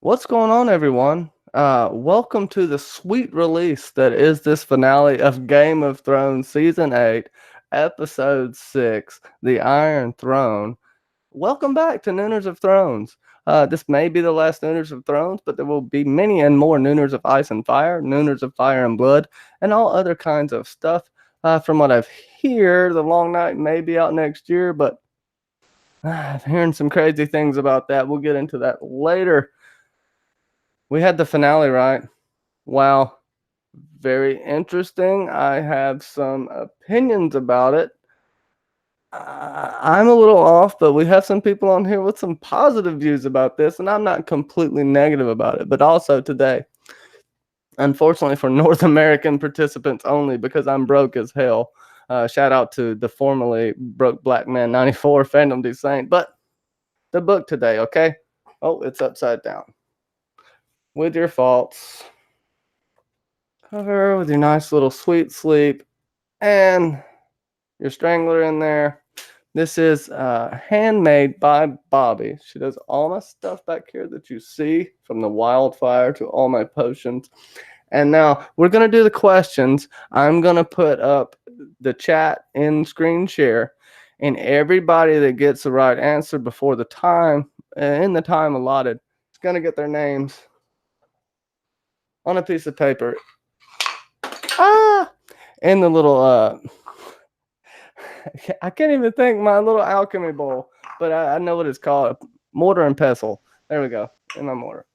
What's going on, everyone? Welcome to the sweet release that is this finale of Game of Thrones Season 8, Episode 6, The Iron Throne. Welcome back to Nooners of Thrones. This may be the last Nooners of Thrones, but there will be many and more Nooners of Ice and Fire, Nooners of Fire and Blood, and all other kinds of stuff. From what I've heard, The Long Night may be out next year, but I'm hearing some crazy things about that. We'll get into that later. We had the finale, right? Wow. Very interesting. I have some opinions about it. I'm a little off, but we have some people on here with some positive views about this, and I'm not completely negative about it. But also today, unfortunately for North American participants only, because I'm broke as hell. Shout out to the formerly broke black man 94 Fandom Saint. But the book today, okay? Oh, it's upside down. With your faults. Cover with your nice little sweet sleep and your strangler in there. This is handmade by Bobby. She does all my stuff back here that you see, from the wildfire to all my potions. And now we're going to do the questions. I'm going to put up the chat in screen share, and everybody that gets the right answer before the time, in the time allotted, is going to get their names on a piece of paper. In the little I can't even think, my little alchemy bowl, but I know what it's called. Mortar and pestle. There we go. In my mortar.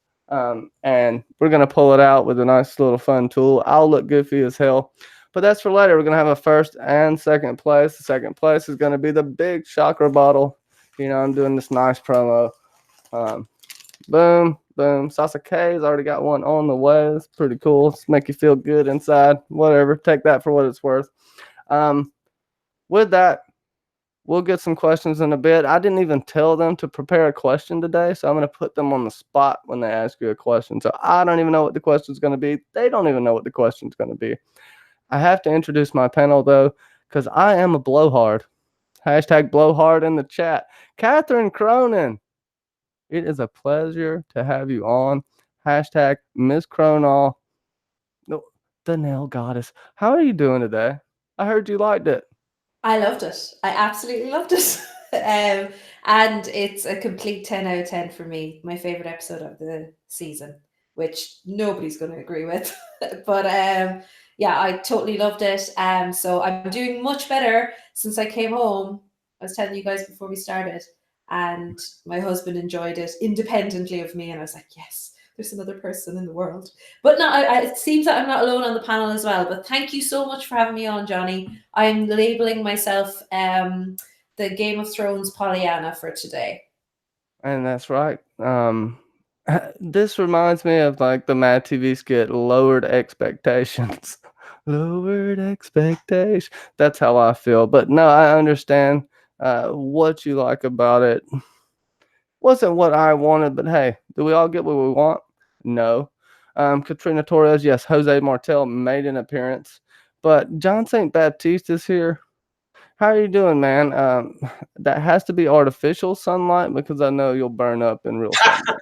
And we're going to pull it out with a nice little fun tool. I'll look goofy as hell. But that's for later. We're going to have a first and second place. The second place is going to be the big chakra bottle. You know, I'm doing this nice promo. Boom, boom. Sasuke's already got one on the way. It's pretty cool. It's make you feel good inside. Whatever. Take that for what it's worth. With that, we'll get some questions in a bit. I didn't even tell them to prepare a question today, so I'm going to put them on the spot when they ask you a question. So I don't even know what the question's going to be. They don't even know what the question's going to be. I have to introduce my panel, though, because I am a blowhard. Hashtag blowhard in the chat. Catherine Cronin, it is a pleasure to have you on. Hashtag Miss Cronall, the nail goddess. How are you doing today? I heard you liked it. I loved it. I absolutely loved it. And it's a complete 10 out of 10 for me. My favorite episode of the season, which nobody's going to agree with. But yeah, I totally loved it. So I'm doing much better since I came home. I was telling you guys before we started, and my husband enjoyed it independently of me. And I was like, yes, there's another person in the world. But no, it seems that I'm not alone on the panel as well. But thank you so much for having me on, Johnny. I'm labeling myself the Game of Thrones Pollyanna for today. And that's right. This reminds me of like the Mad TV skit, Lowered Expectations. Lowered Expectations. That's how I feel. But no, I understand what you like about it. Wasn't what I wanted, but hey, do we all get what we want? No. Katrina Torres, yes. Jose Martel made an appearance. But John St. Baptiste is here. How are you doing, man? That has to be artificial sunlight because I know you'll burn up in real sunlight.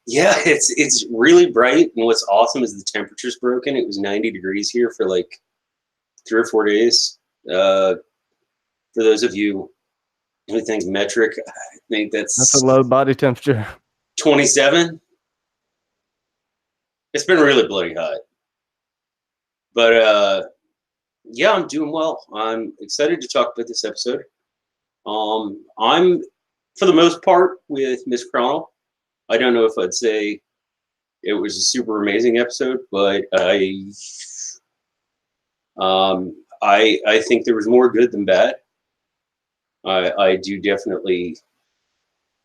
Yeah, it's really bright, and what's awesome is the temperature's broken. It was 90 degrees here for like 3 or 4 days. For those of you who think metric, I think That's a low body temperature. 27. It's been really bloody hot. But yeah, I'm doing well. I'm excited to talk about this episode. I'm, for the most part, with Miss Cronall. I don't know if I'd say it was a super amazing episode, but I think there was more good than bad. I do definitely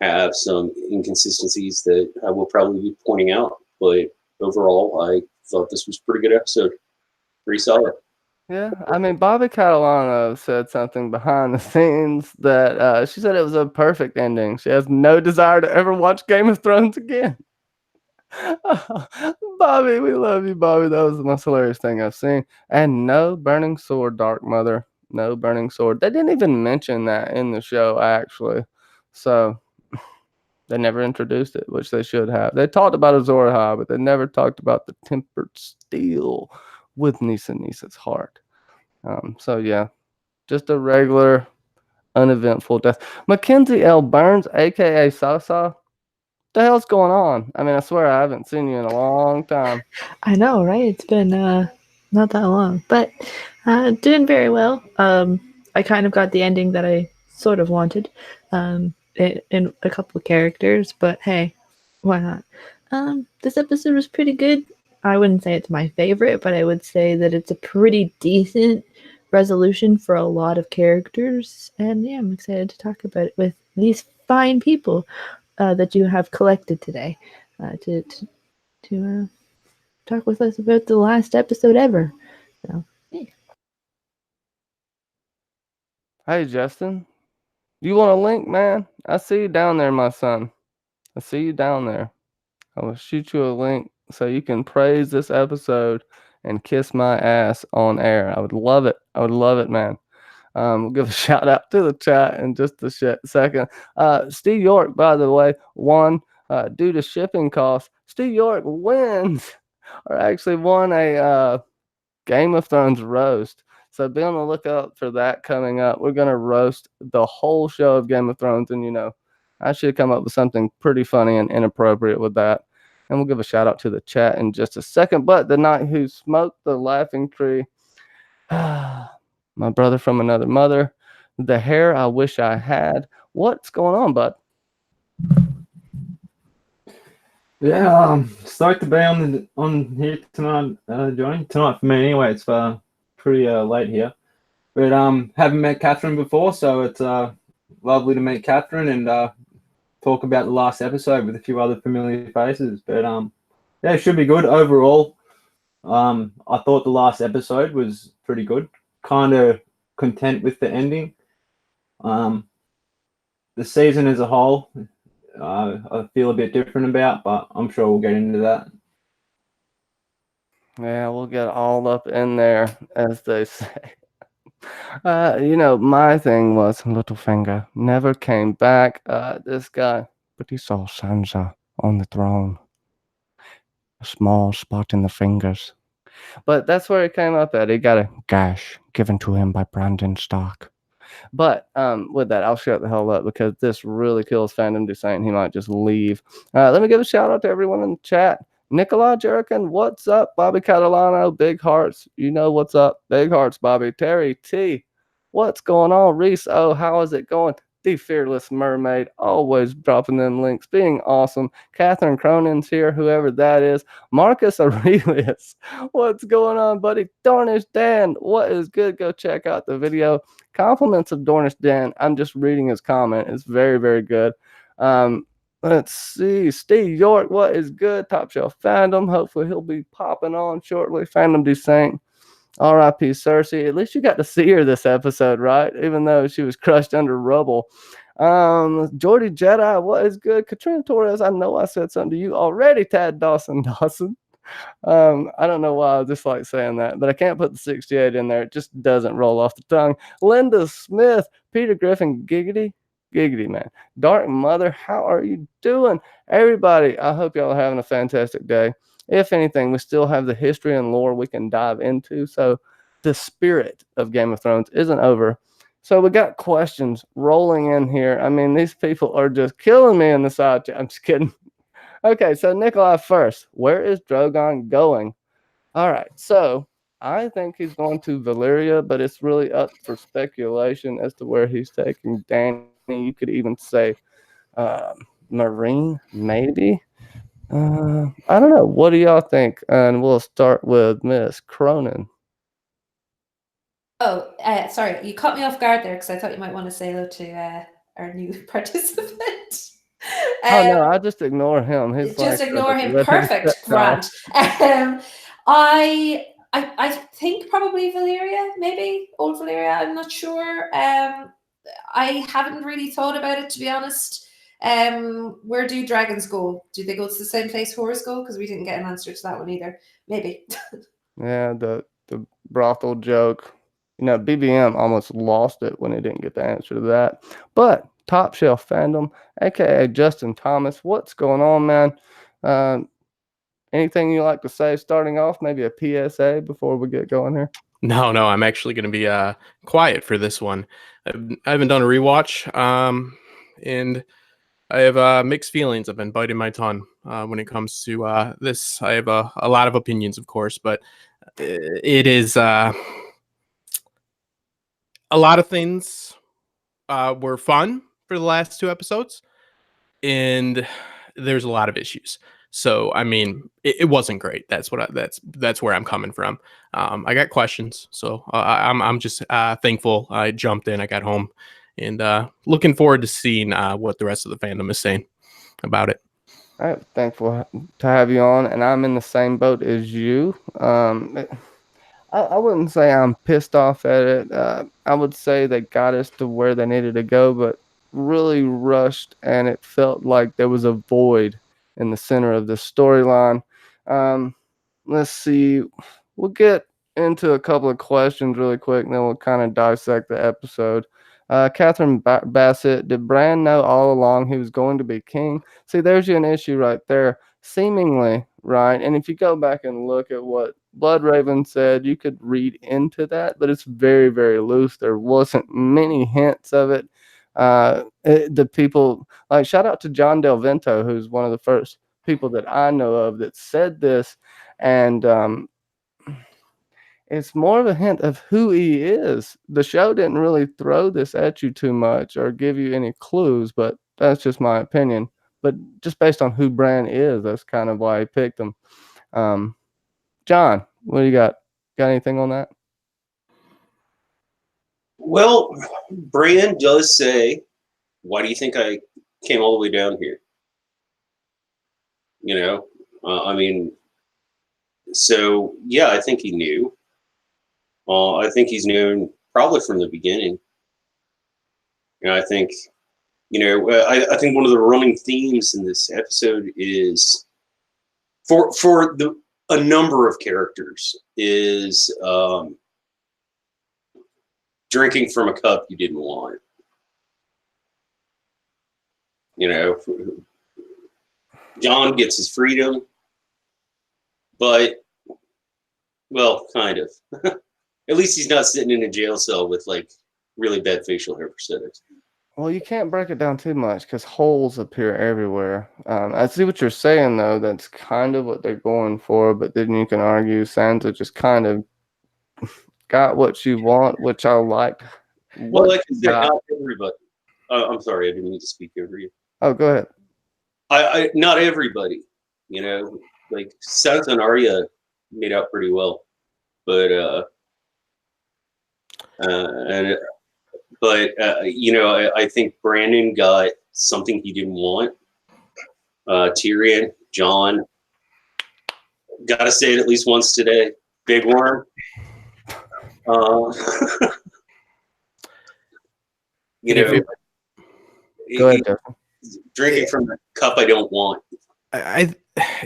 have some inconsistencies that I will probably be pointing out, but overall, I thought this was a pretty good episode. Pretty solid. Yeah, I mean, Bobby Catalano said something behind the scenes that she said it was a perfect ending. She has no desire to ever watch Game of Thrones again. Bobby, we love you, Bobby. That was the most hilarious thing I've seen. And no burning sword, Dark Mother. No burning sword. They didn't even mention that in the show, actually. So They never introduced it, which they should have. They talked about Azor Ahai, but they never talked about the tempered steel with Nisa's heart. So yeah, just a regular, uneventful death. MackenzieLBurns, aka Sasa, the hell's going on? I mean, I swear I haven't seen you in a long time. I know, right? It's been not that long, but doing very well. I kind of got the ending that I sort of wanted, in a couple of characters, but hey, why not? This episode was pretty good. I wouldn't say it's my favorite, but I would say that it's a pretty decent resolution for a lot of characters, and yeah, I'm excited to talk about it with these fine people that you have collected today to talk with us about the last episode ever. So, yeah. Hey, Justin, you want a link, man? I see you down there, my son. I see you down there. I will shoot you a link so you can praise this episode and kiss my ass on air. I would love it. I would love it, man. We'll give a shout out to the chat in just a second. Steve York, by the way, won due to shipping costs. Steve York wins, or actually won a Game of Thrones roast. So be on the lookout for that coming up. We're going to roast the whole show of Game of Thrones. And, I should come up with something pretty funny and inappropriate with that. And we'll give a shout out to the chat in just a second. But the night who smoked the laughing tree, my brother from another mother, the hair I wish I had. What's going on, bud? Yeah, stoked to be on here tonight, Johnny. Tonight for me, anyway. It's pretty late here, but haven't met Catherine before, so it's lovely to meet Catherine and talk about the last episode with a few other familiar faces. But yeah, it should be good overall. I thought the last episode was pretty good. Kind of content with the ending. The season as a whole, I feel a bit different about, but I'm sure we'll get into that. Yeah, we'll get all up in there, as they say. My thing was Littlefinger never came back. This guy, but he saw Sansa on the throne. A small spot in the fingers. But that's where he came up at. He got a gash given to him by Brandon Stark. But with that, I'll shut the hell up because this really kills Fandom Descent. He might just leave. Let me give a shout out to everyone in the chat. Nikolai Jerikin, what's up? Bobby Catalano, big hearts. You know what's up. Big hearts, Bobby. Terry T, what's going on? Reese, oh, how is it going? The Fearless Mermaid, always dropping them links, being awesome. Catherine Cronin's here, whoever that is. Marcus Aurelius, what's going on, buddy? Darnish Dan, what is good? Go check out the video. Compliments of Dornish Dan. I'm just reading his comment. It's very, very good. Let's see. Steve York, what is good? Top Shelf Fandom. Hopefully he'll be popping on shortly. Fandom Descent. R.I.P. Cersei. At least you got to see her this episode, right? Even though she was crushed under rubble. Jordy Jedi, what is good? Katrina Torres, I know I said something to you already, Tad Dawson. I don't know why I just like saying that, but I can't put the 68 in there. It just doesn't roll off the tongue. Linda Smith, Peter Griffin, Giggity, man. Dark Mother, how are you doing? Everybody, I hope y'all are having a fantastic day. If anything, we still have the history and lore we can dive into. So the spirit of Game of Thrones isn't over. So we got questions rolling in here. I mean, these people are just killing me in the side chat. I'm just kidding. Okay, so Nikolai first. Where is Drogon going? All right, so I think he's going to Valyria, but it's really up for speculation as to where he's taking Dany. You could even say Marine, maybe. I don't know. What do y'all think? And we'll start with Miss Cronin. Oh, sorry, you caught me off guard there because I thought you might want to say hello to our new participant. Oh no, I just ignore him. He's just like, ignore him. Perfect, Grant. I think probably Valyria, maybe old Valyria. I'm not sure. I haven't really thought about it, to be honest. Where do dragons go? Do they go to the same place whores go? Because we didn't get an answer to that one either. Maybe. Yeah, the brothel joke. BBM almost lost it when he didn't get the answer to that. But Top Shelf Fandom, aka Justin Thomas. What's going on, man? Anything you like to say starting off? Maybe a PSA before we get going here? No, I'm actually going to be quiet for this one. I haven't done a rewatch, and I have mixed feelings. I've been biting my tongue when it comes to this. I have a lot of opinions, of course, but it is a lot of things were fun for the last 2 episodes, and there's a lot of issues. So, I mean, it wasn't great. That's where I'm coming from. I got questions, so I'm just thankful I jumped in. I got home, and looking forward to seeing what the rest of the fandom is saying about it. All right, thankful to have you on, and I'm in the same boat as you. I wouldn't say I'm pissed off at it. I would say they got us to where they needed to go, but really rushed, and it felt like there was a void in the center of the storyline. Let's see. We'll get into a couple of questions really quick, and then we'll kind of dissect the episode. Catherine Bassett, did Bran know all along he was going to be king? See, there's an issue right there. Seemingly, right? And if you go back and look at what Bloodraven said, you could read into that, but it's very, very loose. There wasn't many hints of it. The people, like, shout out to John Del Vento, who's one of the first people that I know of that said this, and it's more of a hint of who he is. The show didn't really throw this at you too much or give you any clues, but that's just my opinion. But just based on who Bran is, that's kind of why I picked him. John, what do you got? Got anything on that? Well, Bran does say, "Why do you think I came all the way down here?" You know, I mean, so yeah, I think he knew. I think he's known probably from the beginning. And I think, I think one of the running themes in this episode is for a number of characters is drinking from a cup you didn't want. John gets his freedom, but, well, kind of. At least he's not sitting in a jail cell with like really bad facial hair prosthetics. Well, you can't break it down too much because holes appear everywhere. I see what you're saying, though. That's kind of what they're going for, but then you can argue Sansa just kind of got what you want, which I like. Well, like I said, not everybody. I'm sorry, I didn't mean to speak over you. Oh, go ahead. I not everybody, like Sansa and Arya made out pretty well, but I think Brandon got something he didn't want. Tyrion, Jon, gotta say it at least once today. Big Worm. Go ahead, Jeff. Drinking from the cup I don't want. I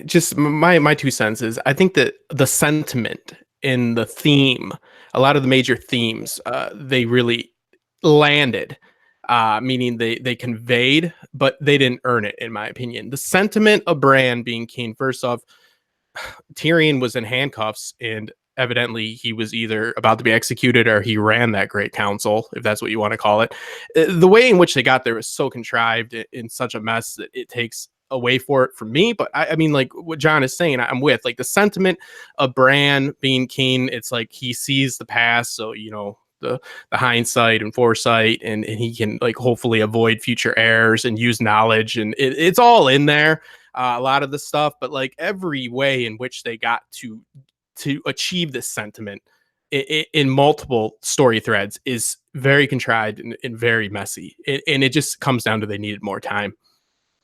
just my 2 cents is I think that the sentiment in the theme, a lot of the major themes, they really landed, meaning they conveyed, but they didn't earn it, in my opinion. The sentiment of Bran being king, first off, Tyrion was in handcuffs, and evidently he was either about to be executed or he ran that great council, if that's what you want to call it. The way in which they got there was so contrived in such a mess that it takes away for it from me. But I mean, like what John is saying, I'm with, like, the sentiment of Bran being king. It's like he sees the past, so the hindsight and foresight, and he can, like, hopefully avoid future errors and use knowledge, and it's all in there, a lot of the stuff. But like every way in which they got to achieve this sentiment in multiple story threads is very contrived and very messy, and it just comes down to they needed more time.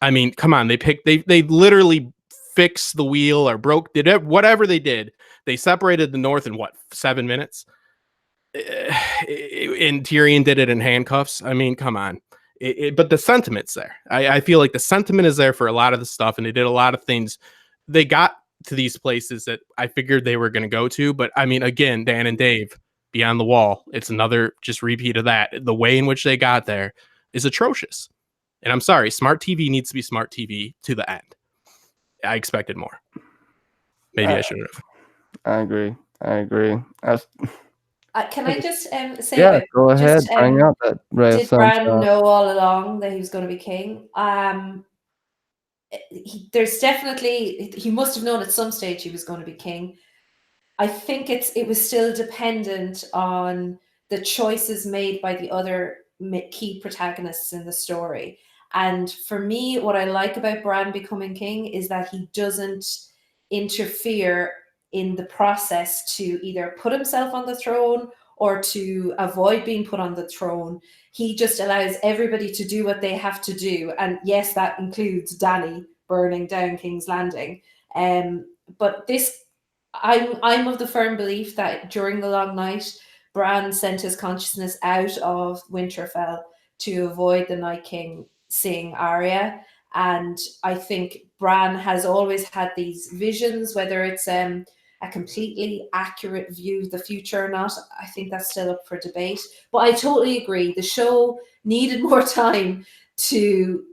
I mean, come on, they literally fixed the wheel or whatever they did. They separated the North in 7 minutes, and Tyrion did it in handcuffs. I mean, come on. But the sentiment's there. I feel like the sentiment is there for a lot of the stuff, and they did a lot of things. They got to these places that I figured they were going to go to. But I mean, again, Dan and Dave, Beyond the Wall, it's another just repeat of that. The way in which they got there, is atrocious. And I'm sorry, smart TV needs to be smart TV to the end. I expected more. Maybe I shouldn't have. I agree. Can I just say, Yeah, go ahead. Bring out that ray of did Bran sunshine. know all along that he was going to be king? There's definitely, he must have known at some stage he was going to be king. I think it was still dependent on the choices made by the other key protagonists in the story. And for me, what I like about Bran becoming king is that he doesn't interfere in the process to either put himself on the throne or to avoid being put on the throne. He just allows everybody to do what they have to do. And yes, that includes Dany burning down King's Landing. But I'm of the firm belief that during the long night, Bran sent his consciousness out of Winterfell to avoid the Night King seeing Arya. And I think Bran has always had these visions, whether it's a completely accurate view of the future or not. I think that's still up for debate. But I totally agree. The show needed more time to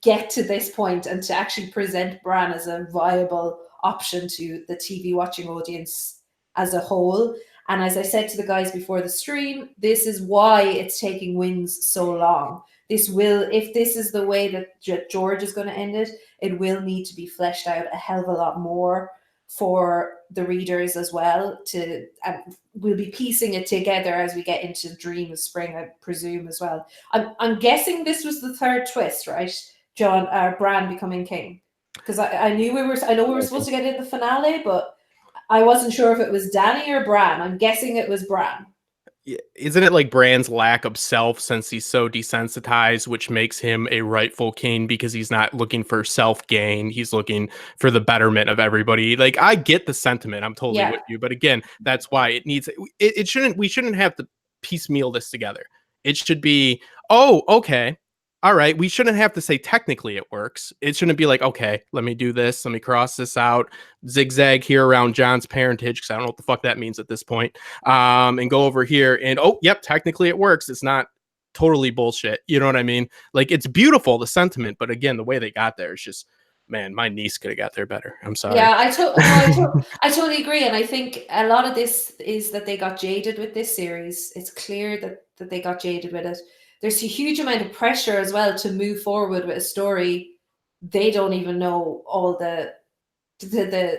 get to this point and to actually present Bran as a viable option to the TV watching audience as a whole. And as I said to the guys before the stream, this is why it's taking Wins so long. If this is the way that George is going to end it, it will need to be fleshed out a hell of a lot more for the readers as well. We'll be piecing it together as we get into Dream of Spring, I presume, as well. I'm guessing this was the third twist, right? Bran becoming king. Because I know we were supposed to get in the finale, but I wasn't sure if it was Dany or Bran. I'm guessing it was Bran. Isn't it like Bran's lack of self, since he's so desensitized, which makes him a rightful king because he's not looking for self gain, he's looking for the betterment of everybody. Like, I get the sentiment, I'm totally with you, but again, that's why it needs we shouldn't have to piecemeal this together. It should be, oh, okay, all right, we shouldn't have to say technically it works. It shouldn't be like, okay, let me do this, let me cross this out, zigzag here around John's parentage, because I don't know what the fuck that means at this point, and go over here and, oh, yep, technically it works. It's not totally bullshit. You know what I mean? Like, it's beautiful, the sentiment, but again, the way they got there is just, man, my niece could have got there better. I'm sorry. Yeah, I totally agree. And I think a lot of this is that they got jaded with this series. It's clear that they got jaded with it. There's a huge amount of pressure as well to move forward with a story. They don't even know all the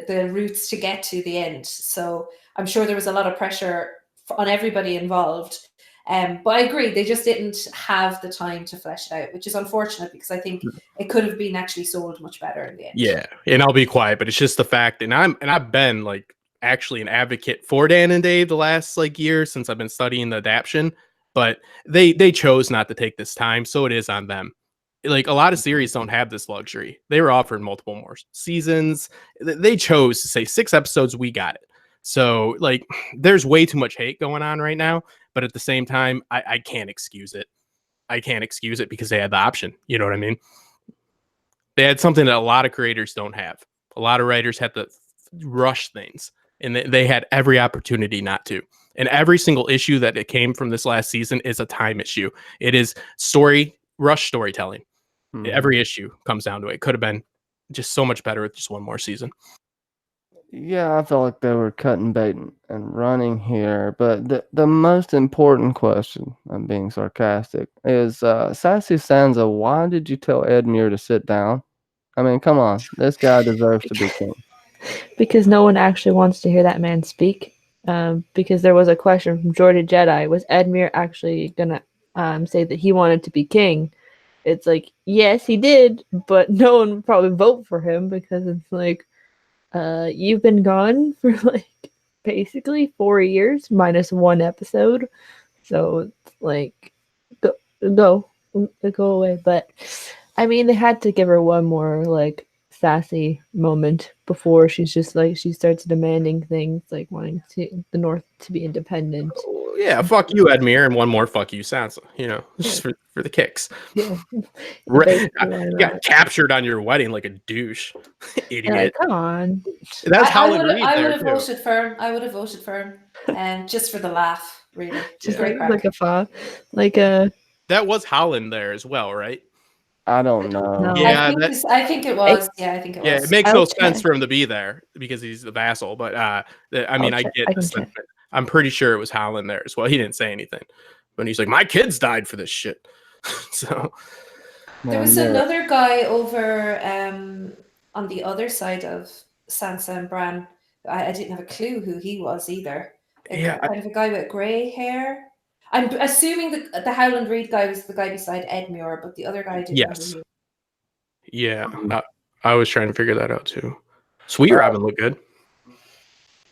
routes to get to the end. So I'm sure there was a lot of pressure on everybody involved. But I agree, they just didn't have the time to flesh it out, which is unfortunate because I think it could have been actually sold much better in the end. Yeah, and I'll be quiet, but it's just the fact, and I've been like actually an advocate for Dan and Dave the last like year since I've been studying the adaptation, but they chose not to take this time, so it is on them. Like, a lot of series don't have this luxury. They were offered multiple more seasons. They chose to say 6 episodes, we got it. So, like, there's way too much hate going on right now, but at the same time, I can't excuse it. I can't excuse it because they had the option. You know what I mean? They had something that a lot of creators don't have. A lot of writers had to rush things, and they had every opportunity not to. And every single issue that it came from this last season is a time issue. It is rush storytelling. Every issue comes down to it. It could have been just so much better with just one more season. Yeah, I felt like they were cutting bait and running here. But the most important question, I'm being sarcastic, is Sassy Sansa, why did you tell Edmure to sit down? I mean, come on. This guy deserves to be king. Because no one actually wants to hear that man speak. Because there was a question from Jordy Jedi. Was Edmure actually going to say that he wanted to be king? It's like, yes, he did, but no one would probably vote for him because it's like, you've been gone for like basically 4 years minus 1 episode. So it's like, go away. But I mean, they had to give her one more like sassy moment before she's just like, she starts demanding things like wanting the North to be independent. Yeah, fuck you, Edmure, and one more fuck you, Sansa. You know, just for the kicks. Yeah. You got captured on your wedding like a douche, idiot. Like, come on. That's how I would have voted for him. Just for the laugh, really. Just like a fa, like a That was Holland there as well, right? I don't know. No. Yeah, I think it was. Yeah, I think it yeah, was. it makes I'll no sense check. for him to be there because he's the vassal. But I mean, I check. get I the can check. sentiment. I'm pretty sure it was Holland there as well. He didn't say anything, but he's like, my kids died for this shit. So There was another guy over on the other side of Sansa and Bran. I didn't have a clue who he was either. Yeah, Kind of a guy with grey hair. I'm assuming the Howland Reed guy was the guy beside Edmure, but the other guy didn't know who yes, he was. yeah. I was trying to figure that out too. Sweet Robin looked good.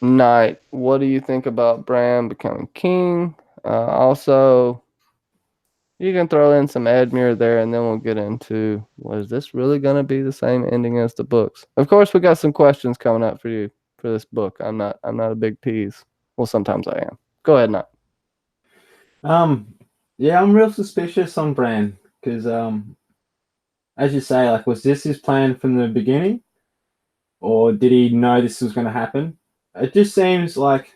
Knight, what do you think about Bran becoming king? Also, you can throw in some Edmure there, and then we'll get into, was this really going to be the same ending as the books? Of course, we got some questions coming up for you for this book. I'm not a big tease. Well, sometimes I am. Go ahead, Knight. Yeah, I'm real suspicious on Bran because, as you say, like, was this his plan from the beginning, or did he know this was going to happen? It just seems like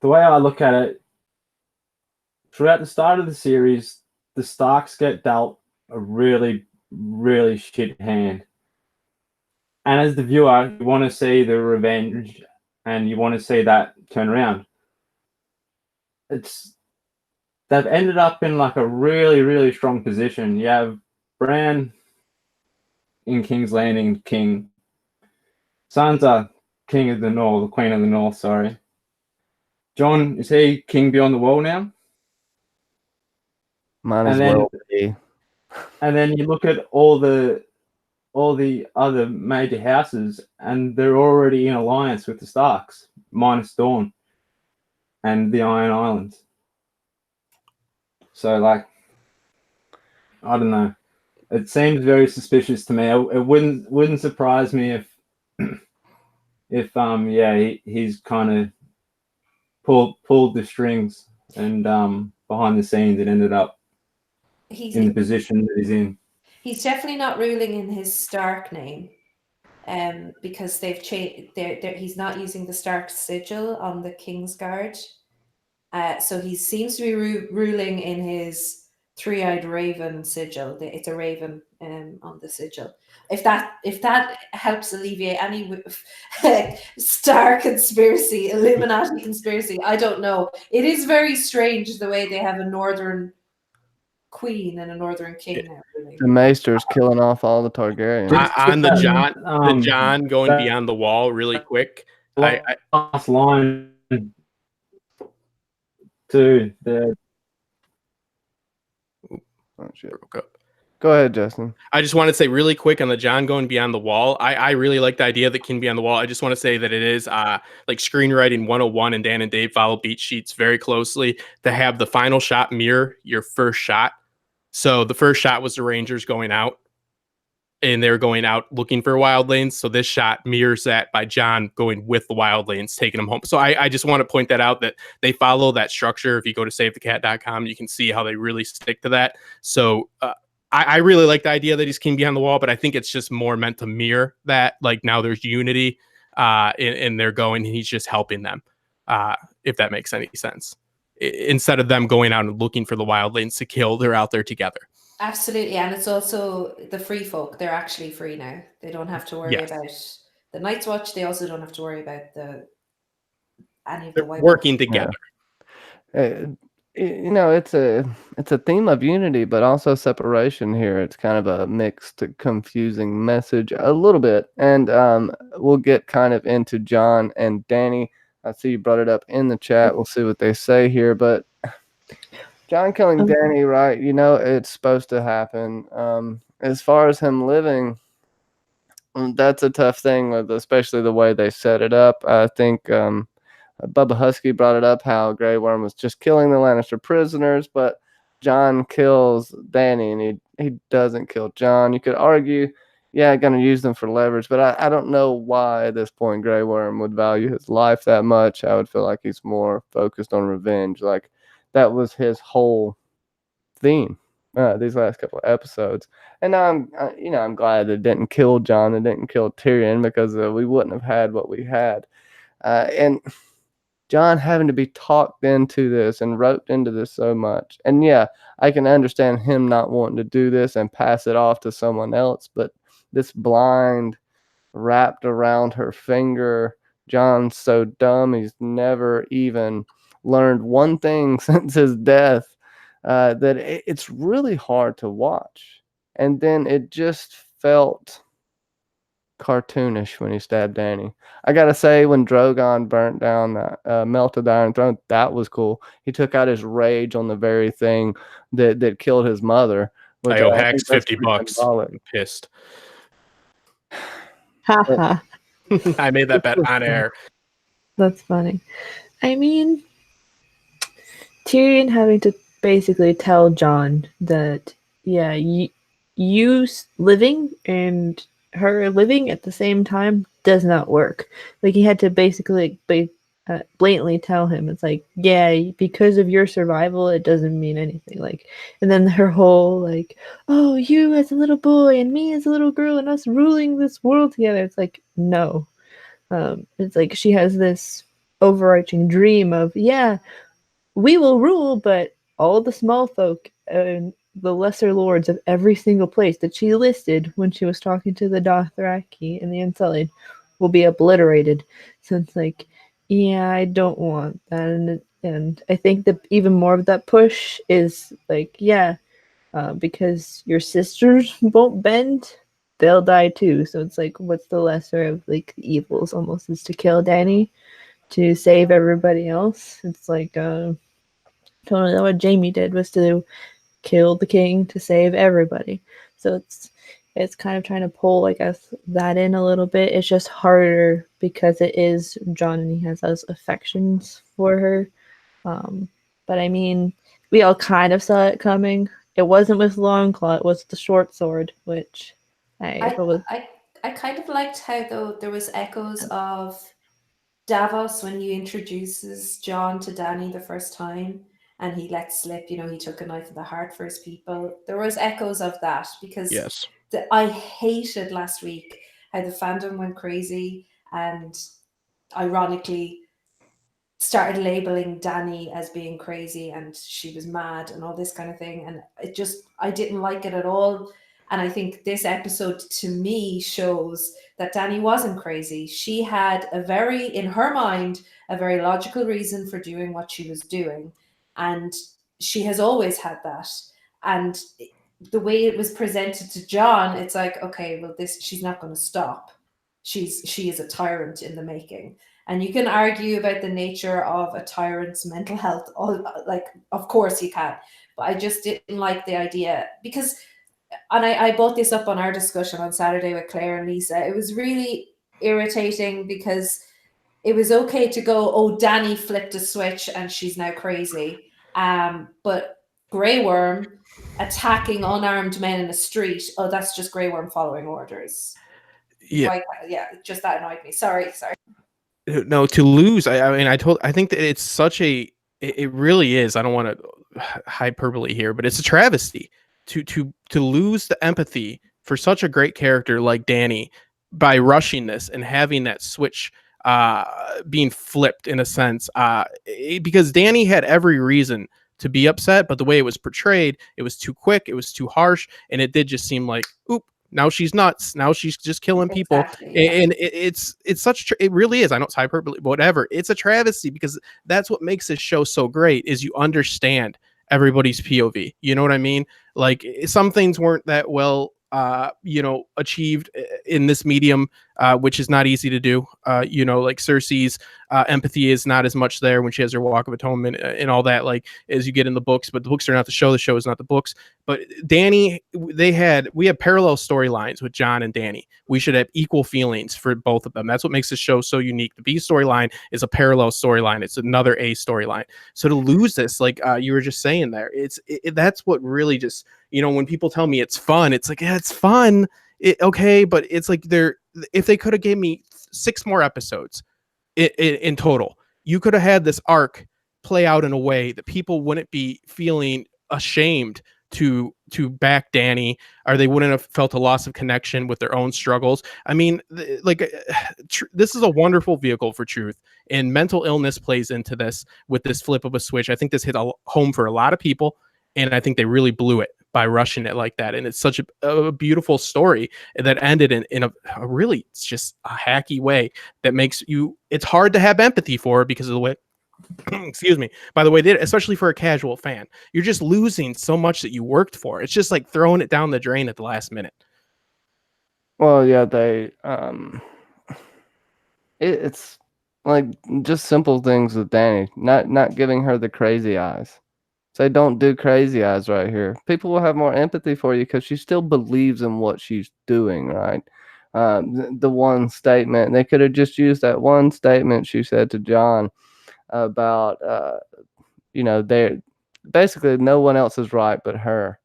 the way I look at it, throughout the start of the series, the Starks get dealt a really, really shit hand. And as the viewer, you want to see the revenge and you want to see that turn around. They've ended up in like a really, really strong position. You have Bran in King's Landing, king. Sansa, king of the North, the queen of the North, sorry. Jon, is he king beyond the wall now? Might as well be. And then you look at all the other major houses, and they're already in alliance with the Starks, minus Dawn and the Iron Islands. So, like, I don't know. It seems very suspicious to me. It wouldn't surprise me if he's kind of pulled the strings and behind the scenes it ended up in the position that he's in. He's definitely not ruling in his Stark name, because they've changed. He's not using the Stark sigil on the Kingsguard, so he seems to be ruling in his three-eyed raven sigil. It's a raven on the sigil. If that helps alleviate any Star conspiracy, Illuminati conspiracy, I don't know. It is very strange the way they have a northern queen and a northern king now. Really. The Maester's killing off all the Targaryens. On the John going beyond the wall really quick. Last line to the. Oh, shit. Go ahead, Justin. I just want to say really quick on the John going beyond the wall. I really like the idea that King Beyond the Wall. I just want to say that it is like screenwriting 101, and Dan and Dave follow beat sheets very closely to have the final shot mirror your first shot. So the first shot was the Rangers going out, and they're going out looking for wildlings. So this shot mirrors that by John going with the wildlings, taking them home. So I just want to point that out, that they follow that structure. If you go to savethecat.com, you can see how they really stick to that. So I really like the idea that he's king behind the wall, but I think it's just more meant to mirror that. Like, now there's unity and they're going, and he's just helping them, if that makes any sense. Instead of them going out and looking for the wildlings to kill, they're out there together. Absolutely, and it's also the free folk. They're actually free now. They don't have to worry about the Night's Watch. They also don't have to worry about any of the white working together. You know, it's a theme of unity, but also separation here. It's kind of a mixed, confusing message a little bit, and we'll get kind of into John and Danny. I see you brought it up in the chat. We'll see what they say here, but John killing Danny, right? You know, it's supposed to happen. As far as him living, that's a tough thing, with especially the way they set it up. I think Bubba Husky brought it up, how Grey Worm was just killing the Lannister prisoners, but John kills Danny, and he doesn't kill John. You could argue, yeah, going to use them for leverage, but I don't know why at this point Grey Worm would value his life that much. I would feel like he's more focused on revenge. Like, that was his whole theme these last couple of episodes. And now I'm glad it didn't kill John, it didn't kill Tyrion, because we wouldn't have had what we had. And John having to be talked into this and roped into this so much. And yeah, I can understand him not wanting to do this and pass it off to someone else, but this blind wrapped around her finger, John's so dumb he's never even learned one thing since his death, that it's really hard to watch. And then it just felt cartoonish when he stabbed Danny. I gotta say, when Drogon burnt down that melted the Iron Throne, that was cool. He took out his rage on the very thing that killed his mother. Which I owe I think Hacks that's $50. pretty symbolic. I'm pissed. Haha. I made that bet on air. That's funny. I mean, Tyrion having to basically tell Jon that, yeah, you living and her living at the same time does not work. Like, he had to basically blatantly tell him, it's like, yeah, because of your survival, it doesn't mean anything. Like, and then her whole, like, oh, you as a little boy and me as a little girl and us ruling this world together. It's like, no. It's like she has this overarching dream of, yeah, we will rule, but all the small folk and the lesser lords of every single place that she listed when she was talking to the Dothraki and the Unsullied will be obliterated. So it's like, yeah, I don't want that. And I think that even more of that push is like, yeah, because your sisters won't bend, they'll die too. So it's like, what's the lesser of like the evils? Almost is to kill Dany to save everybody else. It's like totally what Jaime did, was to kill the king to save everybody. So it's kind of trying to pull, I guess, that in a little bit. It's just harder because it is Jon and he has those affections for her. But I mean, we all kind of saw it coming. It wasn't with Longclaw, it was the short sword, which I kind of liked how, though, there was echoes of Davos when he introduces Jon to Dany the first time and he lets slip, he took a knife to the heart for his people. There was echoes of that because Yes. I hated last week how the fandom went crazy and ironically started labeling Dany as being crazy and she was mad and all this kind of thing. And I didn't like it at all. And I think this episode to me shows that Dany wasn't crazy. She had in her mind, a very logical reason for doing what she was doing. And she has always had that. And the way it was presented to Jon, it's like, okay, well, she's not going to stop. She is a tyrant in the making. And you can argue about the nature of a tyrant's mental health. Of course you can. But I just didn't like the idea because, and I brought this up on our discussion on Saturday with Claire and Lisa, it was really irritating because it was okay to go, oh, Dany flipped a switch and she's now crazy. But Grey Worm attacking unarmed men in the street, oh, that's just Grey Worm following orders. Yeah. Just that annoyed me. Sorry. No, to lose. I think that it's such it really is. I don't want to hyperbole here, but it's a travesty to lose the empathy for such a great character like Dany by rushing this and having that switch being flipped in a sense, because Dany had every reason to be upset, but the way it was portrayed, it was too quick, it was too harsh, and it did just seem like, oop, now she's nuts. Now she's just killing people. Exactly, yeah. And it's such, it really is. I know it's hyperbole, whatever. It's a travesty because that's what makes this show so great is you understand everybody's POV. You know what I mean? Like some things weren't that well, achieved in this medium, which is not easy to do. Like Cersei's empathy is not as much there when she has her walk of atonement and all that, like as you get in the books, but the books are not the show is not the books. But Dany, we have parallel storylines with Jon and Dany. We should have equal feelings for both of them. That's what makes this show so unique. The B storyline is a parallel storyline. It's another A storyline. So to lose this, like you were just saying there, that's what really just, when people tell me it's fun, it's like, yeah, it's fun. Okay, but it's like if they could have gave me 6 more episodes in total, you could have had this arc play out in a way that people wouldn't be feeling ashamed to back Danny, or they wouldn't have felt a loss of connection with their own struggles. I mean, this is a wonderful vehicle for truth, and mental illness plays into this with this flip of a switch. I think this hit home for a lot of people, and I think they really blew it by rushing it like that. And it's such a beautiful story that ended in a really, it's just a hacky way that makes it's hard to have empathy for because of the way, excuse me, by the way, especially for a casual fan, you're just losing so much that you worked for. It's just like throwing it down the drain at the last minute. Well, yeah, it's like just simple things with Danny, not giving her the crazy eyes. Say, don't do crazy eyes right here. People will have more empathy for you because she still believes in what she's doing, right? The one statement, they could have just used that one statement she said to John about, they're basically no one else is right but her.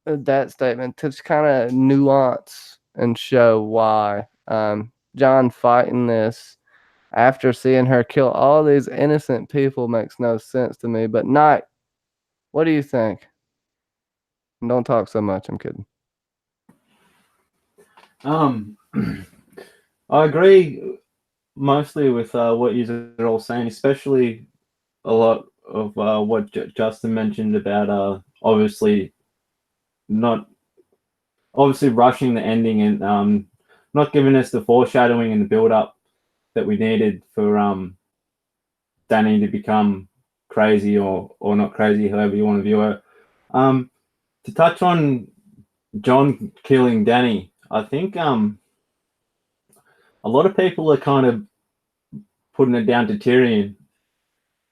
That statement to kind of nuance and show why John fighting this after seeing her kill all these innocent people makes no sense to me. But Knight, what do you think? Don't talk so much. I'm kidding. I agree mostly with what you're all saying, especially a lot of what Justin mentioned about obviously rushing the ending and not giving us the foreshadowing and the build up that we needed for Danny to become crazy or not crazy, however you want to view it. To touch on John killing Danny, I think a lot of people are kind of putting it down to Tyrion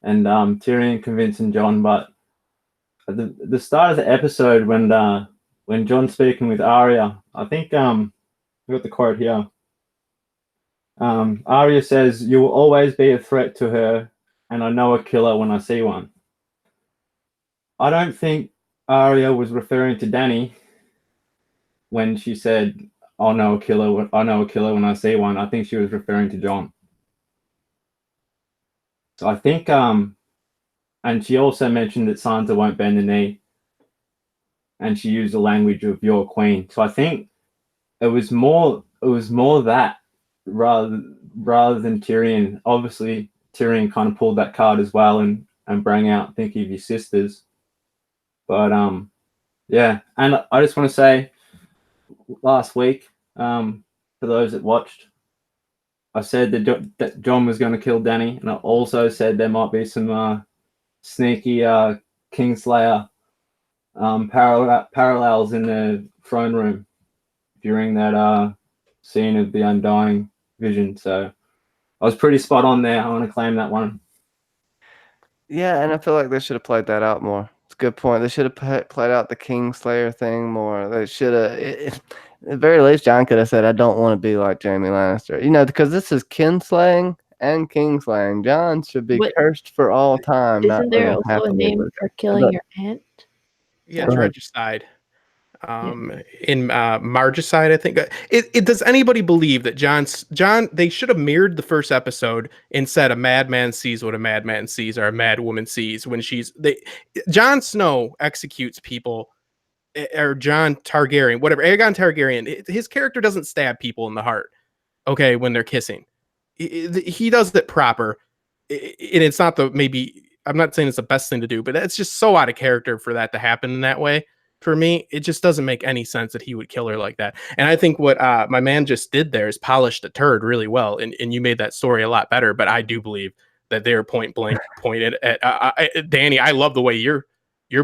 and Tyrion convincing John, but at the start of the episode when John's speaking with Arya, I think I got the quote here. Arya says, "You will always be a threat to her, and I know a killer when I see one." I don't think Arya was referring to Danny when she said, I know a killer when I see one. I think she was referring to John. So I think and she also mentioned that Sansa won't bend the knee, and she used the language of your queen. So I think it was more that rather than Tyrion. Obviously Tyrion kind of pulled that card as well and bring out think of your sisters. But yeah, and I just want to say last week, for those that watched, I said that John was going to kill Danny, and I also said there might be some sneaky Kingslayer parallels in the throne room during that scene of the Undying vision. So I was pretty spot on there. I want to claim that one. Yeah, and I feel like they should have played that out more. It's a good point. They should have played out the Kingslayer thing more. They should have. At the very least, John could have said, "I don't want to be like Jaime Lannister," because this is kinslaying and kingslaying. John should be cursed for all time. Isn't there also a name for killing your aunt? Yeah, regicide. In Margicide, I think. It does anybody believe that John? They should have mirrored the first episode and said a madman sees what a madman sees, or a mad woman sees when Jon Snow executes people, or Jon Targaryen, whatever, Aegon Targaryen. His character doesn't stab people in the heart. Okay, when they're kissing, he does it proper, and it's not maybe. I'm not saying it's the best thing to do, but it's just so out of character for that to happen in that way. For me, it just doesn't make any sense that he would kill her like that. And I think what my man just did there is polished the turd really well. And you made that story a lot better. But I do believe that they're point blank pointed at Danny. I love the way you're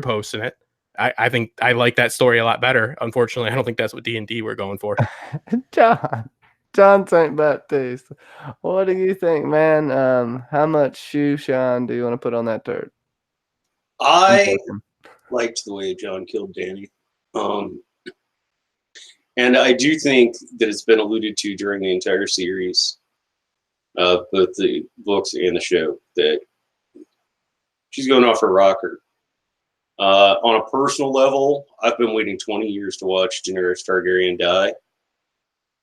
posting it. I think I like that story a lot better. Unfortunately, I don't think that's what D&D we're going for. John St. Baptiste. What do you think, man? How much shoe shine do you want to put on that turd? I liked the way John killed Danny. And I do think that it's been alluded to during the entire series, both the books and the show, that she's going off her rocker. On a personal level, I've been waiting 20 years to watch Daenerys Targaryen die.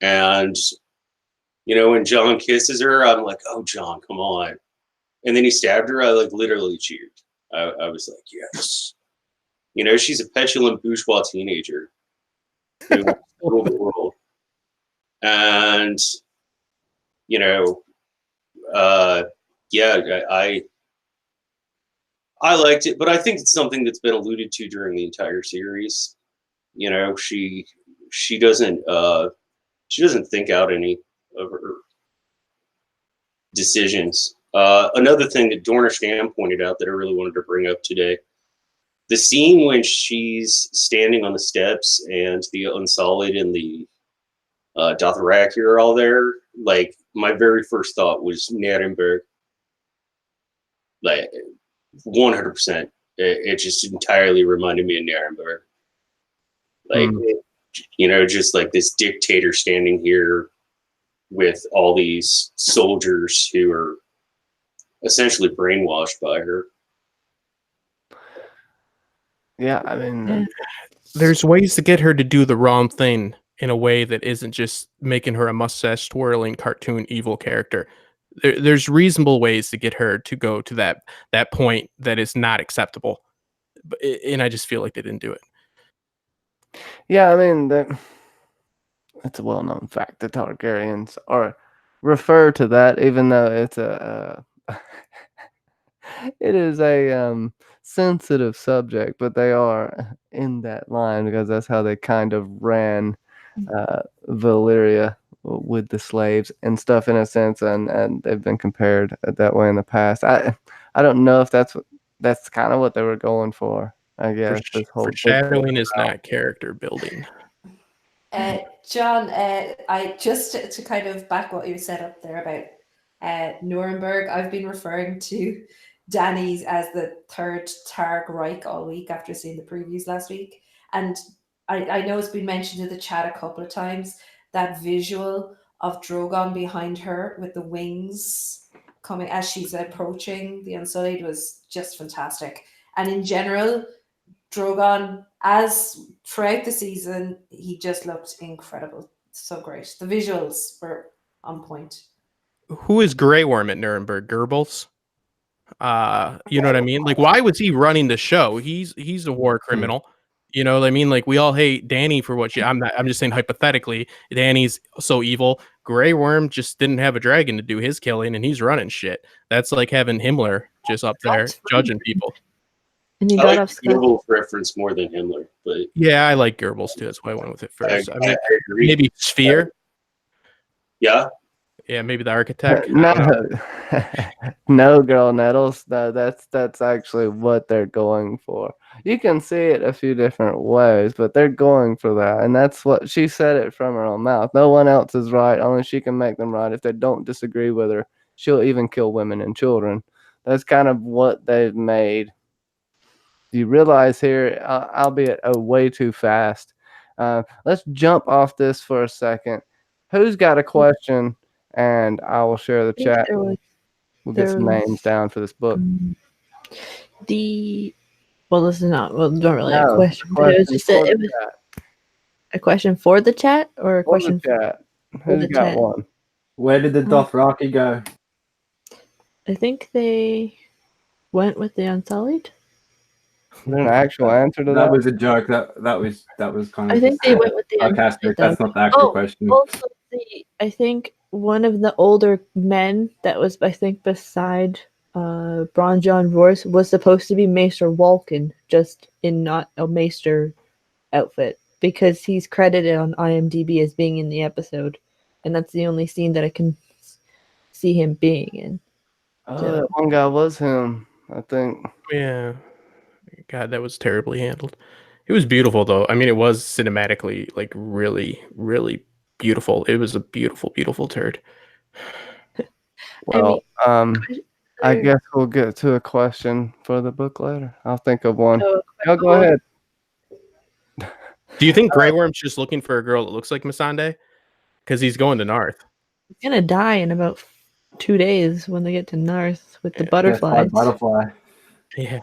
And, when John kisses her, I'm like, oh, John, come on. And then he stabbed her. I literally cheered. I was like, yes. You know, she's a petulant bourgeois teenager who wants to rule the world. And, you know, yeah, I liked it, but I think it's something that's been alluded to during the entire series. You know, she doesn't think out any of her decisions. Another thing that Dorner Stam pointed out that I really wanted to bring up today, the scene when she's standing on the steps and the Unsullied and the Dothraki are all there, like, my very first thought was Nuremberg. Like, 100%. It just entirely reminded me of Nuremberg. Like, you know, just like this dictator standing here with all these soldiers who are essentially brainwashed by her. Yeah, I mean, There's ways to get her to do the wrong thing in a way that isn't just making her a mustache twirling cartoon evil character. There's reasonable ways to get her to go to that point that is not acceptable, and I just feel like they didn't do it. yeah, I mean, it's a well-known fact that Targaryens are refer to that, even though it's it is a sensitive subject, but they are in that line because that's how they kind of ran Valyria with the slaves and stuff, in a sense, and they've been compared that way in the past. I don't know if that's kind of what they were going for. I guess this whole Foreshadowing is not character building. John, I just to kind of back what you said up there about Nuremberg, I've been referring to Dany's as the third Targ Reich all week after seeing the previews last week. And I know it's been mentioned in the chat a couple of times, that visual of Drogon behind her with the wings coming as she's approaching the Unsullied was just fantastic. And in general, Drogon, as throughout the season, he just looked incredible. So great. The visuals were on point. Who is Grey Worm at Nuremberg? Goebbels? You know what I mean? Like, why was he running the show? He's a war criminal. You know what I mean? Like, we all hate Dany for what I'm just saying hypothetically, Dany's so evil. Grey Worm just didn't have a dragon to do his killing, and he's running shit. That's like having Himmler just up there judging people. And he I got like off the scot. Goebbels reference more than Himmler, but Yeah, I like Goebbels too. That's why I went with it first. I mean, I agree. maybe Sphere. Yeah, Yeah, maybe the architect. No, no, girl Nettles. No, that's actually what they're going for. You can see it a few different ways, but they're going for that, and that's what she said it from her own mouth. No one else is right. Only she can make them right. If they don't disagree with her, she'll even kill women and children. That's kind of what they've made. You realize here, albeit way too fast. Let's jump off this for a second. Who's got a question? And I will share the chat. We'll get some names down for this book. Well, this is not not really a No, question, but it was just for it the was chat. a question for the chat or a For the question chat. for Who's the got chat. one? Where did the Dothraki go? I think they went with the Unsullied. Is there an actual answer to That that? was a joke. That was kind of I think they went with the sarcastic. Unsullied. That's though. not the actual question. Also, I think one of the older men that was, I think, beside Bronn John Royce was supposed to be Maester Walken, just in not a Maester outfit, because he's credited on IMDb as being in the episode, and that's the only scene that I can see him being in. Oh, that one guy was him, I think. Yeah. God, that was terribly handled. It was beautiful, though. I mean, it was cinematically, like, really, really beautiful. It was a beautiful, beautiful turd. Well, I guess we'll get to a question for the book later. I'll think of one. Y'all go ahead. Do you think Grey Worm's just looking for a girl that looks like Missandei? Because he's going to Narth. He's gonna die in about 2 days when they get to Narth with the butterflies. Butterfly. Yeah.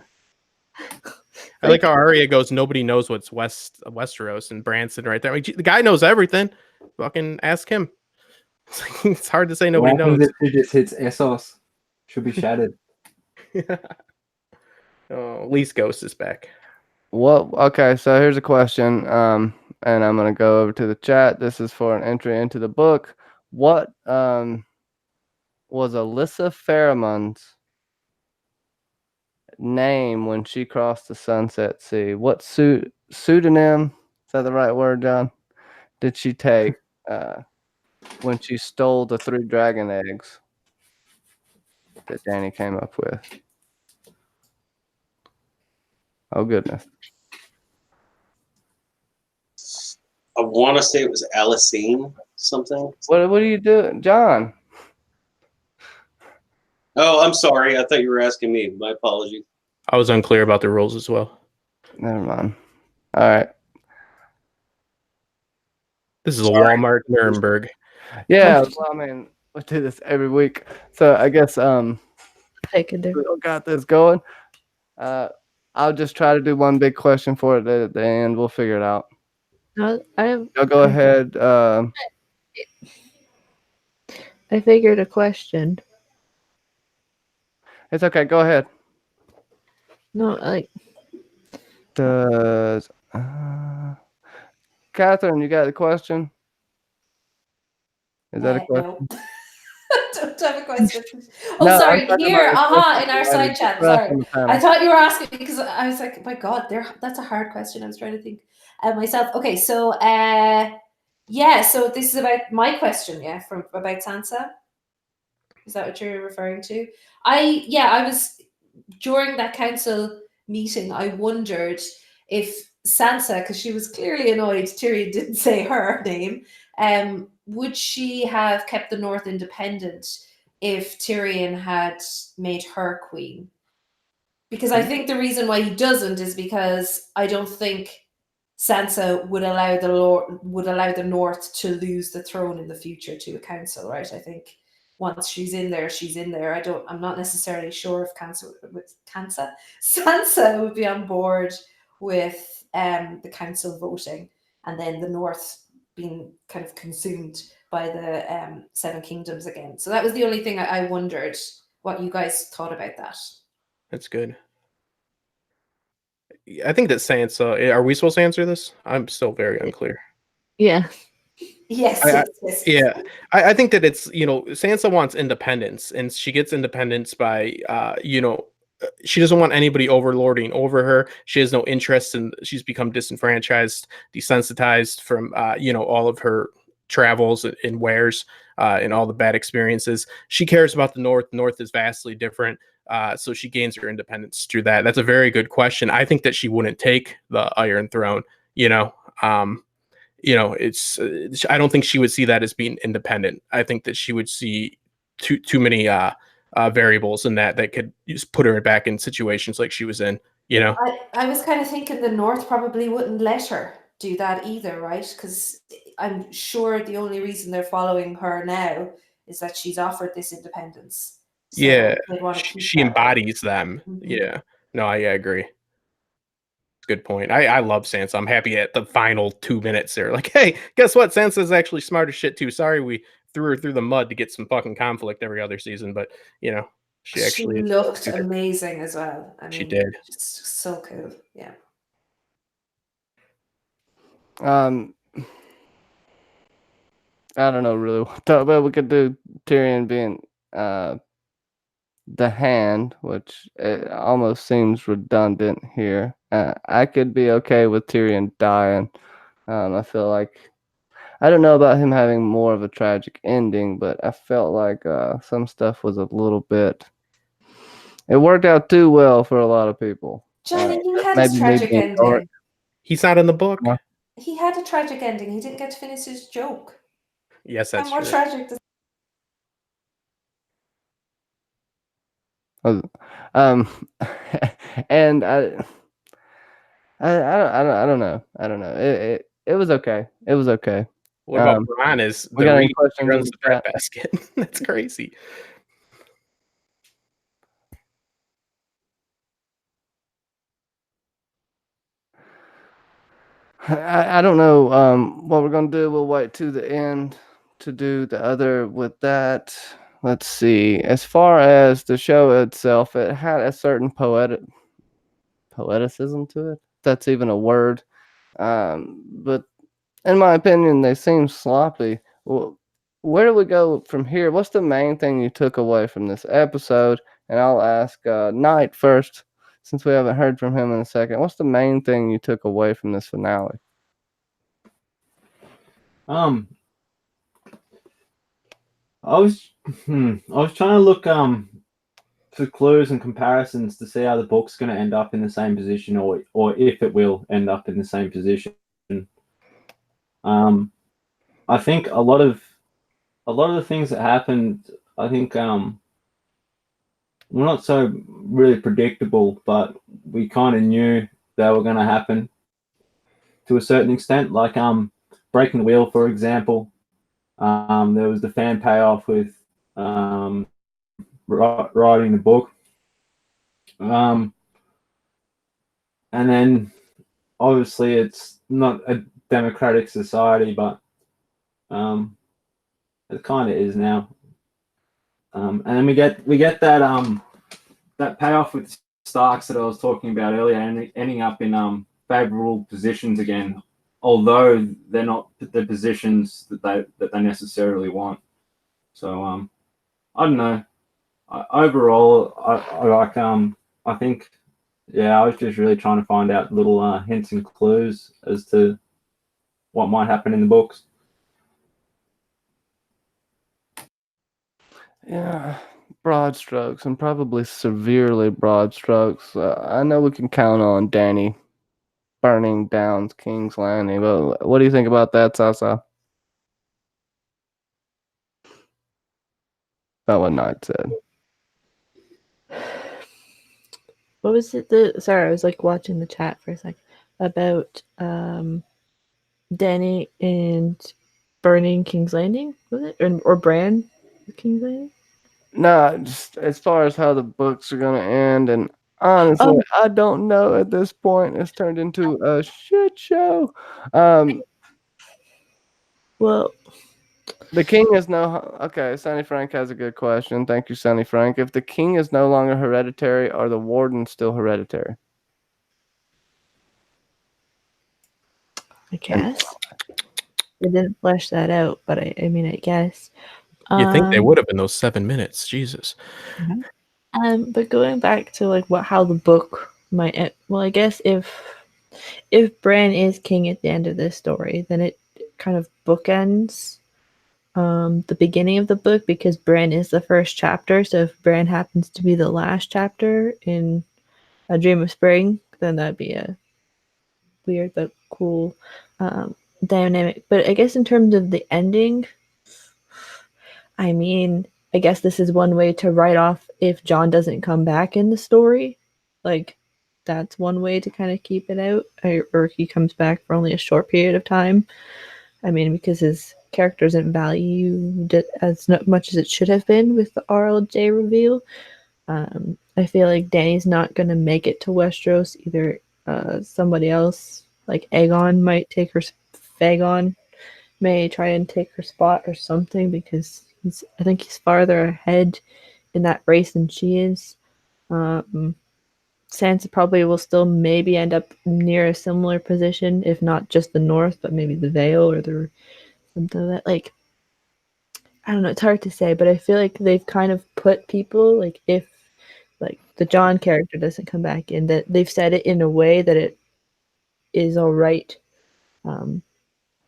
I like how Arya goes, nobody knows what's Westeros, and Branson right there. Like, the guy knows everything. Fucking ask him. It's hard to say nobody knows. If he just hits Essos, should be shattered. Oh, at least Ghost is back. Okay, so here's a question. And I'm gonna go over to the chat. This is for an entry into the book. What was Alyssa Pheromone's name when she crossed the Sunset Sea? What pseudonym, is that the right word, John, did she take when she stole the 3 dragon eggs that Danny came up with? Oh, goodness. I want to say it was Alicine something. What are you doing, John? Oh, I'm sorry. I thought you were asking me. My apology. I was unclear about the rules as well. Never mind. All right. This is a Walmart Nuremberg. Yeah, well, I mean, we do this every week. So I guess Take a different. we got this going. I'll just try to do one big question for it at the end. We'll figure it out. No, Y'all go ahead. I figured a question. It's okay. Go ahead. No, like Does Catherine, you got a question? Is that a question? No. Don't have a question. Oh, No, I'm sorry. talking Here, about your question, in our Lady. side chat. You're Sorry. asking the panel. I thought you were asking because I was like, my God, that's a hard question. I was trying to think myself. Okay, so yeah, so this is about my question, yeah, about Sansa. Is that what you're referring to? I was during that council meeting, I wondered if Sansa, because she was clearly annoyed Tyrion didn't say her name, would she have kept the North independent if Tyrion had made her queen? Because I think the reason why he doesn't is because I don't think Sansa would allow the North to lose the throne in the future to a council, right? I think once she's in there, she's in there. I'm not necessarily sure if Sansa would be on board with the council voting, and then the North being kind of consumed by the 7 kingdoms again. So that was the only thing I wondered what you guys thought about that. That's good. I think that Sansa. Are we supposed to answer this? I'm still very unclear. yeah. Yes, yes. Yeah, I think that it's, Sansa wants independence, and she gets independence by, she doesn't want anybody overlording over her. She has no interest in, she's become disenfranchised, desensitized from, all of her travels and wares and all the bad experiences. She cares about the North. North is vastly different. So she gains her independence through that. That's a very good question. I think that she wouldn't take the Iron Throne, it's I don't think she would see that as being independent. I think that she would see too many variables in that could just put her back in situations like she was in. I was kind of thinking the North probably wouldn't let her do that either, right? Because I'm sure the only reason they're following her now is that she's offered this independence. So yeah, they'd want to keep she that. embodies them. Mhm. Yeah, no, I agree. Good point. I love Sansa. I'm happy at the final 2 minutes there. Like, hey, guess what? Sansa's actually smart as shit too. Sorry, we threw her through the mud to get some fucking conflict every other season, but she actually looked amazing as well. I mean, she did. Just so cool. Yeah. I don't know really what to talk about. We could do Tyrion being the Hand, which it almost seems redundant here. I could be okay with Tyrion dying. I feel like, I don't know about him having more of a tragic ending, but I felt like some stuff was a little bit, it worked out too well for a lot of people. Johnny, he had maybe his me tragic being dark. ending. He's not in the book. Yeah. He had a tragic ending. He didn't get to finish his joke. Yes, that's How more true. tragic does And I don't know. I don't know. It was okay. It was okay. What about Bronn is we the got any reed questions in runs the the bread chat? basket? That's crazy. I don't know what we're gonna do. We'll wait to the end to do the other with that. Let's see. As far as the show itself, it had a certain poeticism to it. that's even a word. But in my opinion, they seem sloppy. Well, where do we go from here? What's the main thing you took away from this episode? And I'll ask Knight first, since we haven't heard from him in a second. What's the main thing you took away from this finale? I was trying to look for clues and comparisons to see how the book's going to end up in the same position, or if it will end up in the same position. I think a lot of the things that happened, I think were not so really predictable, but we kind of knew they were going to happen to a certain extent. Like breaking the wheel, for example. There was the fan payoff with writing the book. And then obviously it's not a democratic society, but it kind of is now. And then we get that that payoff with Starks that I was talking about earlier, and ending up in favorable positions again, although they're not the positions that they necessarily want. So I don't know. Overall, I like I think, yeah, I was just really trying to find out little hints and clues as to what might happen in the books. Yeah, broad strokes, and probably severely broad strokes. I know we can count on Danny burning down King's Landing, but what do you think about that, Sasa? About what Knight said. What was it? Sorry, I was like watching the chat for a second about Danny and burning King's Landing. Was it or Bran King's Landing? Nah, just as far as how the books are gonna end, and honestly, I don't know at this point. It's turned into a shit show. Well, the king is no. Okay, Sonny Frank has a good question. Thank you, Sonny Frank. If the king is no longer hereditary, are the wardens still hereditary? I guess they didn't flesh that out, but I mean, I guess. You think they would have in those 7 minutes? Jesus. But going back to like how the book might end, well, I guess if Bran is king at the end of this story, then it kind of bookends the beginning of the book, because Bran is the first chapter. So if Bran happens to be the last chapter in A Dream of Spring, then that'd be a weird but cool dynamic. But I guess in terms of the ending, I mean, I guess this is one way to write off if Jon doesn't come back in the story. Like, that's one way to kind of keep it out, or he comes back for only a short period of time. I mean, because his character isn't valued as much as it should have been with the RLJ reveal. I feel like Dany's not going to make it to Westeros. Either somebody else, like Aegon, might take her. Fagon may try and take her spot or something, because I think he's farther ahead in that race than she is. Sansa probably will still maybe end up near a similar position, if not just the North, but maybe the Vale or the something like that. Like, I don't know, it's hard to say, but I feel like they've kind of put people, like, if like the Jon character doesn't come back in, that they've said it in a way that it is all right,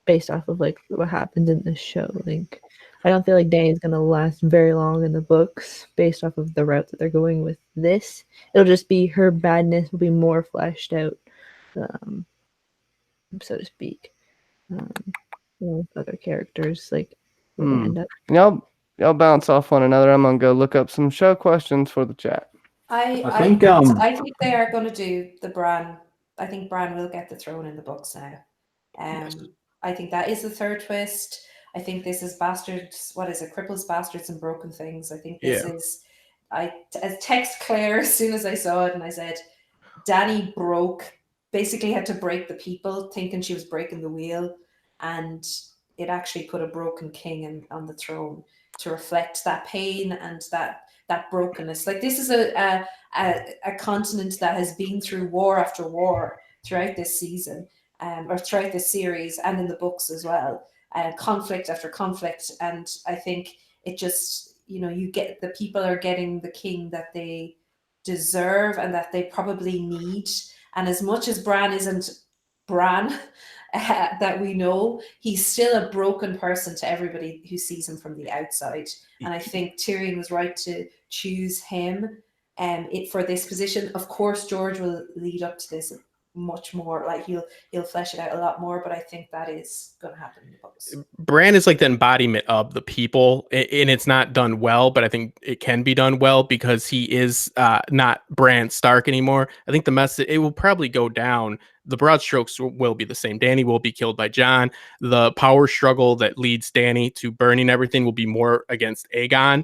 based off of like what happened in the show. Like, I don't feel like Dany's gonna last very long in the books based off of the route that they're going with this. It'll just be her badness will be more fleshed out, so to speak. With other characters, like end up. Y'all bounce off one another. I'm gonna go look up some show questions for the chat. I think they are going to do the Bran. I think Bran will get the throne in the books now. I think that is the third twist. I think this is Bastards. What is it? Cripples, Bastards, and Broken Things. I think this is. I text Claire as soon as I saw it, and I said, Dany basically had to break the people, thinking she was breaking the wheel, and it actually put a broken king on the throne to reflect that pain and that brokenness. Like, this is a continent that has been through war after war. throughout this season, or throughout this series, and in the books as well. Conflict after conflict, and I think it just, you get, the people are getting the king that they deserve and that they probably need. And as much as Bran isn't Bran, that we know, he's still a broken person to everybody who sees him from the outside. And I think Tyrion was right to choose him for this position. Of course, George will lead up to this much more, like he'll flesh it out a lot more, but I think that is going to happen in the books. Bran is like the embodiment of the people, and it's not done well, but I think it can be done well because he is not Bran Stark anymore. I think the message, it will probably go down. The broad strokes will be the same. Dany will be killed by Jon. The power struggle that leads Dany to burning everything will be more against Aegon.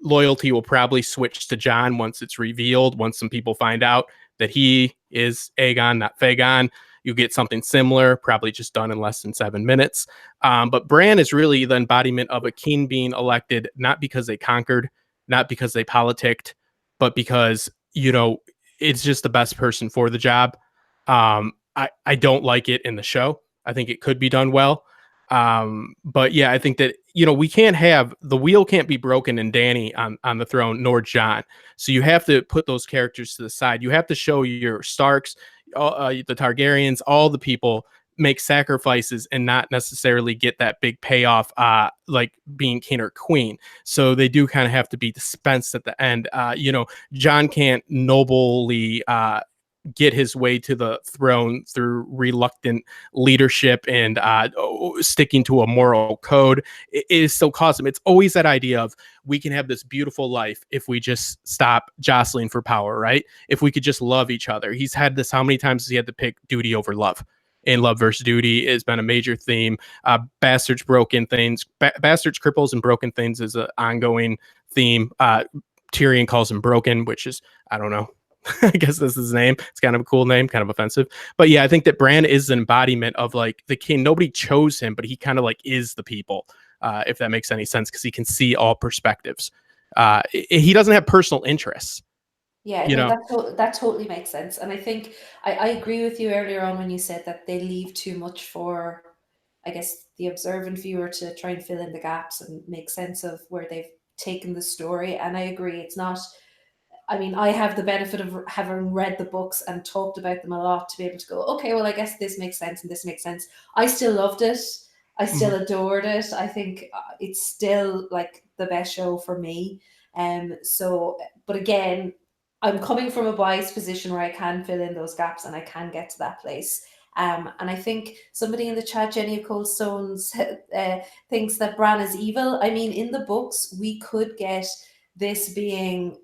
Loyalty will probably switch to Jon once it's revealed, once some people find out that he is Aegon, not Fagon. You get something similar, probably just done in less than 7 minutes. But Bran is really the embodiment of a king being elected, not because they conquered, not because they politicked, but because, it's just the best person for the job. I don't like it in the show. I think it could be done well. But yeah, I think that, we can't have, the wheel can't be broken in Dany on the throne, nor Jon. So you have to put those characters to the side. You have to show your Starks, the Targaryens, all the people make sacrifices and not necessarily get that big payoff, like being king or queen. So they do kind of have to be dispensed at the end. Jon can't nobly, get his way to the throne through reluctant leadership and sticking to a moral code. It is still cosmic. It's always that idea of, we can have this beautiful life if we just stop jostling for power, right? If we could just love each other. He's had this, how many times has he had to pick duty over love? And love versus duty has been a major theme. Bastards, broken things, bastards, cripples, and broken things is an ongoing theme. Tyrion calls him broken, which is, I don't know. I guess this is his name. It's kind of a cool name, kind of offensive. But yeah, I think that Bran is an embodiment of like the king. Nobody chose him, but he kind of like is the people, if that makes any sense, because he can see all perspectives. He doesn't have personal interests. Yeah, that totally makes sense. And I think I agree with you earlier on when you said that they leave too much for, I guess, the observant viewer to try and fill in the gaps and make sense of where they've taken the story. And I agree, it's not, I mean, I have the benefit of having read the books and talked about them a lot to be able to go, okay, well, I guess this makes sense and this makes sense. I still loved it. I still adored it. I think it's still like the best show for me. But again, I'm coming from a biased position where I can fill in those gaps and I can get to that place. And I think somebody in the chat, Jenny of Cold Stones, thinks that Bran is evil. I mean, in the books, we could get this being,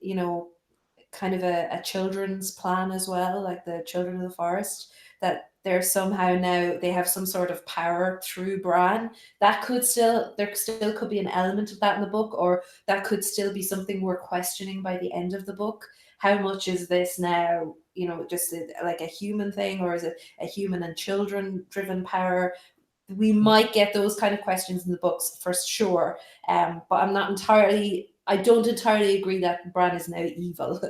kind of a children's plan as well, like the Children of the Forest, that they're somehow now, they have some sort of power through Bran. There still could be an element of that in the book, or that could still be something we're questioning by the end of the book. How much is this now, just like a human thing, or is it a human and children driven power? We might get those kind of questions in the books for sure. But I don't entirely agree that Bran is now evil.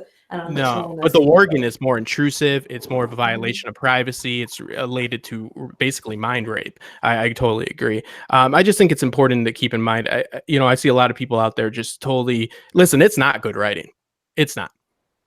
No, but the Worgen is more intrusive. It's more of a violation of privacy. It's related to basically mind rape. I totally agree. I just think it's important to keep in mind. I see a lot of people out there just totally listen. It's not good writing. It's not.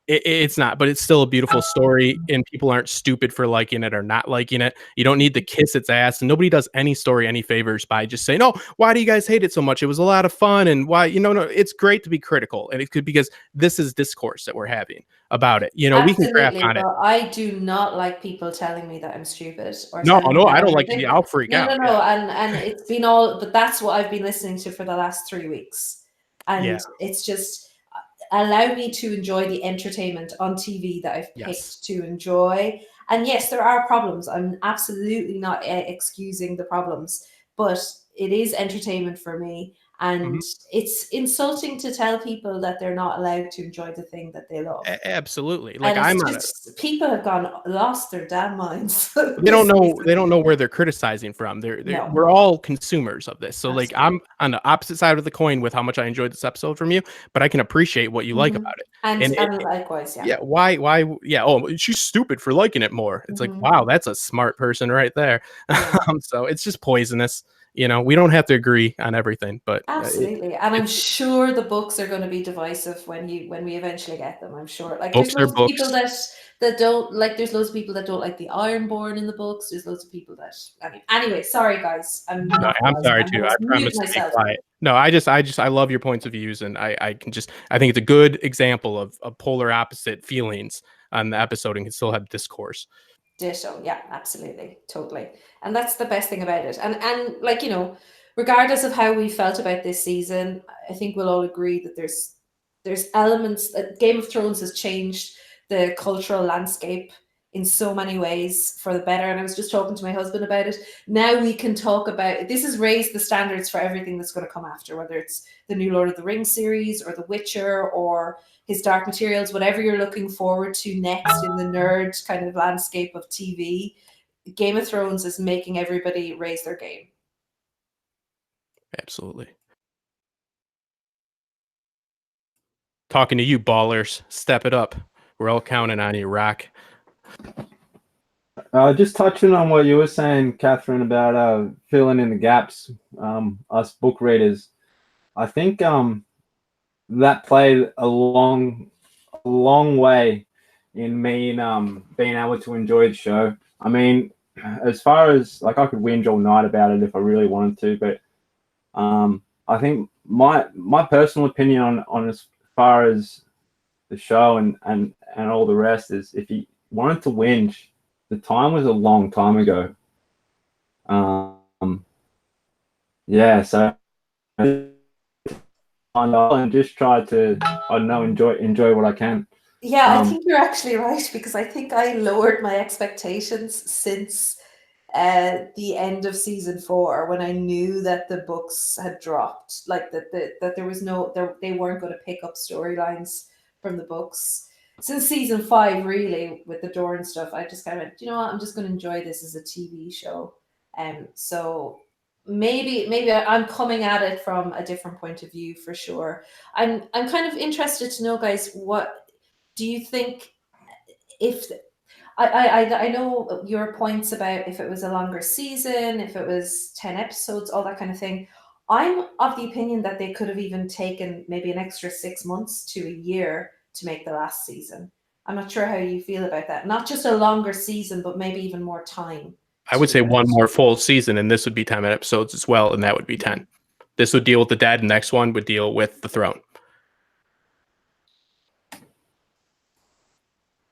It's not, but it's still a beautiful story, and people aren't stupid for liking it or not liking it. You don't need to kiss its ass, and nobody does any story any favors by just saying, "Oh, why do you guys hate it so much? It was a lot of fun." And why, no, it's great to be critical, and it could, because this is discourse that we're having about it. We can crap on it. I do not like people telling me that I'm stupid. Or no, I don't like to be out freak out. No, and it's been but that's what I've been listening to for the last 3 weeks, and it's just, allow me to enjoy the entertainment on TV that I've picked to enjoy. And yes, there are problems. I'm absolutely not excusing the problems, but it is entertainment for me. And it's insulting to tell people that they're not allowed to enjoy the thing that they love. Absolutely. Like And I'm it's on just, people have lost their damn minds. they don't know where they're criticizing from. No. We're all consumers of this. So like Absolutely. I'm on the opposite side of the coin with how much I enjoyed this episode from you, but I can appreciate what you like about it. And likewise, yeah. Yeah, why yeah, oh, she's stupid for liking it more. It's like, wow, that's a smart person right there. Yeah. So it's just poisonous. You know, we don't have to agree on everything, but absolutely. And I'm sure the books are going to be divisive when we eventually get them. I'm sure. Like books there's are loads of people books. that don't like. There's loads of people that don't like the Ironborn in the books. There's loads of people that. I mean, anyway, sorry guys. I'm sorry too. I promise to be quiet. No, I love your points of views, and I think it's a good example of polar opposite feelings on the episode, and can still have discourse. Ditto, yeah, absolutely, totally, and that's the best thing about it. And like, you know, regardless of how we felt about this season, I think we'll all agree that there's elements that Game of Thrones has changed the cultural landscape in so many ways for the better. And I was just talking to my husband about it. Now we can talk about this has raised the standards for everything that's going to come after, whether it's the new Lord of the Rings series or The Witcher or his Dark Materials, whatever you're looking forward to next in the nerd kind of landscape of TV. Game of Thrones is making everybody raise their game. Absolutely. Talking to you, ballers. Step it up. We're all counting on you, Rock. Just touching on what you were saying, Catherine, about filling in the gaps, us book readers. I think that played a long way in me being able to enjoy the show. I mean, as far as like I could whinge all night about it if I really wanted to, but I think my personal opinion on as far as the show and all the rest is, if you wanted to whinge, the time was a long time ago. Yeah, so and just try to, I don't know, enjoy what I can. Yeah, I think you're actually right, because I think I lowered my expectations since the end of season 4, when I knew that the books had dropped, like that there was they weren't going to pick up storylines from the books. Since season 5, really, with the door and stuff, I just kind of went, you know what, I'm just going to enjoy this as a TV show. So maybe I'm coming at it from a different point of view for sure. I'm kind of interested to know, guys, what do you think? If I know your points about if it was a longer season, if it was 10 episodes, all that kind of thing. I'm of the opinion that they could have even taken maybe an extra 6 months to a year to make the last season. I'm not sure how you feel about that. Not just a longer season, but maybe even more time. I would say one more full season, and this would be 10 episodes as well, and that would be 10. This would deal with the dead, and the next one would deal with the throne.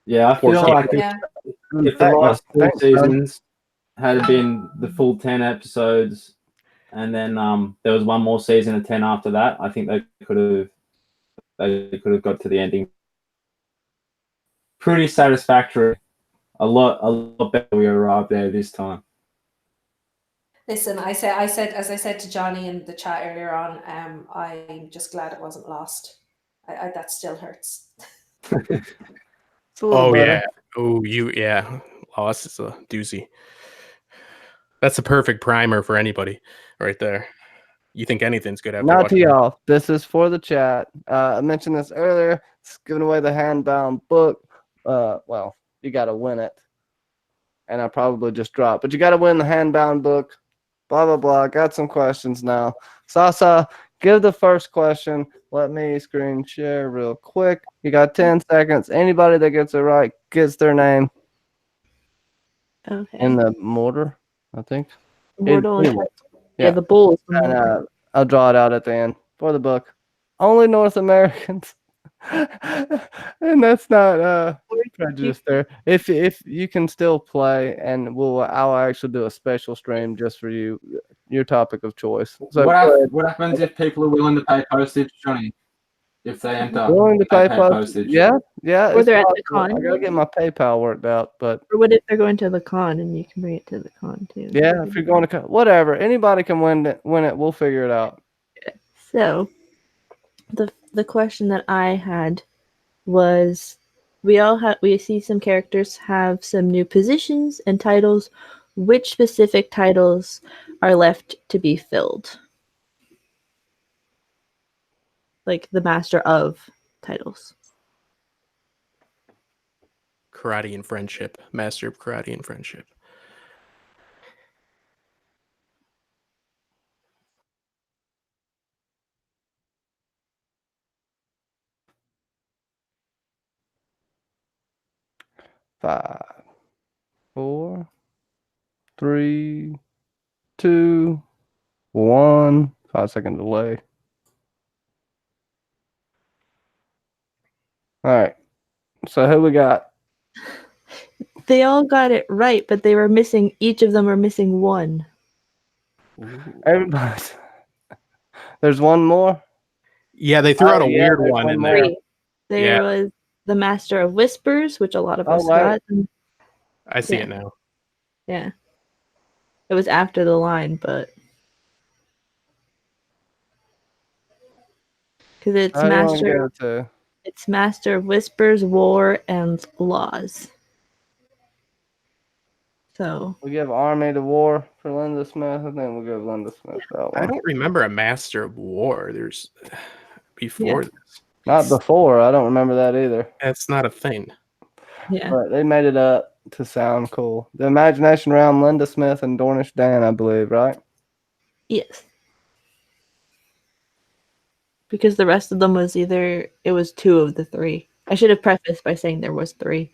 Yeah, I feel like if the last 2 seasons had been the full 10 episodes, and then there was one more season of 10 after that, I think they could have got to the ending pretty satisfactory. A lot better we arrived there this time. Listen, I said as I said to Johnny in the chat earlier on, I'm just glad it wasn't lost. That still hurts. Oh yeah. Oh, loss is a doozy. That's a perfect primer for anybody right there. You think anything's good after Not to y'all. This is for the chat. I mentioned this earlier. It's giving away the handbound book. Well, you got to win it. And I probably just dropped. But you got to win the handbound book. Blah, blah, blah. Got some questions now. Sasa, give the first question. Let me screen share real quick. You got 10 seconds. Anybody that gets it right gets their name. Okay. In the mortar, I think. Mortal yeah, the bull is the and I'll draw it out at the end for the book. Only North Americans. And that's not prejudice there. If you can still play, and I'll actually do a special stream just for you, your topic of choice. So what happens if people are willing to pay postage, Johnny? If they enter, willing to pay postage? Yeah. Or they're at the con. I gotta get my PayPal worked out, but or what if they're going to the con and you can bring it to the con too? Yeah, if you're going to whatever, anybody can win it. We'll figure it out. So, the question that I had was, we see some characters have some new positions and titles. Which specific titles are left to be filled? Like the master of titles. Karate and friendship, master of karate and friendship. Five, 4, 3, 2, 1. 5-second delay. All right. So who we got? They all got it right, but they were missing. Each of them are missing one. Everybody. There's one more. Yeah, they threw Oh, out a yeah, weird there's one one in more. there. Three. There Yeah. was the Master of Whispers, which a lot of Oh, us right. got. I see Yeah. it now. Yeah. It was after the line, but because it's How do you want to Master, go to? it's Master of Whispers, War, and Laws. So We give Army to War for Linda Smith, and then we'll give Linda Smith that I one. don't remember a master of war. There's before Yeah. this. Not before. I don't remember that either. That's not a thing. yeah, But they made it up to sound cool. The Imagination Realm, Linda Smith, and Dornish Dan, I believe, right? yes. Because the rest of them was it was two of the three. I should have prefaced by saying there was three.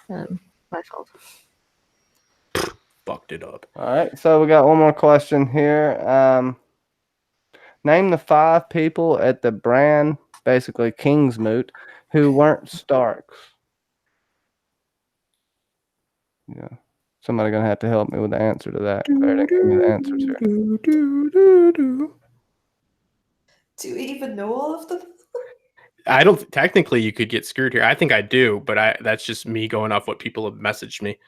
My fault. Fucked it up. All right. So we got one more question here. Name the 5 people at the Bran, basically Kingsmoot, who weren't Starks. Yeah. Somebody gonna have to help me with the answer to that. They didn't give me the answers here. Do you even know all of them? I don't technically you could get screwed here. I think I do, but that's just me going off what people have messaged me.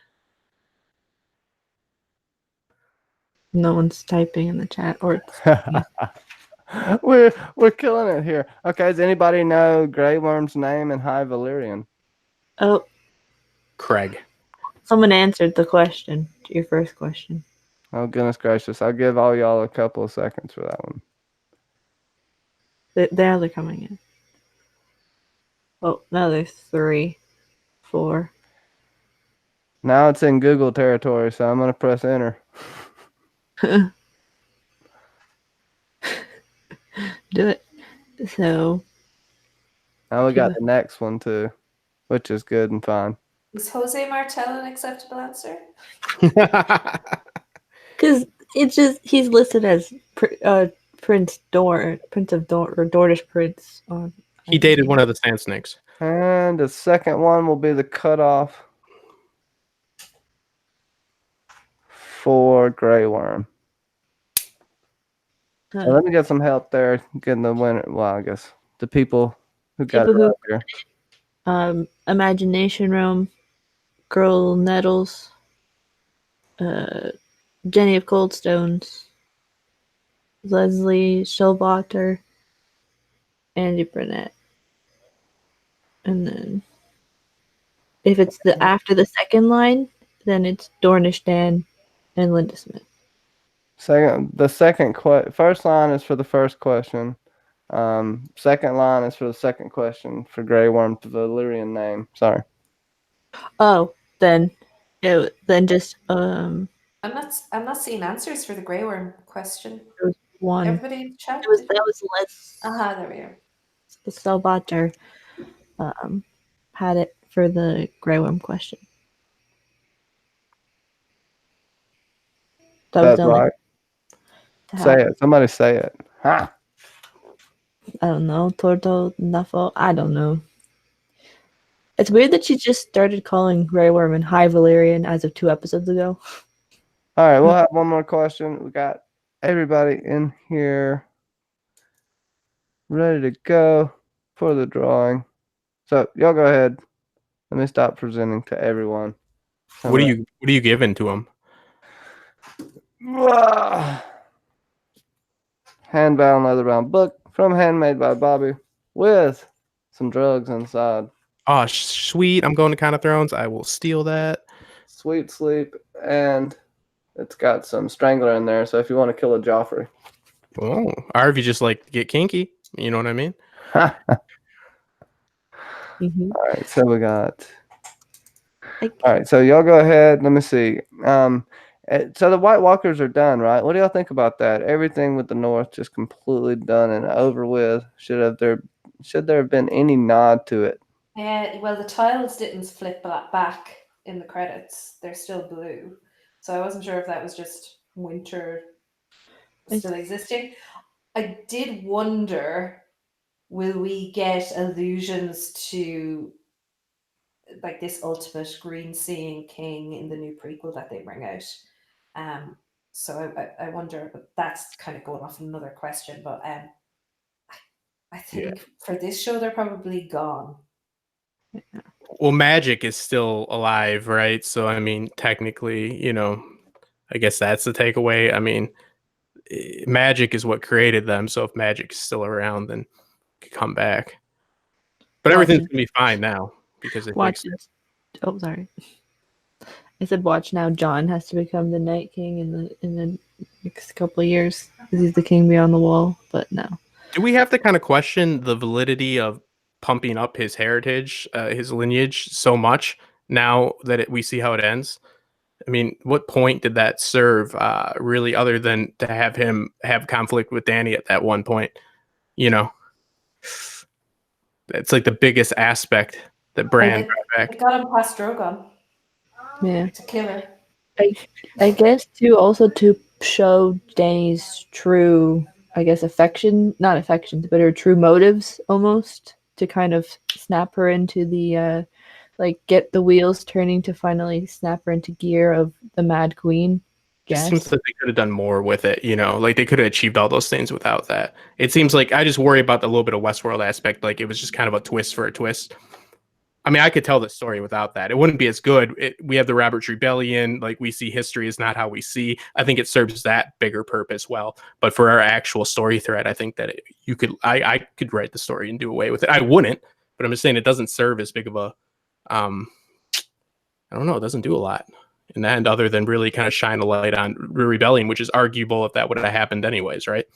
No one's typing in the chat, or We're killing it here. Okay, does anybody know Grey Worm's name in High Valyrian? oh, Craig. someone answered the question. Your first question. Oh goodness gracious! I'll give all y'all a couple of seconds for that one. They're coming in. Oh, now there's 3, 4. Now it's in Google territory, so I'm gonna press enter. Do it. So Now we got the next one too, which is good and fine. Is Jose Martel an acceptable answer? because it's just he's listed as Prince of Dorn, or Dornish Prince. He dated one of the Sand Snakes. And the second one will be the cutoff for Grey Worm. So let me get some help there, getting the winner. Well, I guess the people who got People it who- right here. Imagination Realm, Girl Nettles, Jenny of Coldstones, Leslie Shellwater, Andy Burnett, and then if it's after the second line, then it's Dornish Dan and Linda Smith. First line is for the first question. Second line is for the second question for Grey Worm, the Valyrian name. Sorry. Oh, then just I'm not seeing answers for the Grey Worm question. there was one. Everybody in the chat. That was Les There we are. Salvator had it for the Grey Worm question. That was That's the only right. to Say have. it. Somebody say it. Ha! I don't know. Torto Nuffle. I don't know. It's weird that she just started calling Grey Worm and High Valyrian as of 2 episodes ago. All right, we'll have one more question. We got everybody in here ready to go for the drawing. So y'all go ahead. Let me stop presenting to everyone. What are you giving to him? Handbound, leather-bound book, from Handmade by Bobby with some drugs inside. Oh, sweet. I'm going to Count of Thrones. I will steal that. Sweet sleep, and it's got some strangler in there. So if you want to kill a Joffrey. Oh, or if you just like to get kinky, you know what I mean? All Mhm. right, so we got. Like, All right, so y'all go ahead. Let me see. So the White Walkers are done, right? What do y'all think about that? Everything with the North just completely done and over with. Should there have been any nod to it? Well, the tiles didn't flip back in the credits. They're still blue. So I wasn't sure if that was just winter still existing. I did wonder, will we get allusions to like this ultimate green seeing king in the new prequel that they bring out? So I wonder, but that's kind of going off another question. But I think for this show, they're probably gone. Well, magic is still alive, right? So, I mean, technically, I guess that's the takeaway. I mean, magic is what created them. So, if magic is still around, then it could come back. But everything's going to be fine now because they watch fixed it. this. Oh, sorry. I said, watch now. John has to become the Night King in the next couple of years because he's the king beyond the wall. But no. Do we have to kind of question the validity of pumping up his heritage, his lineage so much now that we see how it ends? I mean, what point did that serve really other than to have him have conflict with Danny at that one point? It's like the biggest aspect that Bran brought It back. got him past Drogon Yeah. to kill her. I guess to show Danny's true, I guess, not affections, but her true motives almost to kind of snap her into the, get the wheels turning to finally snap her into gear of the Mad Queen. Just seems that they could have done more with it, like they could have achieved all those things without that. It seems like I just worry about the little bit of Westworld aspect. Like it was just kind of a twist for a twist. I mean, I could tell the story without that. It wouldn't be as good. We have the Robert's Rebellion. Like we see history is not how we see. I think it serves that bigger purpose well. But for our actual story thread, I think that I could write the story and do away with it. I wouldn't, but I'm just saying it doesn't serve as big of a, I don't know. It doesn't do a lot in the end other than really kind of shine a light on rebellion, which is arguable if that would have happened anyways, right?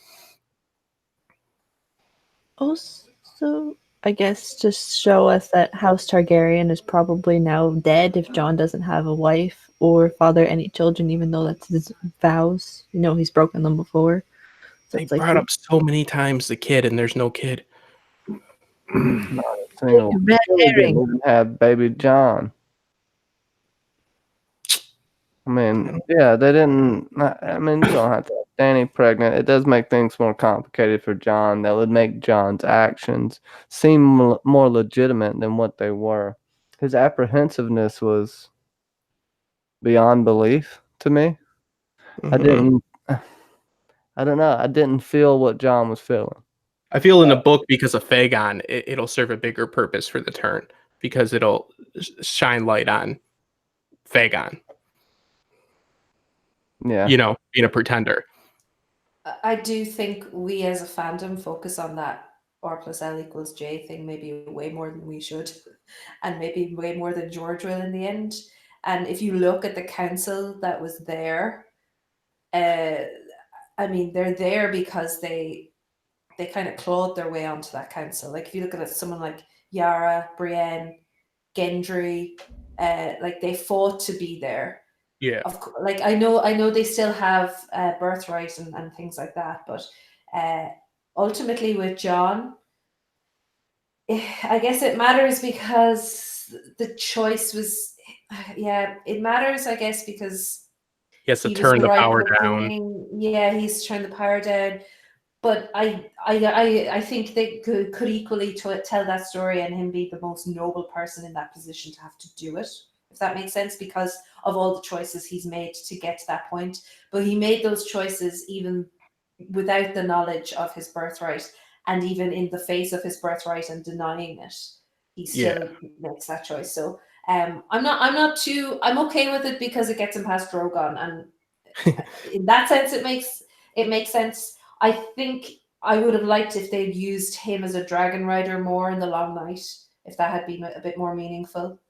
Also, I guess just show us that House Targaryen is probably now dead if Jon doesn't have a wife or father any children, even though that's his vows. He's broken them before. So They it's like brought up so many times the kid, and there's no kid. Not a single. red They herring. didn't have baby John. I mean, yeah, they didn't. I mean, you don't have to have Danny pregnant. It does make things more complicated for John. That would make John's actions seem more legitimate than what they were. His apprehensiveness was beyond belief to me. I didn't. I don't know. I didn't feel what John was feeling. I feel in the book because of Fagon, it'll serve a bigger purpose for the turn because it'll shine light on Fagon. Yeah. Being a pretender. I do think we as a fandom focus on that R+L=J thing maybe way more than we should, and maybe way more than George will in the end. And if you look at the council that was there, I mean, they're there because they kind of clawed their way onto that council. Like if you look at someone like Yara, Brienne, Gendry, like they fought to be there. Yeah. Like I know they still have birthright and things like that, but ultimately with Jon, I guess it matters because the choice was, it matters, I guess, because he has to he was turn the right power with down. he's turned the power down. But I think they could equally tell that story and him be the most noble person in that position to have to do it, if that makes sense, because of all the choices he's made to get to that point. But he made those choices even without the knowledge of his birthright, and even in the face of his birthright and denying it, he still makes that choice. So I'm okay with it because it gets him past Drogon, and in that sense it makes sense. I think I would have liked if they'd used him as a dragon rider more in the Long Night, if that had been a bit more meaningful.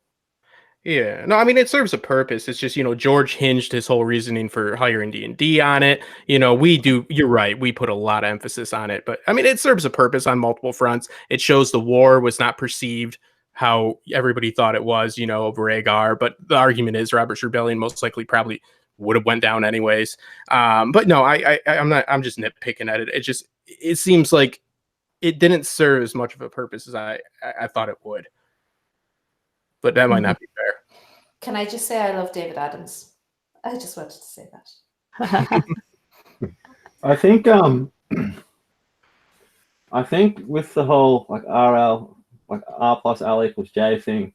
Yeah, no, I mean it serves a purpose. It's just George hinged his whole reasoning for hiring D&D on it. We do. You're right. We put a lot of emphasis on it, but I mean it serves a purpose on multiple fronts. It shows the war was not perceived how everybody thought it was, over Agar. But the argument is Robert's Rebellion most likely probably would have went down anyways. But no, I'm not. I'm just nitpicking at it. It seems like it didn't serve as much of a purpose as I thought it would. But that might not be fair. Can I just say I love David Adams? I just wanted to say that. I think with the whole like RL, like R plus L equals J thing,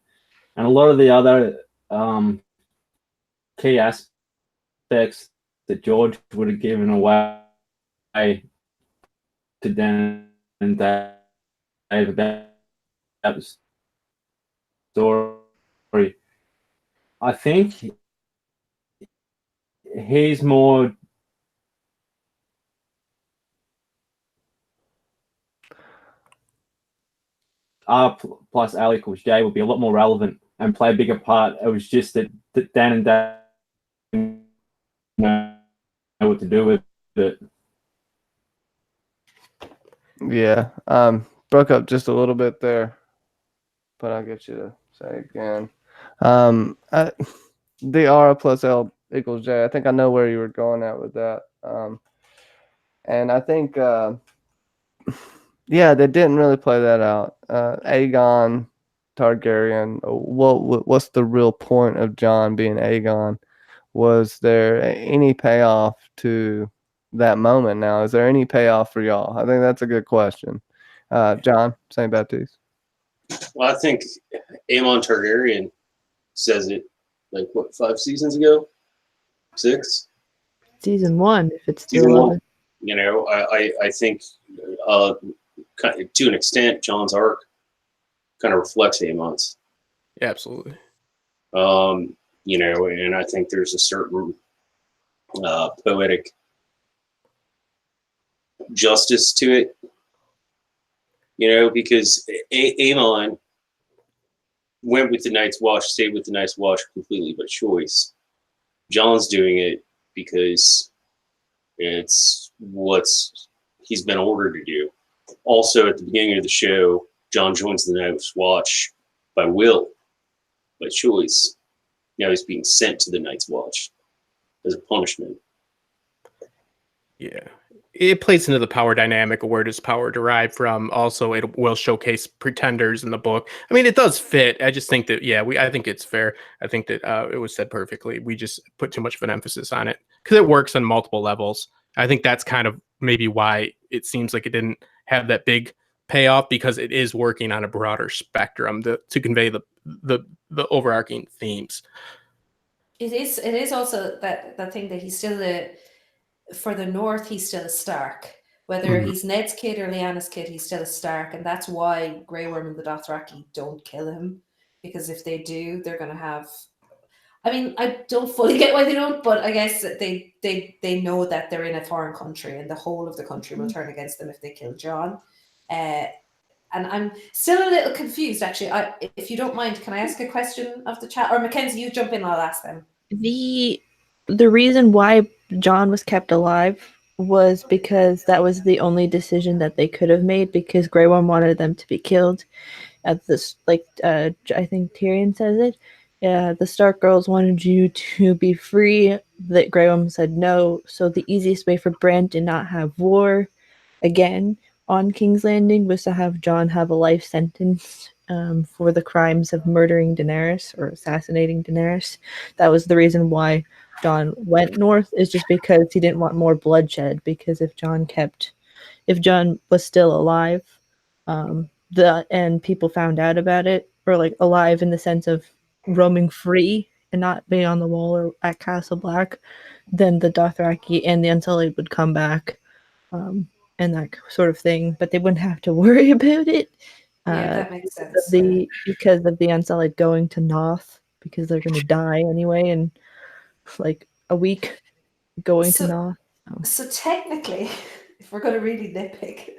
and a lot of the other key aspects that George would have given away to Dan and Dave about the story, I think he's more R plus L equals J would be a lot more relevant and play a bigger part. It was just that Dan and Dave didn't know what to do with it. Yeah, broke up just a little bit there, but I'll get you to say again. The R plus L equals J. I think I know where you were going at with that. And I think, yeah, they didn't really play that out. Aegon Targaryen. What's the real point of Jon being Aegon? Was there any payoff to that moment? Now, is there any payoff for y'all? I think that's a good question. John, St. Baptiste. Well, I think Aemon Targaryen says it like 5 seasons ago, 6 Season 1, if it's season still 1. I think to an extent, Jon's arc kind of reflects Aemon's. Yeah, absolutely. And I think there's a certain poetic justice to it, because Aemon went with the Night's Watch, stayed with the Night's Watch completely by choice. Jon's doing it because it's what he's been ordered to do. Also, at the beginning of the show, Jon joins the Night's Watch by will, by choice. Now he's being sent to the Night's Watch as a punishment. Yeah. It plays into the power dynamic of where does power derive from. Also, it will showcase pretenders in the book. I mean, it does fit. I just think that, I think it's fair. I think that it was said perfectly. We just put too much of an emphasis on it because it works on multiple levels. I think that's kind of maybe why it seems like it didn't have that big payoff, because it is working on a broader spectrum to convey the overarching themes. It is also that thing that he's still for the North, he's still a Stark. Whether he's Ned's kid or Lyanna's kid, he's still a Stark, and that's why Grey Worm and the Dothraki don't kill him, because if they do, they're going to have. I mean, I don't fully get why they don't, but I guess they know that they're in a foreign country, and the whole of the country will turn against them if they kill Jon. And I'm still a little confused, actually. If you don't mind, can I ask a question of the chat? Or Mackenzie, you jump in, I'll ask them. The reason why Jon was kept alive was because that was the only decision that they could have made, because Grey Worm wanted them to be killed. At this, I think Tyrion says it. The Stark girls wanted you to be free. That Grey Worm said no. So the easiest way for Bran to not have war again on King's Landing was to have Jon have a life sentence for the crimes of murdering Daenerys or assassinating Daenerys. That was the reason why Jon went north, is just because he didn't want more bloodshed. Because if Jon was still alive, and people found out about it, or like alive in the sense of roaming free and not being on the wall or at Castle Black, then the Dothraki and the Unsullied would come back, and that sort of thing. But they wouldn't have to worry about it. That makes sense. Because of the Unsullied going to Noth, because they're going to die anyway in like a week going to Noth. So technically, if we're going to really nitpick,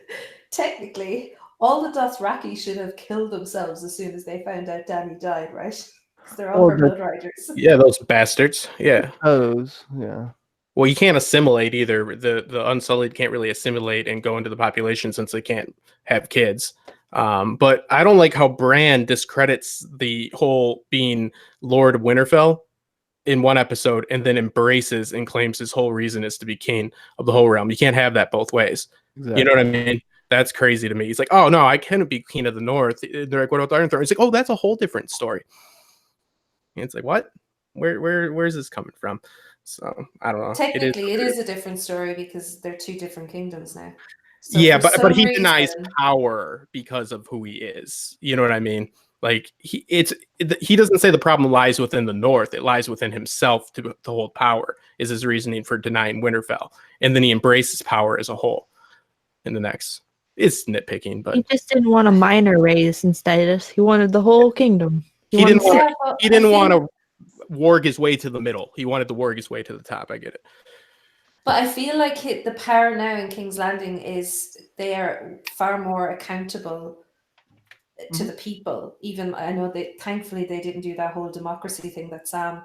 technically, all the Dothraki should have killed themselves as soon as they found out Dany died, right? Because they're all Or her the- blood riders. Yeah, those bastards. Yeah. Yeah. Well, you can't assimilate either. The Unsullied can't really assimilate and go into the population since they can't have kids. But I don't like how Bran discredits the whole being Lord of Winterfell in one episode and then embraces and claims his whole reason is to be king of the whole realm. You can't have that both ways. Exactly. You know what I mean? That's crazy to me. He's like, oh no, I can't be king of the north. They're like, what about the Iron Throne? It's like, oh, that's a whole different story. And it's like, what? Where's this coming from? So I don't know. Technically, it is a different story because they're two different kingdoms now. So Yeah, for but some he denies reason- power because of who he is. You know what I mean? Like he doesn't say the problem lies within the north; it lies within himself to hold power. Is his reasoning for denying Winterfell, and then he embraces power as a whole. In the next, it's nitpicking, but He just didn't want a minor raise in status. He wanted the whole kingdom. He didn't wanted- want- but he I didn't feel- want to warg his way to the middle. He wanted to warg his way to the top. I get it. But I feel like the power now in King's Landing is they are far more accountable to the people. Even I know thankfully they didn't do that whole democracy thing that Sam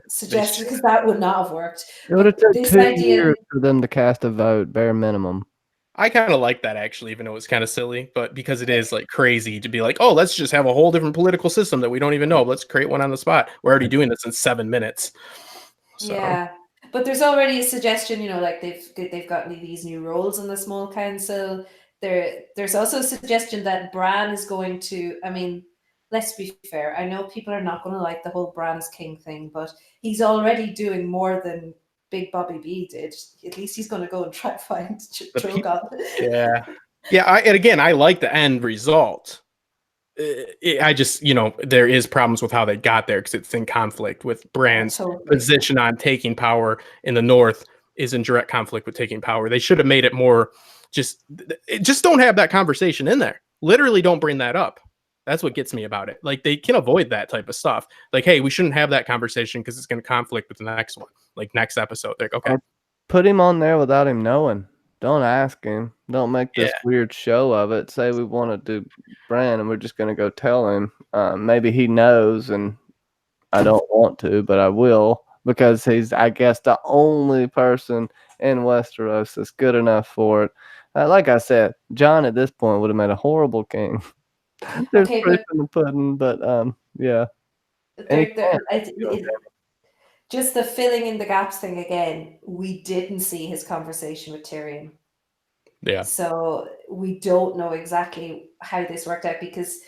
suggested, because that would not have worked. It would have But taken this 2 idea- years for them to cast a vote, bare minimum. I kind of like that actually, even though it's kind of silly, but because it is like crazy to be like, oh, let's just have a whole different political system that we don't even know. Let's create one on the spot. We're already doing this in 7 minutes. So. Yeah, but there's already a suggestion. Like they've got these new roles in the small council. There's also a suggestion that Bran is going to. I mean, let's be fair. I know people are not going to like the whole Bran is king thing, but he's already doing more than Big Bobby B did. At least he's going to go and try to find Drogon. Yeah. And again, I like the end result. I just, there is problems with how they got there because it's in conflict with Bran's position on taking power in the north is in direct conflict with taking power. They should have made it more just don't have that conversation in there. Literally don't bring that up. That's what gets me about it. Like they can avoid that type of stuff. Like, hey, we shouldn't have that conversation because it's going to conflict with the next one. Like next episode. Like, okay. Put him on there without him knowing. Don't ask him. Don't make this weird show of it. Say we want to do Bran and we're just going to go tell him. Maybe he knows and I don't want to, but I will because he's, I guess, the only person in Westeros that's good enough for it. Like I said, Jon at this point would have made a horrible king. There's proof in the pudding, but yeah. Just the filling in the gaps thing again. We didn't see his conversation with Tyrion. Yeah. So we don't know exactly how this worked out because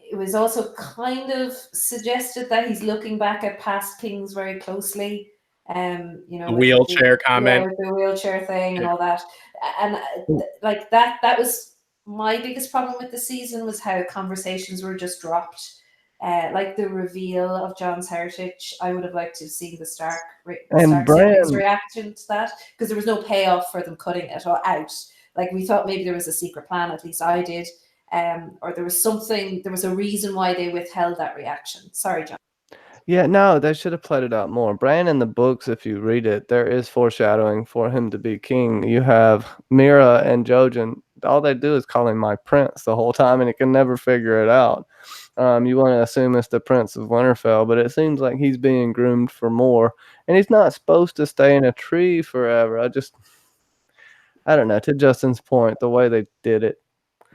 it was also kind of suggested that he's looking back at past kings very closely. The wheelchair comment. with the wheelchair thing and all that. And like that was my biggest problem with the season was how conversations were just dropped. Like the reveal of Jon's heritage, I would have liked to have seen the Stark siblings' reaction to that because there was no payoff for them cutting it all out. Like we thought maybe there was a secret plan, at least I did, or there was a reason why they withheld that reaction. Sorry, Jon. Yeah, no, they should have played it out more. Bran in the books, if you read it, there is foreshadowing for him to be king. You have Mira and Jojen. All they do is call him my prince the whole time, and he can never figure it out. You want to assume it's the Prince of Winterfell, but it seems like he's being groomed for more. And he's not supposed to stay in a tree forever. I don't know. To Justin's point, the way they did it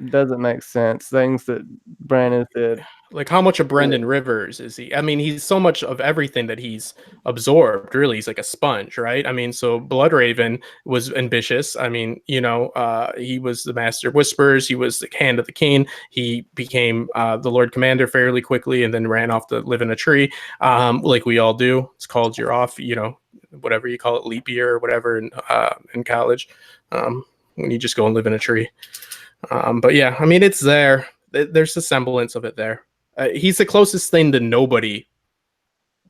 doesn't make sense. Things that Brandon did. Like how much of Brendan Rivers is he? I mean, he's so much of everything that he's absorbed. Really, he's like a sponge, right? I mean, so Bloodraven was ambitious. I mean, he was the Master of Whispers. He was the Hand of the King. He became the Lord Commander fairly quickly, and then ran off to live in a tree, like we all do. It's called you're off, whatever you call it, leap year or whatever in college, when you just go and live in a tree. But yeah, I mean, it's there. There's a semblance of it there. He's the closest thing to nobody.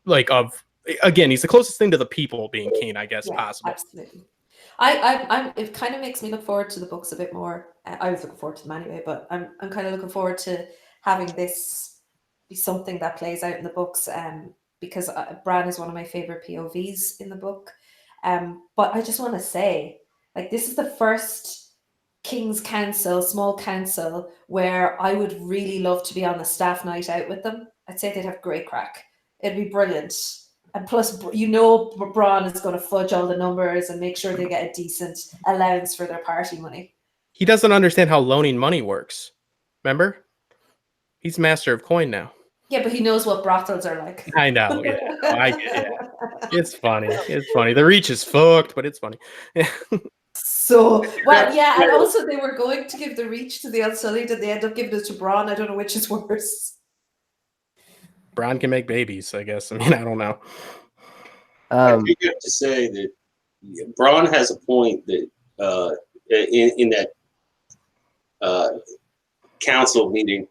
He's the closest thing to the people being king, I guess, possible. Absolutely. It kind of makes me look forward to the books a bit more. I was looking forward to them anyway, but I'm kind of looking forward to having this be something that plays out in the books. Because Bran is one of my favorite POVs in the book. But I just want to say, Like, this is the first King's Council, small council, where I would really love to be on a staff night out with them. I'd say they'd have great crack. It'd be brilliant. And plus, Bronn is going to fudge all the numbers and make sure they get a decent allowance for their party money. He doesn't understand how loaning money works. Remember? He's master of coin now. Yeah, but he knows what brothels are like. I know. Yeah, It's funny. It's funny. The Reach is fucked, but it's funny. So, well, yeah, and also they were going to give the Reach to the Unsullied, and they end up giving it to Bronn. I don't know which is worse. Bronn can make babies, I guess. I mean, I don't know. I think you have to say that Bronn has a point that in that council meeting,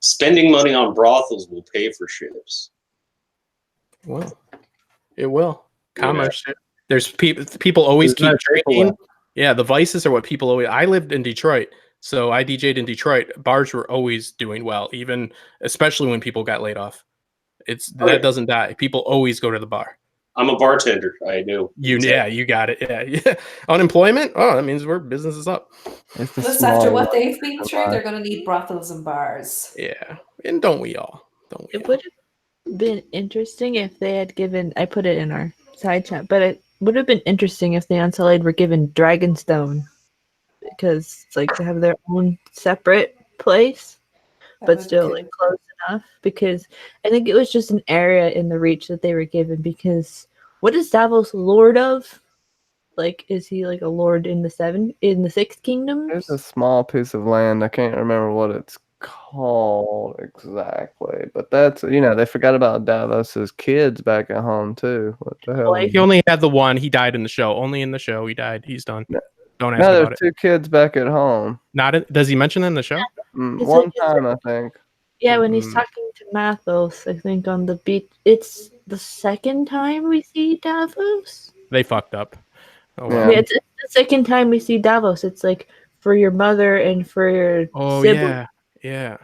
spending money on brothels will pay for ships. Well, it will. Commerce. Yeah. There's people always keep drinking. Yeah, the vices are what people always. I lived in Detroit, so I DJ'd in Detroit. Bars were always doing well, even especially when people got laid off. That doesn't die. People always go to the bar. I'm a bartender. I know. Yeah, you got it. Yeah. Unemployment? Oh, that means business is up. Plus, after what they've been through, they're going to need brothels and bars. Yeah, and don't we all? It would have been interesting if they had given. I put it in our side chat, but it would have been interesting if the Unsullied were given Dragonstone, because it's like to have their own separate place, but still like close enough. Because I think it was just an area in the Reach that they were given. Because what is Davos lord of? Like, is he like a lord in the Sixth Kingdom? There's a small piece of land. I can't remember what it's called exactly, but that's, they forgot about Davos's kids back at home too. What the hell? He only had the one. He died in the show. Only in the show he died. He's done. No. Don't ask about there's it. 2 kids back at home. Does he mention it in the show? One time, I think. Yeah, when he's talking to Mathos, I think on the beach. It's the second time we see Davos. They fucked up. Oh, wow. Yeah, it's the second time we see Davos. It's like for your mother and for your sibling. Yeah.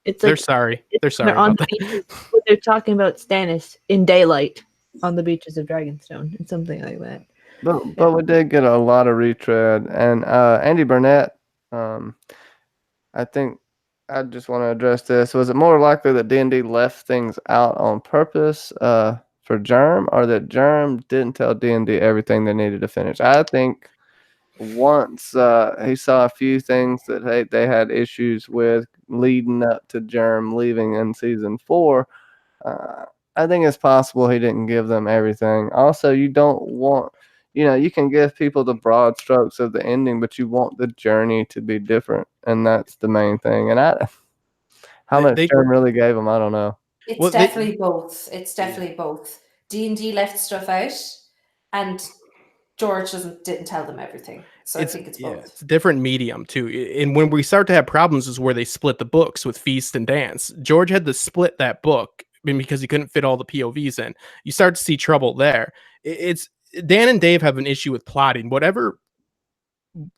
It's they're like, sorry. They're sorry. They're on the beaches. They're talking about Stannis in daylight on the beaches of Dragonstone and something like that. But we did get a lot of retread, and Andy Burnett. I think I just want to address this. Was it more likely that D&D left things out on purpose for Germ, or that Germ didn't tell D&D everything they needed to finish? I think once he saw a few things that they had issues with leading up to Germ leaving in season 4, I think it's possible he didn't give them everything. Also, you don't want, you can give people the broad strokes of the ending, but you want the journey to be different, and that's the main thing. And how much Germ really gave them, I don't know. It's definitely both. It's definitely both. D&D left stuff out, and George didn't tell them everything. So I think it's both. Yeah, it's a different medium too. And when we start to have problems is where they split the books with Feast and Dance. George had to split that book because he couldn't fit all the POVs in. You start to see trouble there. It's Dan and Dave have an issue with plotting. Whatever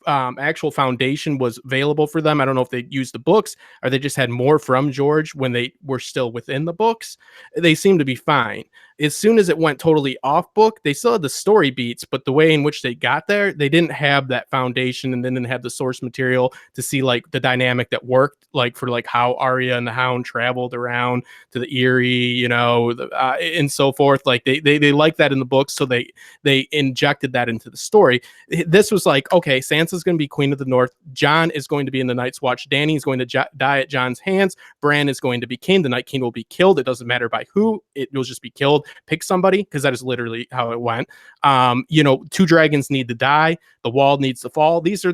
actual foundation was available for them. I don't know if they used the books or they just had more from George when they were still within the books. They seem to be fine. As soon as it went totally off book, they still had the story beats, but the way in which they got there, they didn't have that foundation and then didn't have the source material to see like the dynamic that worked, like for like how Arya and the Hound traveled around to the Eyrie, and so forth. Like they like that in the books, so they injected that into the story. This was like, okay, Sansa's going to be Queen of the North. Jon is going to be in the Night's Watch. Dany is going to die at Jon's hands. Bran is going to be king. The Night King will be killed. It doesn't matter by who. It will just be killed. Pick somebody, because that is literally how it went. 2 dragons need to die. The wall needs to fall. These are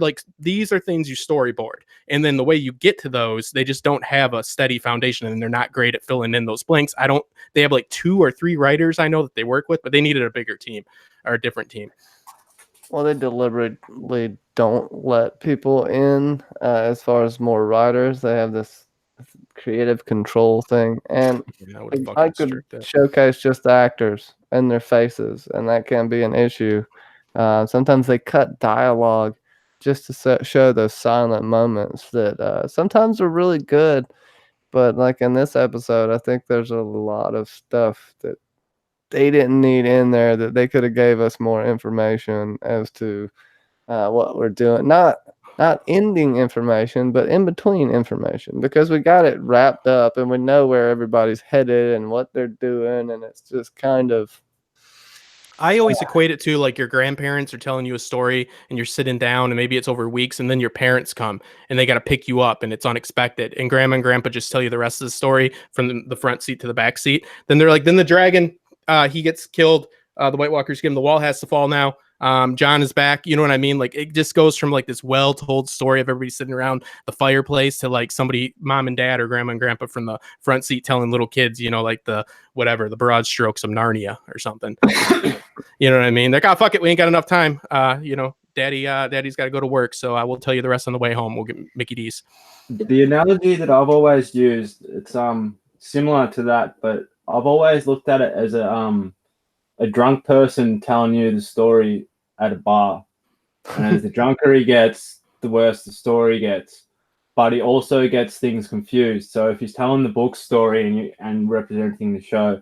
things you storyboard. And then the way you get to those, they just don't have a steady foundation, and they're not great at filling in those blanks. They have like 2 or 3 writers I know that they work with, but they needed a bigger team or a different team. Well, they deliberately don't let people in as far as more writers. They have this creative control thing, and I could showcase just the actors and their faces, and that can be an issue. Sometimes they cut dialogue just to show those silent moments that sometimes are really good, but like in this episode, I think there's a lot of stuff that they didn't need in there, that they could have gave us more information as to what we're doing. Not ending information, but in between information, because we got it wrapped up and we know where everybody's headed and what they're doing, and it's just kind of. I always equate it to like your grandparents are telling you a story and you're sitting down and maybe it's over weeks and then your parents come and they got to pick you up and it's unexpected. And grandma and grandpa just tell you the rest of the story from the front seat to the back seat. Then they're like, then the dragon, he gets killed. The White Walkers give him, the wall has to fall now. John is back. You know what I mean? Like it just goes from like this well-told story of everybody sitting around the fireplace to like somebody, mom and dad or grandma and grandpa from the front seat telling little kids, you know, like the broad strokes of Narnia or something. You know what I mean? They're like, oh, fuck it, we ain't got enough time. You know, daddy's got to go to work, so I will tell you the rest on the way home. We'll get Mickey D's. The analogy that I've always used, it's similar to that, but I've always looked at it as a drunk person telling you the story at a bar. And as the drunker he gets, the worse the story gets. But he also gets things confused. So if he's telling the book story and representing the show,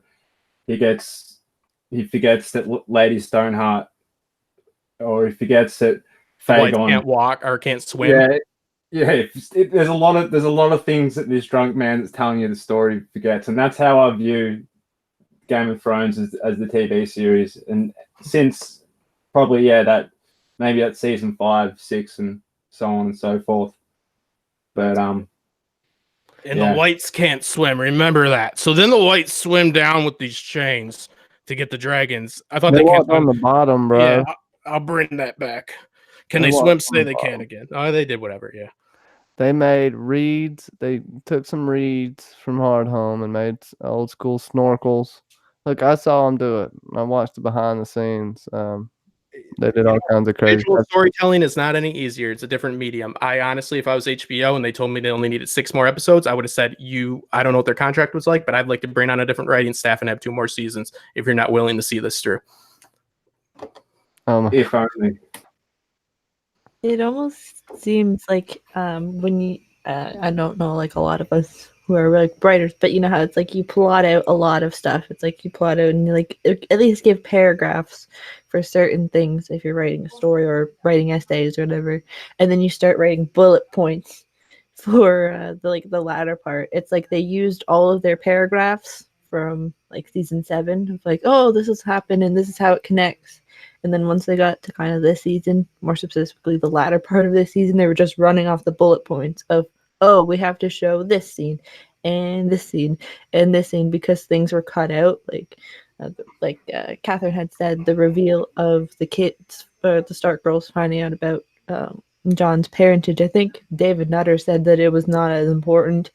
he forgets that Lady Stoneheart, or he forgets that Fagon can't walk or can't swim. Yeah. There's a lot of things that this drunk man that's telling you the story forgets, and that's how I view Game of Thrones as the TV series. And since probably that season 5, 6, and so on and so forth. But and the whites can't swim. Remember that. So then the whites swim down with these chains to get the dragons. I thought they walked on the bottom, bro. Yeah, I'll bring that back. Can they swim? Say they can again. Oh, they did whatever. Yeah. They made reeds. They took some reeds from Hardhome and made old school snorkels. Look, I saw them do it. I watched the behind the scenes. They did all kinds of crazy stuff. Storytelling is not any easier. It's a different medium. I honestly, if I was HBO and they told me they only needed 6 more episodes, I would have said, I don't know what their contract was like, but I'd like to bring on a different writing staff and have 2 more seasons if you're not willing to see this through. If only. It almost seems like when you, I don't know, like a lot of us who are like writers, but you know how it's like you plot out a lot of stuff. It's like you plot out and you like at least give paragraphs for certain things if you're writing a story or writing essays or whatever, and then you start writing bullet points for the latter part. It's like they used all of their paragraphs from like season 7 of like, oh, this has happened and this is how it connects. And then once they got to kind of this season, more specifically the latter part of this season, they were just running off the bullet points of, oh, we have to show this scene and this scene and this scene because things were cut out. Like Catherine had said, the reveal of the kids, the Stark girls finding out about John's parentage. I think David Nutter said that it was not as important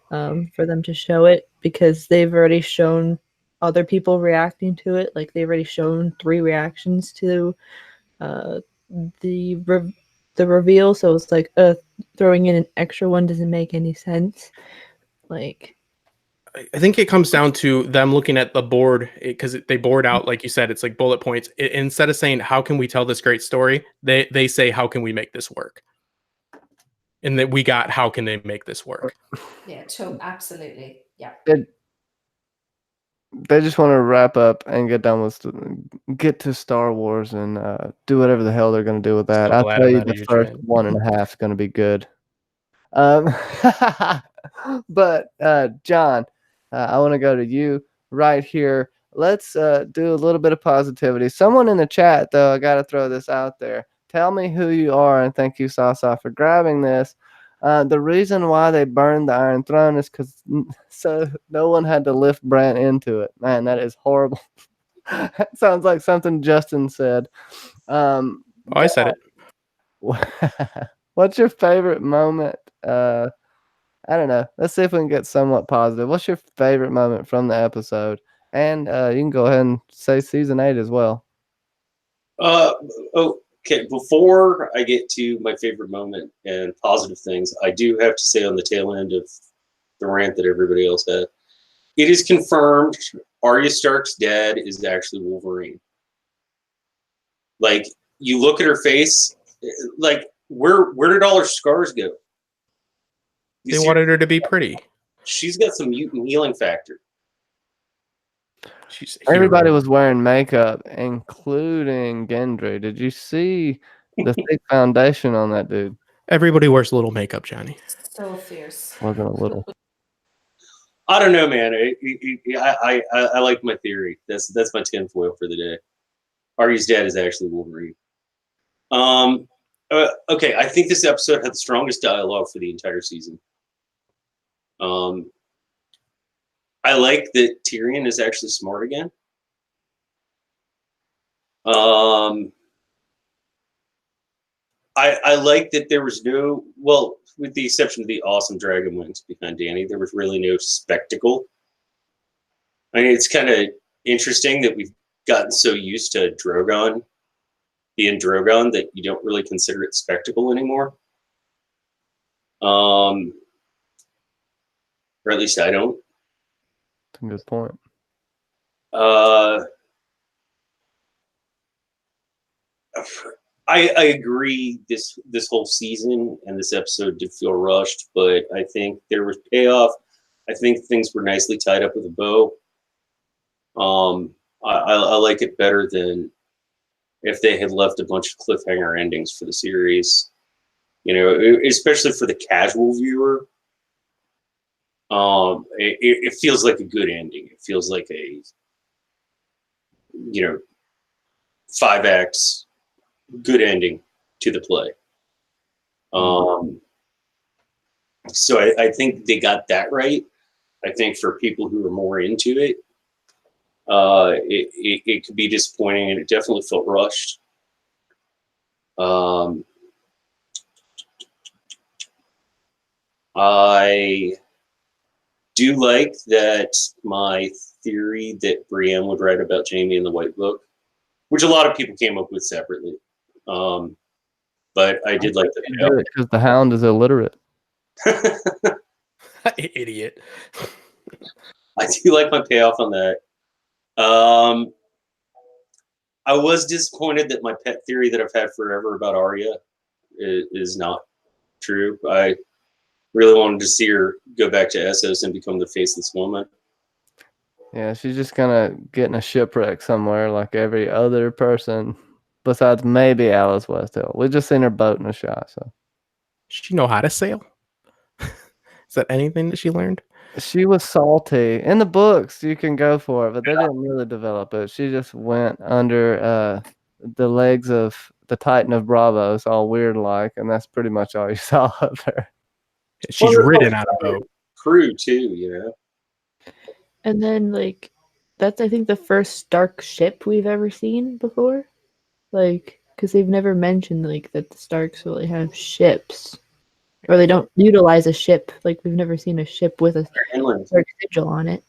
for them to show it because they've already shown other people reacting to it. Like they've already shown 3 reactions to the reveal. So it's like throwing in an extra one doesn't make any sense. Like, I think it comes down to them looking at the board because they board out, like you said, it's like bullet points. Instead of saying, how can we tell this great story? They say, how can we make this work? And that we got, how can they make this work? Yeah, absolutely. Yeah. They just want to wrap up and get to Star Wars and do whatever the hell they're going to do with that. I'll tell you, the first 1.5 is going to be good. But John, I want to go to you right here. Let's do a little bit of positivity. Someone in the chat, though, I got to throw this out there. Tell me who you are, and thank you, Sasa, for grabbing this. The reason why they burned the Iron Throne is because so no one had to lift Bran into it. Man, that is horrible. That sounds like something Justin said. I said it. What's your favorite moment? I don't know. Let's see if we can get somewhat positive. What's your favorite moment from the episode? And you can go ahead and say season 8 as well. Okay, before I get to my favorite moment and positive things, I do have to say on the tail end of the rant that everybody else had, it is confirmed Arya Stark's dad is actually Wolverine. Like, you look at her face, like, where did all her scars go? They wanted her to be pretty. She's got some mutant healing factor. She's a hero. Everybody was wearing makeup, including Gendry. Did you see the thick foundation on that dude? Everybody wears a little makeup, Johnny. So fierce. Wasn't a little. I don't know, man. I like my theory. That's my tinfoil for the day. Arya's dad is actually Wolverine. Okay, I think this episode had the strongest dialogue for the entire season. I like that Tyrion is actually smart again. I like that there was no, well, with the exception of the awesome dragon wings behind Dany, there was really no spectacle. I mean, it's kind of interesting that we've gotten so used to Drogon being Drogon that you don't really consider it spectacle anymore. Or at least I don't. That's a good point. I agree. This whole season and this episode did feel rushed, but I think there was payoff. I think things were nicely tied up with a bow. I like it better than if they had left a bunch of cliffhanger endings for the series. You know, especially for the casual viewer. It feels like a good ending. It feels like a, 5 acts good ending to the play. So I think they got that right. I think for people who are more into it, it could be disappointing, and it definitely felt rushed. I do like that my theory that Brienne would write about Jaime in the White Book, which a lot of people came up with separately. But I did like that. Because the Hound is illiterate. Idiot. I do like my payoff on that. I was disappointed that my pet theory that I've had forever about Arya is not true. I really wanted to see her go back to Essos and become the faceless woman. Yeah, she's just gonna get in a shipwreck somewhere like every other person besides maybe Alice Westhill. We've just seen her boat in a shot, so. She know how to sail? Is that anything that she learned? She was salty. In the books, you can go for it, but they didn't really develop it. She just went under the legs of the Titan of Bravos, all weird like, and that's pretty much all you saw of her. She's ridden on a boat. Crew too, And then, like, that's, I think, the first Stark ship we've ever seen before. Like, because they've never mentioned, like, that the Starks really have ships. Or they don't utilize a ship. Like, we've never seen a ship with a Stark sigil on it.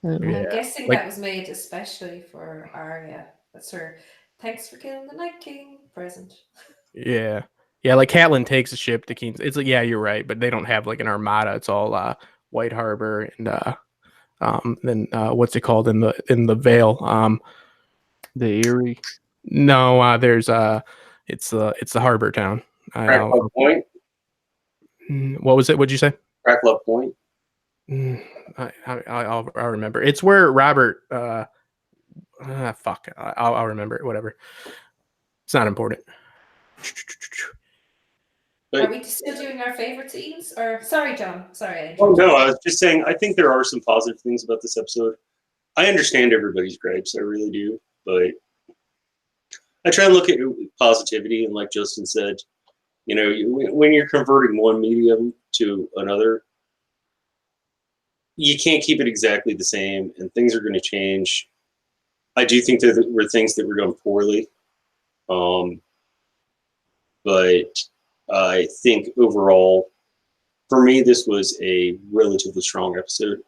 I'm guessing that was made especially for Arya. That's her thanks for killing the Night King present. Yeah. Yeah, like Catelyn takes a ship to King's. It's like, yeah, you're right, but they don't have like an armada. It's all White Harbor and then what's it called in the Vale? The Erie. No, there's it's the harbor town. Cracklup Point. What was it? What'd you say? Cracklup Point. I'll remember. It's where Robert. Fuck. I'll remember it. Whatever. It's not important. Are we still doing our favorite scenes? Or sorry, John. Sorry. Oh no, I was just saying. I think there are some positive things about this episode. I understand everybody's gripes. I really do, but I try and look at it with positivity. And like Justin said, when you're converting one medium to another, you can't keep it exactly the same, and things are going to change. I do think there were things that were done poorly, but I think overall, for me, this was a relatively strong episode.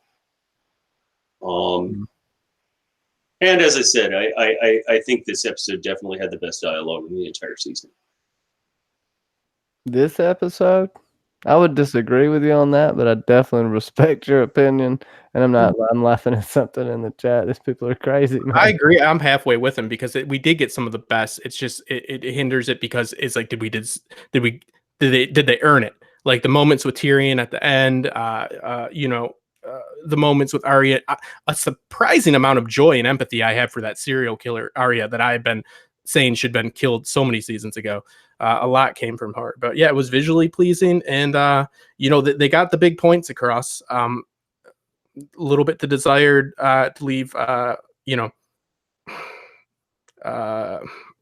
And as I said, I think this episode definitely had the best dialogue in the entire season. This episode? I would disagree with you on that, but I definitely respect your opinion. And I'm laughing at something in the chat. These people are crazy, man. I agree. I'm halfway with him because we did get some of the best. It's just it hinders it because it's like did they earn it? Like the moments with Tyrion at the end, the moments with Arya, a surprising amount of joy and empathy I have for that serial killer Arya that I've been saying should have been killed so many seasons ago. A lot came from her, but yeah, it was visually pleasing, and they got the big points across. A little bit the desired to leave,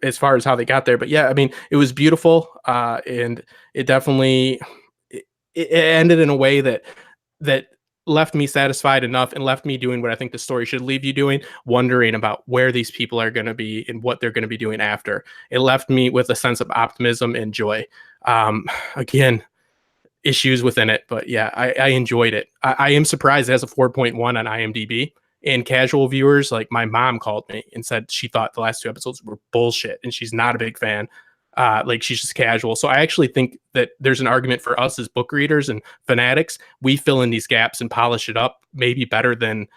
as far as how they got there, but yeah, I mean, it was beautiful, and it definitely it ended in a way that left me satisfied enough and left me doing what I think the story should leave you doing, wondering about where these people are going to be and what they're going to be doing after. It left me with a sense of optimism and joy. Again, issues within it, but yeah, I enjoyed it. I am surprised it has a 4.1 on IMDb. And casual viewers, like my mom called me and said she thought the last 2 episodes were bullshit, and she's not a big fan. Like, she's just casual. So I actually think that there's an argument for us as book readers and fanatics. We fill in these gaps and polish it up maybe better than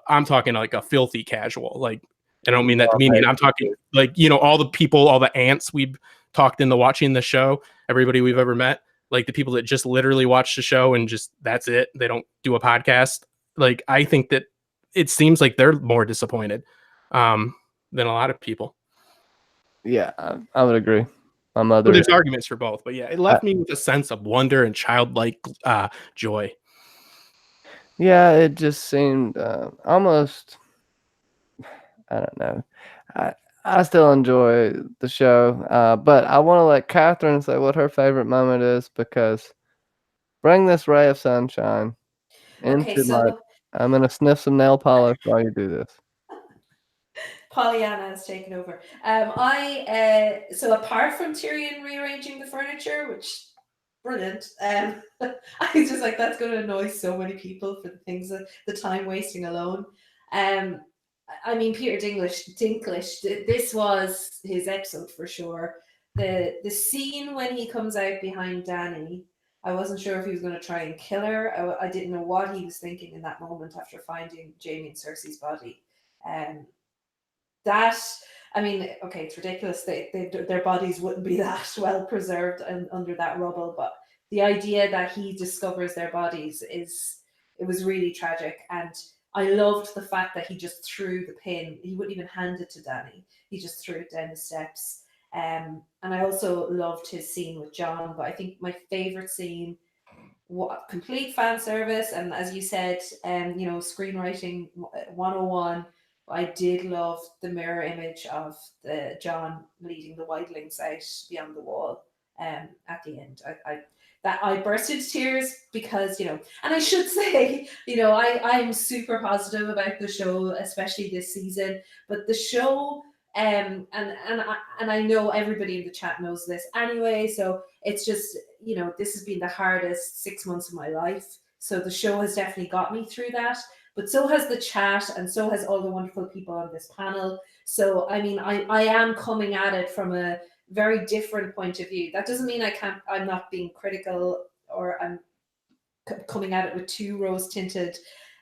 I'm talking like a filthy casual. Like, I don't mean that to mean, I'm talking like, all the people, all the ants we've talked into watching the show, everybody we've ever met, like the people that just literally watch the show and just, that's it. They don't do a podcast. Like, I think that it seems like they're more disappointed than a lot of people. Yeah, I would agree. My mother. But there's arguments for both, but yeah, it left me with a sense of wonder and childlike joy. Yeah, it just seemed almost. I don't know. I still enjoy the show, but I want to let Catherine say what her favorite moment is, because bring this ray of sunshine into my. I'm gonna sniff some nail polish while you do this. Pollyanna has taken over. So apart from Tyrion rearranging the furniture, which brilliant, I was just like, that's going to annoy so many people for the things that the time wasting alone. I mean, Peter Dinklage, this was his episode for sure. The scene when he comes out behind Dany, I wasn't sure if he was going to try and kill her. I didn't know what he was thinking in that moment after finding Jaime and Cersei's body. That, I mean, okay, it's ridiculous. Their bodies wouldn't be that well preserved and under that rubble, but the idea that he discovers their bodies it was really tragic. And I loved the fact that he just threw the pin. He wouldn't even hand it to Dany. He just threw it down the steps. And I also loved his scene with Jon, but I think my favorite scene, complete fan service, and as you said, screenwriting 101. I did love the mirror image of the Jon leading the wildlings out beyond the wall at the end. I burst into tears because, and I should say, I'm super positive about the show, especially this season, but the show, and I know everybody in the chat knows this anyway, so it's just, this has been the hardest 6 months of my life. So the show has definitely got me through that. But so has the chat, and so has all the wonderful people on this panel. So, I mean, I am coming at it from a very different point of view. That doesn't mean I'm not being critical, or I'm coming at it with too rose-tinted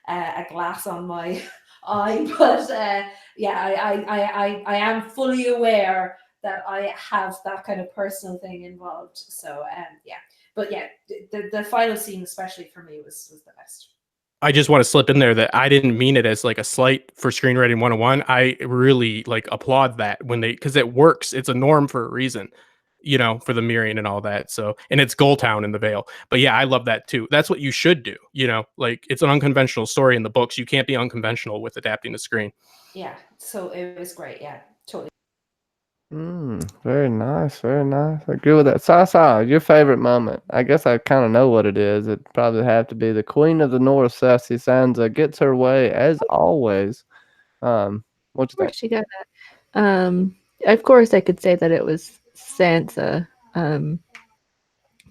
a glass on my eye. But I am fully aware that I have that kind of personal thing involved. So, But yeah, the final scene, especially for me, was the best. I just want to slip in there that I didn't mean it as like a slight for screenwriting 101. I really applaud that because it works. It's a norm for a reason, for the mirroring and all that. So, and it's Goldtown in the Vale. But yeah, I love that too. That's what you should do. It's an unconventional story in the books. You can't be unconventional with adapting the screen. Yeah. So it was great. Yeah, totally. Very nice, very nice. I agree with that. Sasa, your favorite moment? I guess I kind of know what it is. It'd probably have to be the Queen of the North, Cersei Sansa, gets her way as always. What you think? She got that. Of course, I could say that it was Sansa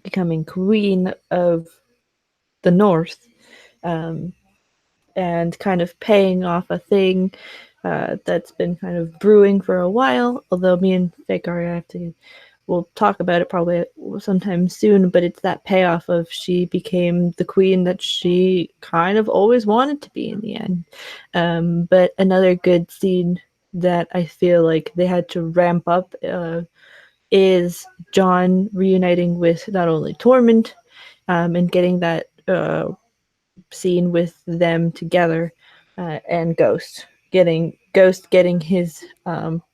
becoming Queen of the North, and kind of paying off a thing that's been kind of brewing for a while, although me and Fake we'll talk about it probably sometime soon, but it's that payoff of she became the queen that she kind of always wanted to be in the end. But another good scene that I feel like they had to ramp up is Jon reuniting with not only Tormund and getting that scene with them together, and Ghost getting his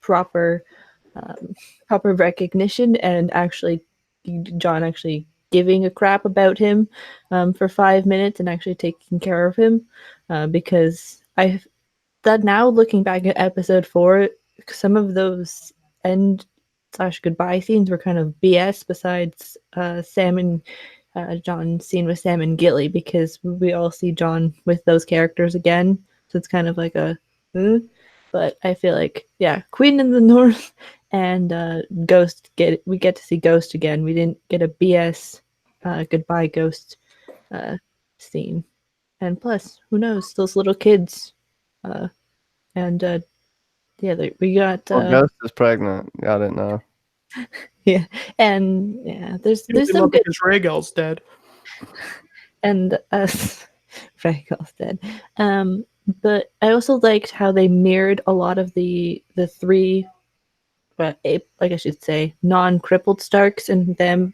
proper recognition, and actually John actually giving a crap about him for 5 minutes and actually taking care of him, because I that now looking back at episode 4, some of those end / goodbye scenes were kind of BS. Besides Sam and John scene with Sam and Gilly, because we all see John with those characters again, so it's kind of like a. But I feel like, yeah, Queen in the North and Ghost we get to see Ghost again. We didn't get a BS goodbye Ghost scene, and plus, who knows, those little kids, and yeah, we got Ghost is pregnant. I didn't know. yeah, and yeah, there's some good. because Rhaegal's dead. And Rhaegal's dead. But I also liked how they mirrored a lot of the three, like I should say, non-crippled Starks, and them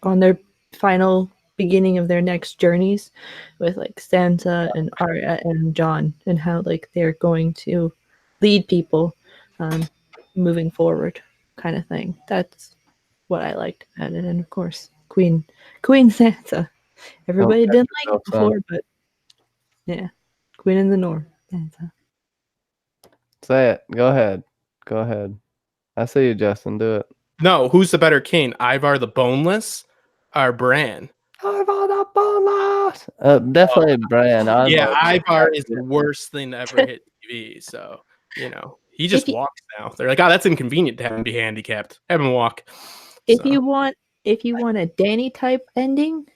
on their final beginning of their next journeys, with like Sansa and Arya and Jon, and how like they're going to lead people moving forward, kind of thing. That's what I liked about it, and of course, Queen Sansa. Everybody didn't like it before, but yeah, Queen in the North. Sansa. Say it. Go ahead. Go ahead. I see you, Justin. Do it. No, who's the better king, Ivar the Boneless or Bran? Definitely Bran. Yeah, Ivar is the worst thing to ever hit TV. So he just walks now. They're like, oh, that's inconvenient to have him be handicapped. Have him walk. If you want a Dany type ending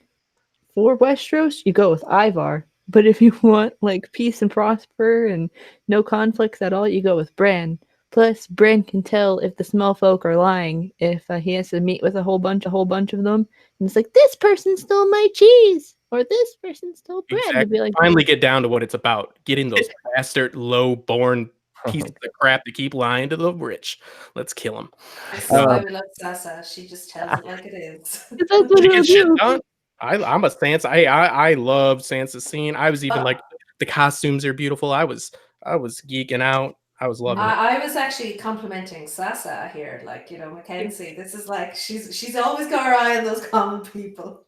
for Westeros, you go with Ivar. But if you want like peace and prosper and no conflicts at all, you go with Bran. Plus, Bran can tell if the small folk are lying. If he has to meet with a whole bunch of them, and it's like, this person stole my cheese, or this person stole bread. Exactly. Be like, finally get down to what it's about: getting those bastard, low-born pieces of crap to keep lying to the rich. Let's kill them. This is why we love Sasa. She just tells it like it is. that's what She it'll gets shit do. done. I'm a Sansa. I love Sansa's scene. I was even like, the costumes are beautiful. I was geeking out. I was loving it. I was actually complimenting Sasa here, like, Mackenzie. This is like she's always got her eye on those common people.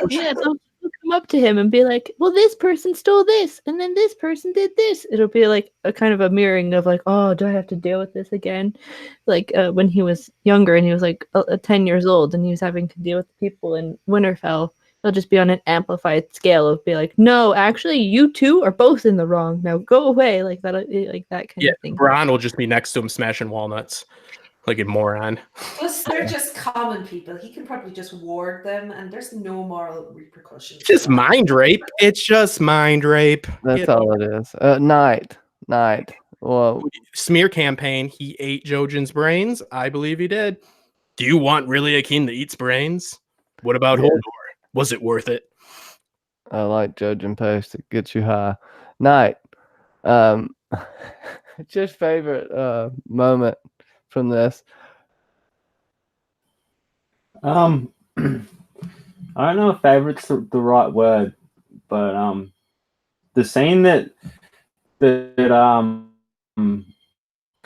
Yeah, they'll come up to him and be like, well, this person stole this, and then this person did this. It'll be like a kind of a mirroring of like, oh, do I have to deal with this again? Like when he was younger and he was like 10 years old and he was having to deal with people in Winterfell. They'll just be on an amplified scale of be like, no, actually, you two are both in the wrong. Now go away, like that kind of thing. Bronn will just be next to him smashing walnuts, like a moron. Plus, they're just common people. He can probably just ward them, and there's no moral repercussions. Just mind rape. It's just mind rape. That's all it is. Night. Well, smear campaign. He ate Jojen's brains. I believe he did. Do you want really a king that eats brains? What about Hodor? Was it worth it? I like Jojen paste. It gets you high. Night. Just favorite moment from this. I don't know if favorite's the right word, but the scene that kind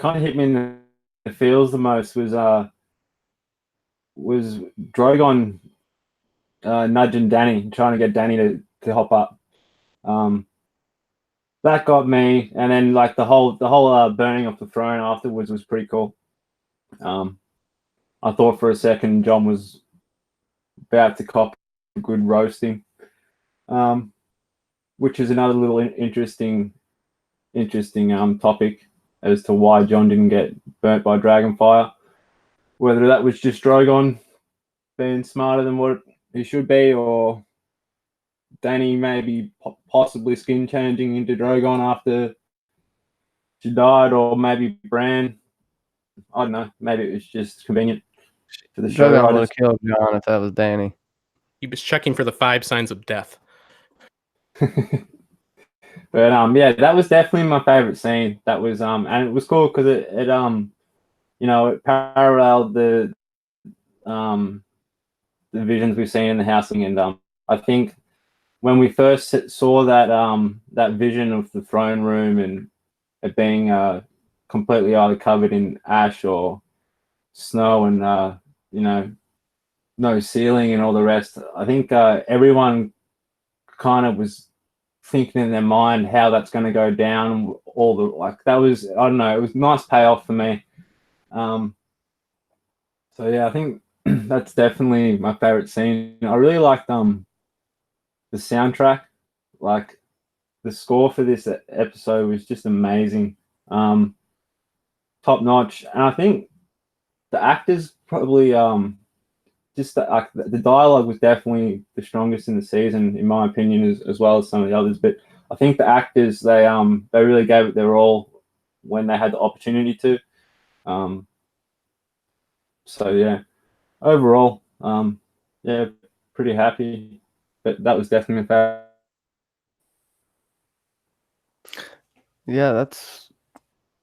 of hit me in the feels the most was Drogon nudging Dany, trying to get Dany to hop up. That got me, and then like the whole burning of the throne afterwards was pretty cool. I thought for a second Jon was about to cop a good roasting, which is another little interesting topic as to why Jon didn't get burnt by dragonfire. Whether that was just Drogon being smarter than what he should be, or Dany maybe possibly skin changing into Drogon after she died, or maybe Bran. I don't know. Maybe it was just convenient for the show. Drogon would have killed Jon if that was Dany. He was checking for the 5 signs of death. But yeah, that was definitely my favorite scene. That was and it was cool because it it paralleled the visions we've seen in the housing, and I think when we first saw that that vision of the throne room and it being completely either covered in ash or snow and you know, no ceiling and all the rest, I think everyone kind of was thinking in their mind how that's going to go down. All the that was, I don't know, it was a nice payoff for me. So yeah, I think that's definitely my favorite scene. I really liked the soundtrack. Like the score for this episode was just amazing, top notch, and I think the actors probably just the dialogue was definitely the strongest in the season, in my opinion, as well as some of the others. But I think the actors they really gave it their all when they had the opportunity to. So yeah, overall, yeah, pretty happy. But that was definitely a favorite. Yeah, that's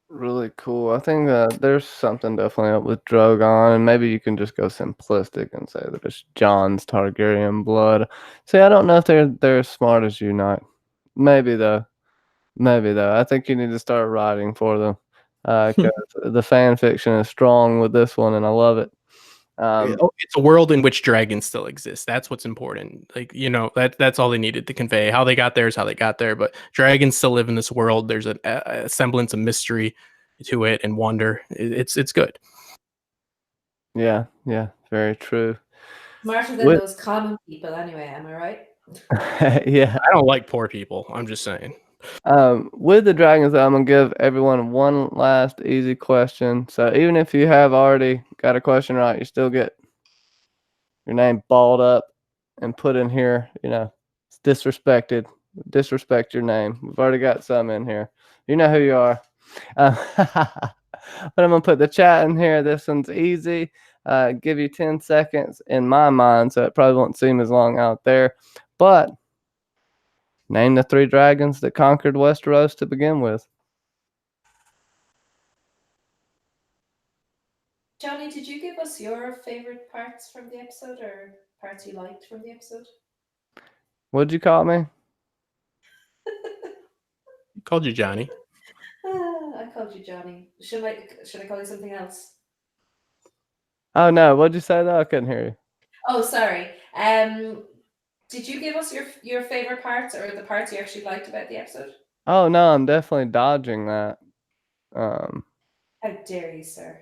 really cool. I think there's something definitely up with Drogon, and maybe you can just go simplistic and say that it's John's Targaryen blood. See, I don't know if they're as smart as you, Knight. Maybe though. Maybe though. I think you need to start writing for them, because the fan fiction is strong with this one, and I love it. It's a world in which dragons still exist. That's what's important. Like, you know, that's all they needed to convey. How they got there is how they got there, but dragons still live in this world. There's a semblance of mystery to it and wonder. It's good. Yeah, very true. Smarter than those common people, anyway. Am I right? Yeah. I don't like poor people. I'm just saying. With the dragons, I'm gonna give everyone one last easy question. So even if you have already got a question right, you still get your name balled up and put in here. You know, it's disrespected. Disrespect your name. We've already got some in here. You know who you are. But I'm gonna put the chat in here. This one's easy. Give you 10 seconds in my mind, so it probably won't seem as long out there. But name the 3 dragons that conquered Westeros to begin with. Johnny, did you give us your favorite parts from the episode or parts you liked from the episode? What'd you call me? Called you Johnny. I called you Johnny. Should I call you something else? Oh no, what'd you say though? I couldn't hear you. Oh, sorry. Did you give us your favorite parts or the parts you actually liked about the episode? Oh no, I'm definitely dodging that. How dare you, sir?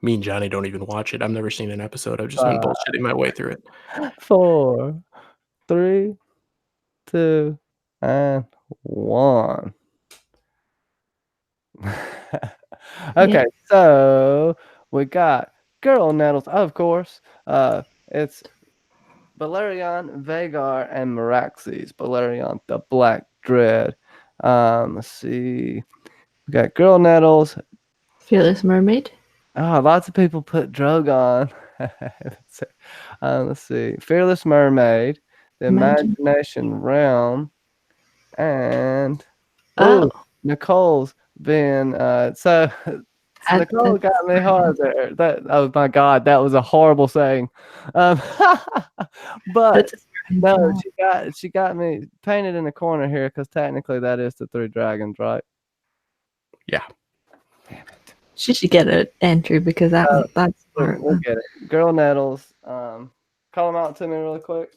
Me and Johnny don't even watch it. I've never seen an episode. I've just been bullshitting my way through it. 4, 3, 2, and 1. Okay, so we got Girl Nettles, of course. It's Balerion, Vagar, and Meraxes. Balerion, the Black Dread. Let's see. We got Girl Nettles. Fearless Mermaid. Oh, lots of people put Drogon. Let's see. Fearless Mermaid, the Imagination Realm, and Nicole's been so Nicole got me hard there. Oh my God, that was a horrible saying. But no, she got me painted in the corner here because technically that is the 3 dragons, right? Yeah. She should get an entry because that's we'll get it. Girl Nettles. Call them out to me really quick.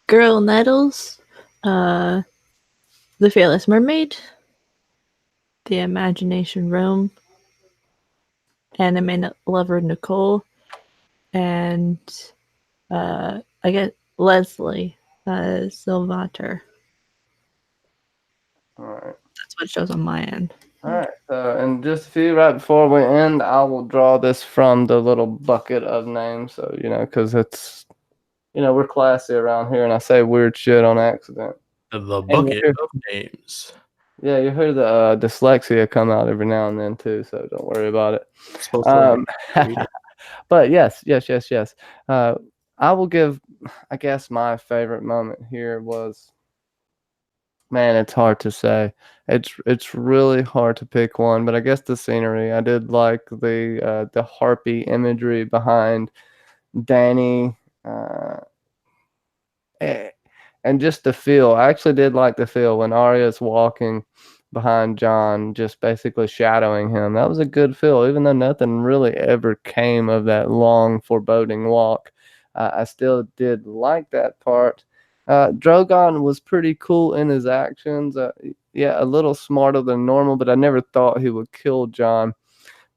Girl Nettles, the Fearless Mermaid, the Imagination Realm, Anime Lover Nicole, and I guess Leslie Silvater. All right. That's what it shows on my end. All right. So, in just a few, right before we end, I will draw this from the little bucket of names. So, because it's, we're classy around here and I say weird shit on accident. The bucket of names. Yeah, you hear the dyslexia come out every now and then too, so don't worry about it. But yes. I will give, I guess my favorite moment here was, man, it's hard to say. It's really hard to pick one, but I guess the scenery. I did like the harpy imagery behind Dany and just the feel. I actually did like the feel when Arya's walking behind John, just basically shadowing him. That was a good feel, even though nothing really ever came of that long, foreboding walk. I still did like that part. Drogon was pretty cool in his actions. Yeah, a little smarter than normal, but I never thought he would kill John.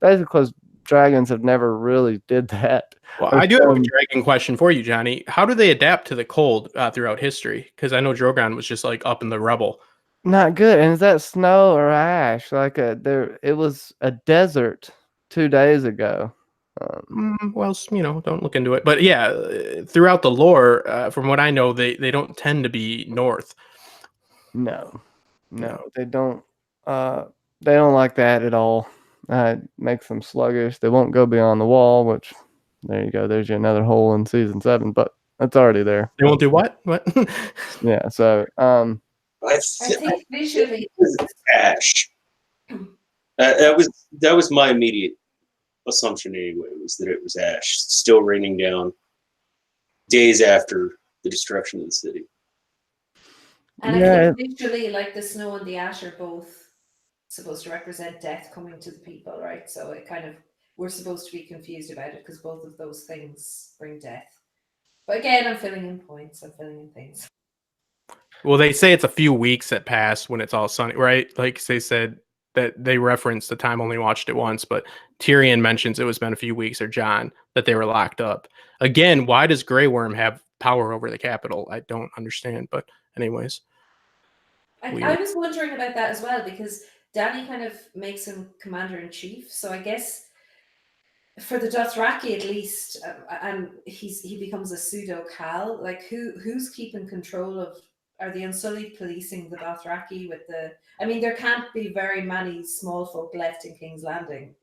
Basically, because dragons have never really did that. Well, I do have a dragon question for you, Johnny. How do they adapt to the cold throughout history? Because I know Drogon was just like up in the rubble. Not good. And is that snow or ash? Like there, it was a desert 2 days ago. Well, don't look into it. But yeah, throughout the lore, from what I know, they don't tend to be north. No, they don't. They don't like that at all. It makes them sluggish. They won't go beyond the wall. Which, there you go. There's you another hole in season 7. But it's already there. They won't do what? What? Yeah. So I think visually, ash. That was my immediate assumption anyway, was that it was ash still raining down days after the destruction of the city. and I think visually, like the snow and the ash are both supposed to represent death coming to the people, right? So it kind of, we're supposed to be confused about it because both of those things bring death. But again, I'm filling in points. I'm filling in things. Well, they say it's a few weeks that pass when it's all sunny, right? Like they said that they referenced the time only watched it once, but Tyrion mentions it was been a few weeks, or Jon, that they were locked up. Again, why does Grey Worm have power over the capital? I don't understand, but anyways. I was wondering about that as well, because Dany kind of makes him commander-in-chief, so I guess for the Dothraki at least, and he becomes a pseudo-Khal, like who's keeping control of, are the Unsullied policing the Dothraki with the, I mean, there can't be very many small folk left in King's Landing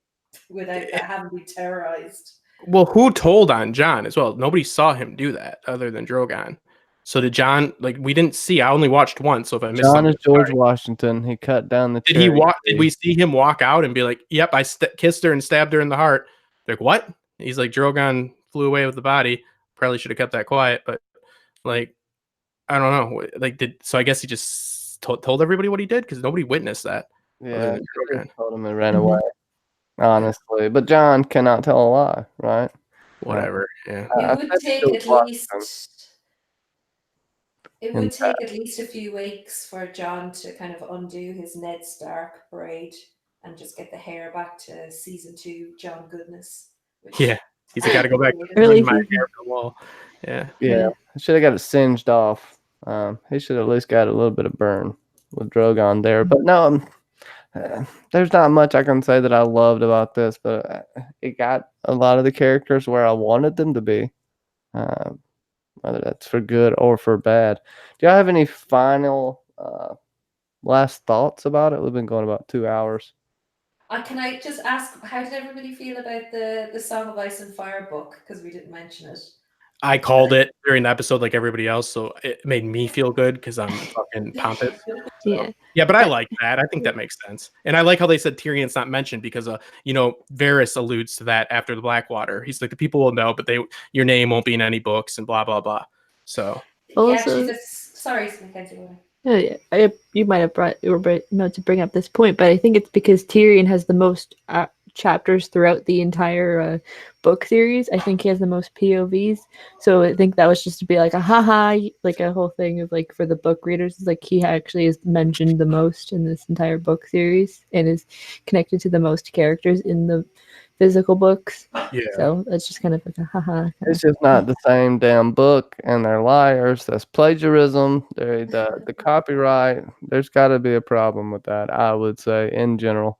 without having to be terrorized. Well, who told on Jon as well? Nobody saw him do that other than Drogon. So did Jon, like, we didn't see, I only watched once, so if I missed Jon something, is George Washington. He cut down the Did he walk? Did we see him walk out and be like, "Yep, I kissed her and stabbed her in the heart"? Like, what? He's like, Drogon flew away with the body. Probably should have kept that quiet, but like, I don't know. Like, so I guess he just told everybody what he did because nobody witnessed that. Yeah, he just told him and ran away. Honestly, but Jon cannot tell a lie, right? Whatever. Yeah. It would take at least. It would take at least a few weeks for Jon to kind of undo his Ned Stark braid and just get the hair back to season 2 Jon goodness. Yeah, he's got to go back to Really? my hair for the wall. Yeah. I should have got it singed off. He should have at least got a little bit of burn with Drogon there. But no, there's not much I can say that I loved about this, but it got a lot of the characters where I wanted them to be. Whether that's for good or for bad. Do y'all have any final last thoughts about it? We've been going about 2 hours. Can I just ask, how did everybody feel about the Song of Ice and Fire book? Because we didn't mention it. I called it during the episode like everybody else, so it made me feel good because I'm fucking pompous. So. Yeah, but I like that. I think that makes sense. And I like how they said Tyrion's not mentioned because, Varys alludes to that after the Blackwater. He's like, the people will know, but your name won't be in any books and blah, blah, blah. So. Also, sorry, Mackenzie. You might have brought to bring up this point, but I think it's because Tyrion has the most chapters throughout the entire book series. I think he has the most POVs, so I think that was just to be like a haha, like a whole thing of like for the book readers. It's like he actually is mentioned the most in this entire book series and is connected to the most characters in the physical books. Yeah. So it's just kind of like a haha. It's just not the same damn book, and they're liars. That's plagiarism. The copyright. There's got to be a problem with that, I would say, in general.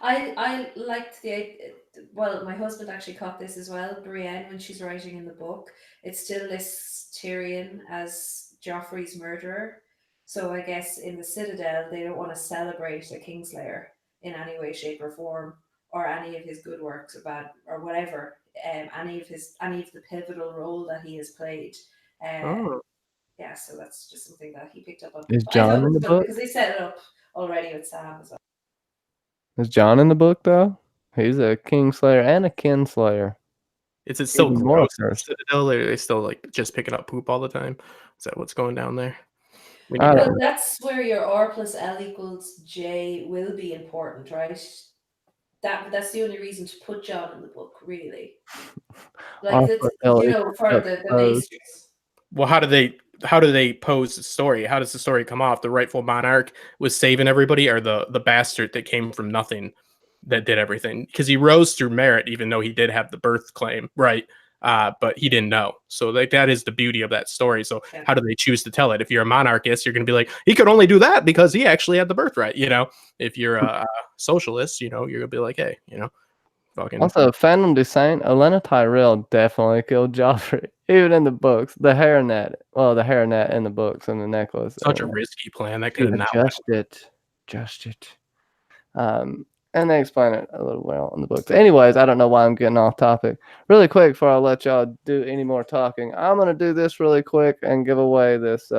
I liked well, my husband actually caught this as well. Brienne, when she's writing in the book, it still lists Tyrion as Joffrey's murderer. So I guess in the Citadel, they don't want to celebrate a Kingslayer in any way, shape, or form, or any of his good works or whatever. Any of the pivotal role that he has played. Yeah, so that's just something that he picked up on. Is Jon in the book? Because they set it up already with Sam as well. Is Jon in the book though? He's a Kingslayer and a Kinslayer. Is it still Even more gross in the cursed. Citadel, or are they still like just picking up poop all the time? Is that what's going down there? We I need don't Well, know. that's where your R plus L equals J will be important, right? That's the only reason to put John in the book, really. Like R that's plus L for equals the opposed. maesters. Well, how do they pose the story? How does the story come off? The rightful monarch was saving everybody, or the bastard that came from nothing that did everything? Because he rose through merit, even though he did have the birth claim, right? But he didn't know. So like that is the beauty of that story. So Yeah. how do they choose to tell it? If you're a monarchist, you're going to be like, he could only do that because he actually had the birthright. You know, if you're a socialist, you know, you're going to be like, hey, you know, fucking. Also, Phantom Descent, Olenna Tyrell definitely killed Joffrey. Even in the books, the hairnet. Well, the hairnet in the books and the necklace. Such a risky plan. That She could have not worked. adjust it. And they explain it a little well in the books. Anyways, I don't know why I'm getting off topic. Really quick before I let y'all do any more talking, I'm gonna do this really quick and give away this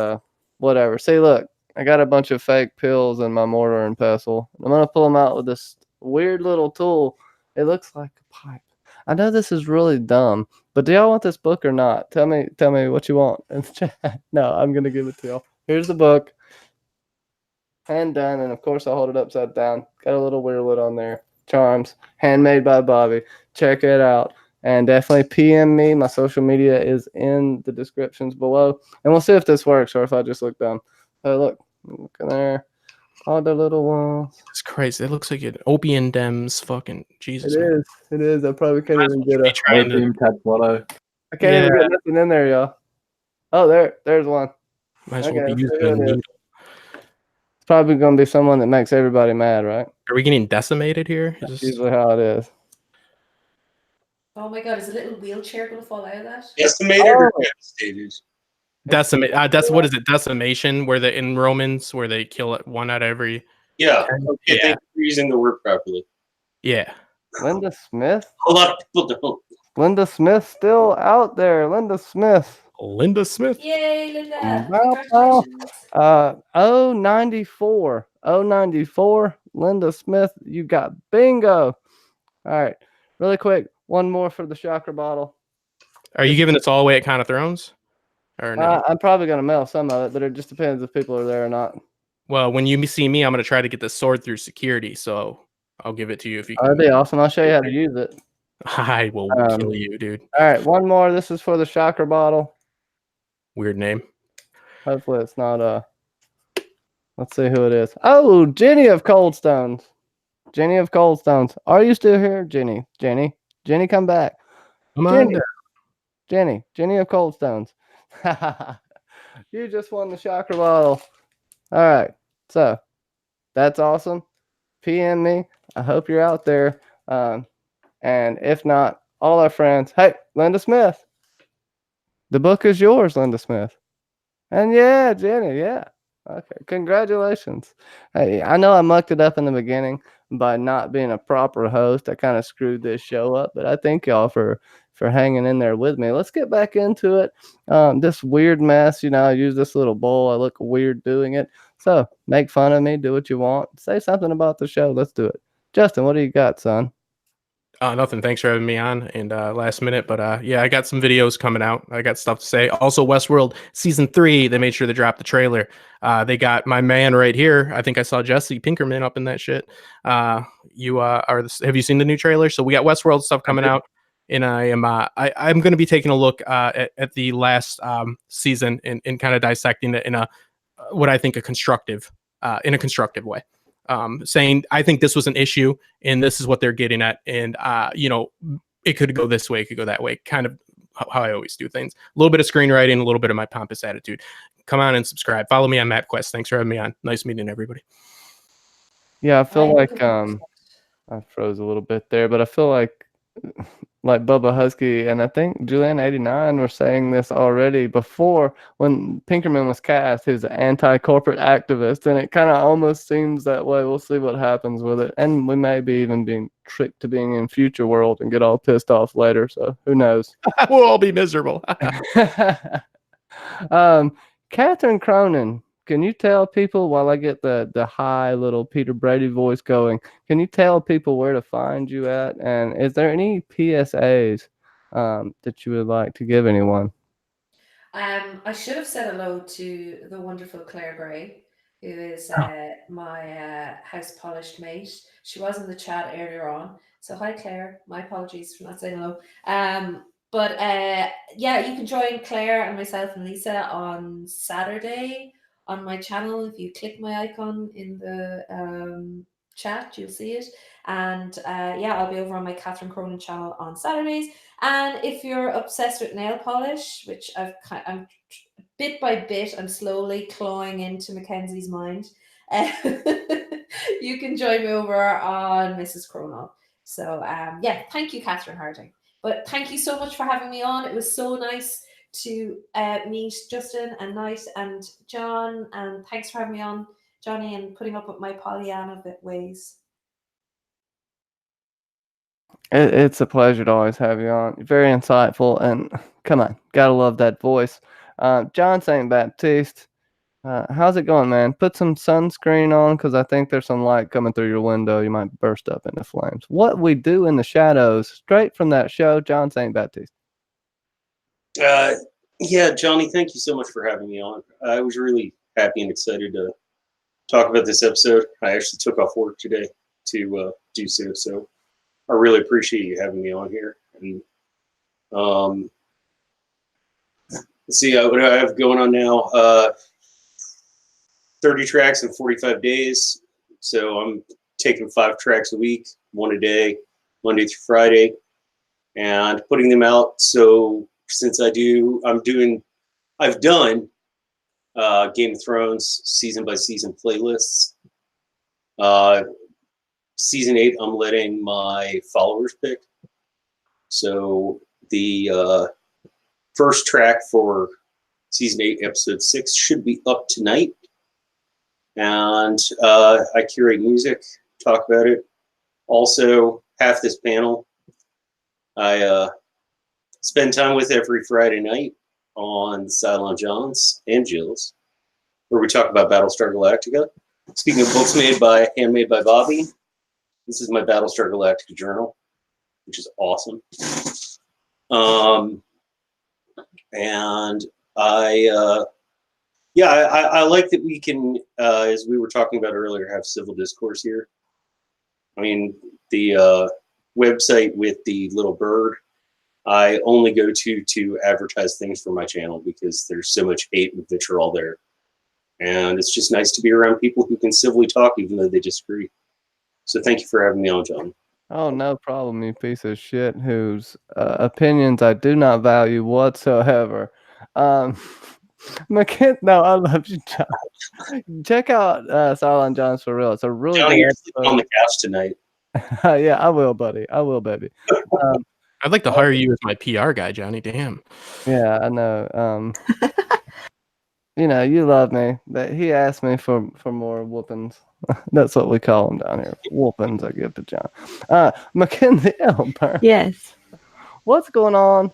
whatever. See, look, I got a bunch of fake pills in my mortar and pestle. I'm gonna pull them out with this weird little tool. It looks like a pipe. I know this is really dumb, but do y'all want this book or not? Tell me what you want in the chat. No, I'm gonna give it to y'all. Here's the book. Hand done, and of course I'll hold it upside down. Got a little weird lid on there. Charms, handmade by Bobby. Check it out, and definitely PM me. My social media is in the descriptions below, and we'll see if this works or if I just look dumb. Look in there, all the little ones. It's crazy. It looks like an opium dems. Fucking Jesus. It is. I probably can't even get a. Trying to, Opium cat swallow. I can't even get nothing in there, y'all. Oh, there's one. might as well Okay, be using there a it is. needle. It's probably gonna be someone that makes everybody mad, right? Are we getting decimated here? Is That's this... usually how it is. Oh my god, is a little wheelchair going to fall out of that? Estimated or devastated? Decimate. That's what is it? Decimation, where the in Romans, where they kill it one out of every. Yeah. 10? Okay, Yeah. thank you for using the word properly. Yeah. Linda Smith. A lot of people don't. Linda Smith still out there. Linda Smith. Linda Smith. Yay, Linda! Wow. Congratulations. 094. 094. Linda Smith, you got bingo. All right. Really quick. One more for the chakra bottle. Are you giving this all away at Con of Thrones? Or no? I'm probably going to mail some of it, but it just depends if people are there or not. Well, when you see me, I'm going to try to get the sword through security, so I'll give it to you if you can. That'd be awesome. I'll show you how to use it. I will kill you, dude. All right. One more. This is for the chakra bottle. Weird name. Hopefully it's not let's see who it is. Oh, Jenny of Coldstones. Jenny of Coldstones. Are you still here? Jenny, come back. Come on. Jenny of Coldstones. You just won the chakra bottle. All right. So that's awesome. PM me. I hope you're out there. And if not, all our friends. Hey, Linda Smith. The book is yours, Linda Smith. And yeah, Jenny, yeah. Okay, congratulations. Hey, I know I mucked it up in the beginning by not being a proper host. I kind of screwed this show up, but I thank y'all for hanging in there with me. Let's get back into it. This weird mess, I use this little bowl. I look weird doing it. So make fun of me, do what you want. Say something about the show. Let's do it. Justin, what do you got, son? Nothing. Thanks for having me on and last minute. But yeah, I got some videos coming out. I got stuff to say. Also, Westworld Season 3, they made sure to drop the trailer. They got my man right here. I think I saw Jesse Pinkerman up in that shit. Have you seen the new trailer? So we got Westworld stuff coming out. And I'm going to be taking a look at the last season and kind of dissecting it in what I think in a constructive way. Saying I think this was an issue and this is what they're getting at, and it could go this way, it could go that way, kind of how I always do things. A little bit of screenwriting, a little bit of my pompous attitude. Come on and subscribe. Follow me on MapQuest. Thanks for having me on. Nice meeting everybody. Yeah, I feel like I froze a little bit there, but I feel like Bubba Husky and I think Julian89 were saying this already before when Pinkerman was cast. He's an anti-corporate activist, and it kind of almost seems that way. We'll see what happens with it, and we may be even being tricked to being in Future World and get all pissed off later. So who knows? We'll all be miserable. Catherine Cronin. Can you tell people, while I get the high little Peter Brady voice going, can you tell people where to find you at? And is there any PSAs that you would like to give anyone? I should have said hello to the wonderful Claire Gray, who is my house polished mate. She was in the chat earlier on. So hi Claire. My apologies for not saying hello. But yeah, you can join Claire and myself and Lisa on Saturday on my channel. If you click my icon in the chat, you'll see it. And yeah, I'll be over on my Catherine Cronin channel on Saturdays. And if you're obsessed with nail polish, which I'm bit by bit, I'm slowly clawing into Mackenzie's mind, you can join me over on Mrs. Cronall. So yeah, thank you, Catherine Harding. But thank you so much for having me on. It was so nice to meet Justin and Knight and John. And thanks for having me on, Johnny, and putting up with my Pollyanna ways. It's a pleasure to always have you on. You're very insightful, and come on, gotta love that voice. John St. Baptiste, how's it going, man? Put some sunscreen on, because I think there's some light coming through your window. You might burst up into flames. What we do in the shadows, straight from that show, John St. Baptiste. Yeah, Johnny, thank you so much for having me on. I was really happy and excited to talk about this episode. I actually took off work today to do so I really appreciate you having me on here. And let's see what do I have going on now. 30 tracks in 45 days. So I'm taking 5 tracks a week, 1 a day, Monday through Friday, and putting them out. So since I've done Game of Thrones season by season playlists. Season 8, I'm letting my followers pick. So the first track for season 8, episode 6 should be up tonight. And I curate music, talk about it. Also, half this panel I spend time with every Friday night on the Cylon Johns and Jill's, where we talk about Battlestar Galactica. Speaking of books handmade by Bobby, this is my Battlestar Galactica journal, which is awesome. And I like that we can, as we were talking about earlier, have civil discourse here. I mean, the website with the little bird, I only go to advertise things for my channel because there's so much hate and vitriol there. And it's just nice to be around people who can civilly talk even though they disagree. So thank you for having me on, John. Oh, no problem, you piece of shit whose opinions I do not value whatsoever. No, I love you, John. Check out Cylon Johns for real. It's a really Johnny, good you're sleeping on the couch tonight. yeah, I will, buddy. I will, baby. I'd like to hire you as my PR guy, Johnny. Damn. Yeah, I know. You know, you love me. That he asked me for more whoopings. That's what we call them down here. Whoopings I give to John. MackenzieLBurns. Yes. What's going on?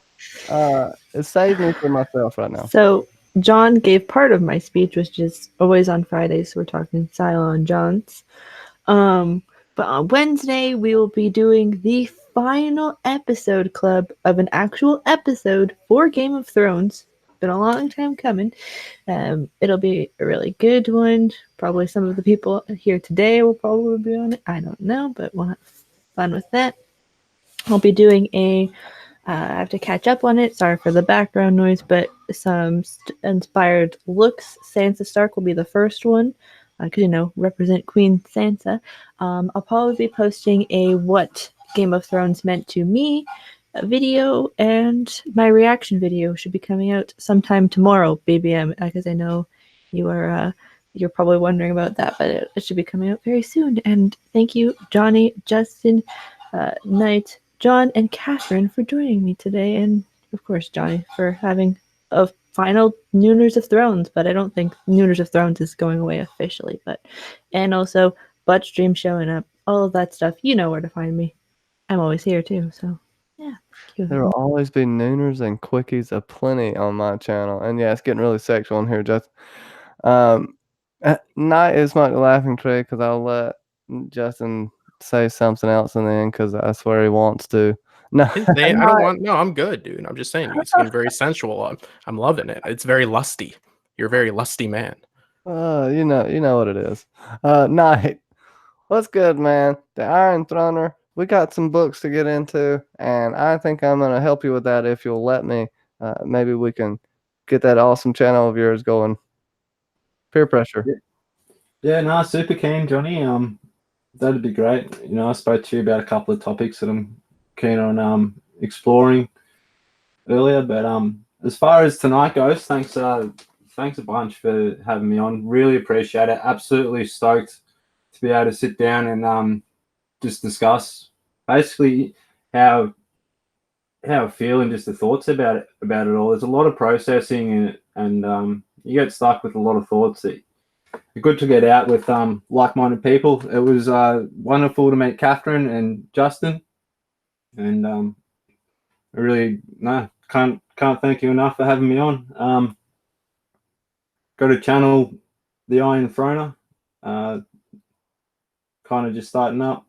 Save me for myself right now. So John gave part of my speech, which is always on Fridays. So we're talking Cylon Johns. But on Wednesday, we will be doing the final episode club of an actual episode for Game of Thrones. Been a long time coming. It'll be a really good one. Probably some of the people here today will probably be on it. I don't know, but we'll have fun with that. I'll be doing I have to catch up on it. Sorry for the background noise, but some inspired looks. Sansa Stark will be the first one. Because, represent Queen Sansa. I'll probably be posting a what Game of Thrones meant to me video, and my reaction video should be coming out sometime tomorrow, BBM, because I know you're probably wondering about that, but it should be coming out very soon. And thank you, Johnny, Justin, Knight, John, and Catherine for joining me today, and of course Johnny for having a final Nooners of Thrones, but I don't think Nooners of Thrones is going away officially, and also Butch Dream showing up, all of that stuff. You know where to find me. I'm always here too, so yeah. There will always be Nooners and Quickies aplenty on my channel. And yeah, it's getting really sexual in here, Justin. Night is my laughing tree because I'll let Justin say something else in the end because I swear he wants to. No, I don't want. No, I'm good, dude. I'm just saying. You seem very sensual. I'm loving it. It's very lusty. You're a very lusty man. you know what it is. Night. What's good, man? The Iron Throner. We got some books to get into, and I think I'm gonna help you with that if you'll let me. Maybe we can get that awesome channel of yours going. Peer pressure. Yeah, no, super keen, Johnny. That'd be great. I spoke to you about a couple of topics that I'm keen on exploring earlier. But as far as tonight goes, thanks a bunch for having me on. Really appreciate it. Absolutely stoked to be able to sit down and just discuss basically how I feel and just the thoughts about it all. There's a lot of processing and you get stuck with a lot of thoughts that are good to get out with like-minded people. It was wonderful to meet Catherine and Justin, and I really can't thank you enough for having me on. Go to channel the Iron Throner, kind of just starting up.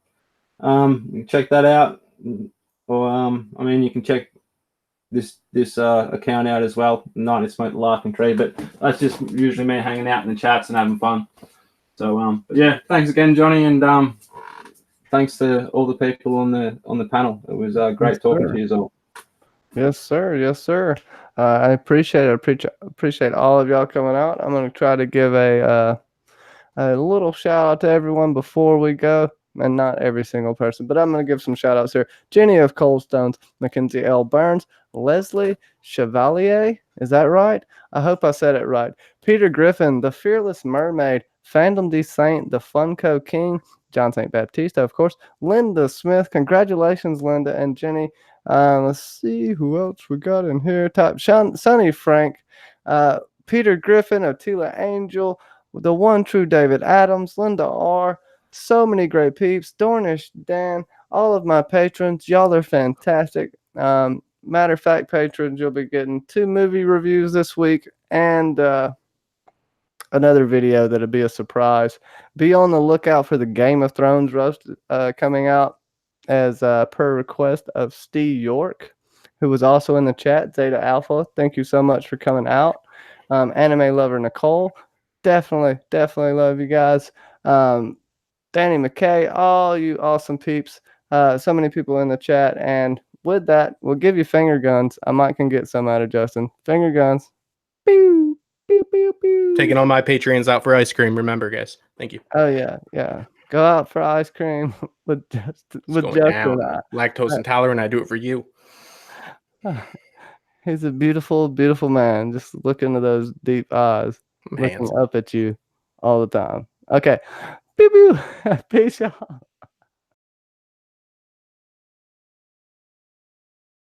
You can check that out, or you can check this account out as well. Night of Smoke the Laughing Tree, but that's just usually me hanging out in the chats and having fun. So but yeah, thanks again, Johnny, and thanks to all the people on the panel. It was great talking to you all. Yes, sir. Yes, sir. I appreciate it. Appreciate all of y'all coming out. I'm gonna try to give a little shout out to everyone before we go. And not every single person, but I'm going to give some shout outs here. Jenny of Coldstones, MackenzieLBurns, Leslie Chevalier, is that right? I hope I said it right. Peter Griffin, the Fearless Mermaid, Fandom D Saint, the Funko King, John St. Baptiste, of course, Linda Smith. Congratulations, Linda and Jenny. Let's see who else we got in here. Sonny Frank, Peter Griffin, Attila Angel, the one true David Adams, Linda R. So many great peeps. Dornish Dan, all of my patrons, y'all are fantastic. Matter of fact, patrons, you'll be getting 2 movie reviews this week and another video that'll be a surprise. Be on the lookout for the Game of Thrones roast coming out as per request of Steve York, who was also in the chat. Zeta Alpha, thank you so much for coming out. Anime lover Nicole, definitely love you guys. Danny McKay, all you awesome peeps. So many people in the chat. And with that, we'll give you finger guns. I might can get some out of Justin. Finger guns. Pew, pew, pew, pew. Taking all my Patreons out for ice cream. Remember, guys. Thank you. Oh, yeah. Go out for ice cream with Justin. Lactose intolerant. I do it for you. He's a beautiful, beautiful man. Just look into those deep eyes. Looking up at you all the time. Okay. Pew, pew. Peace, y'all.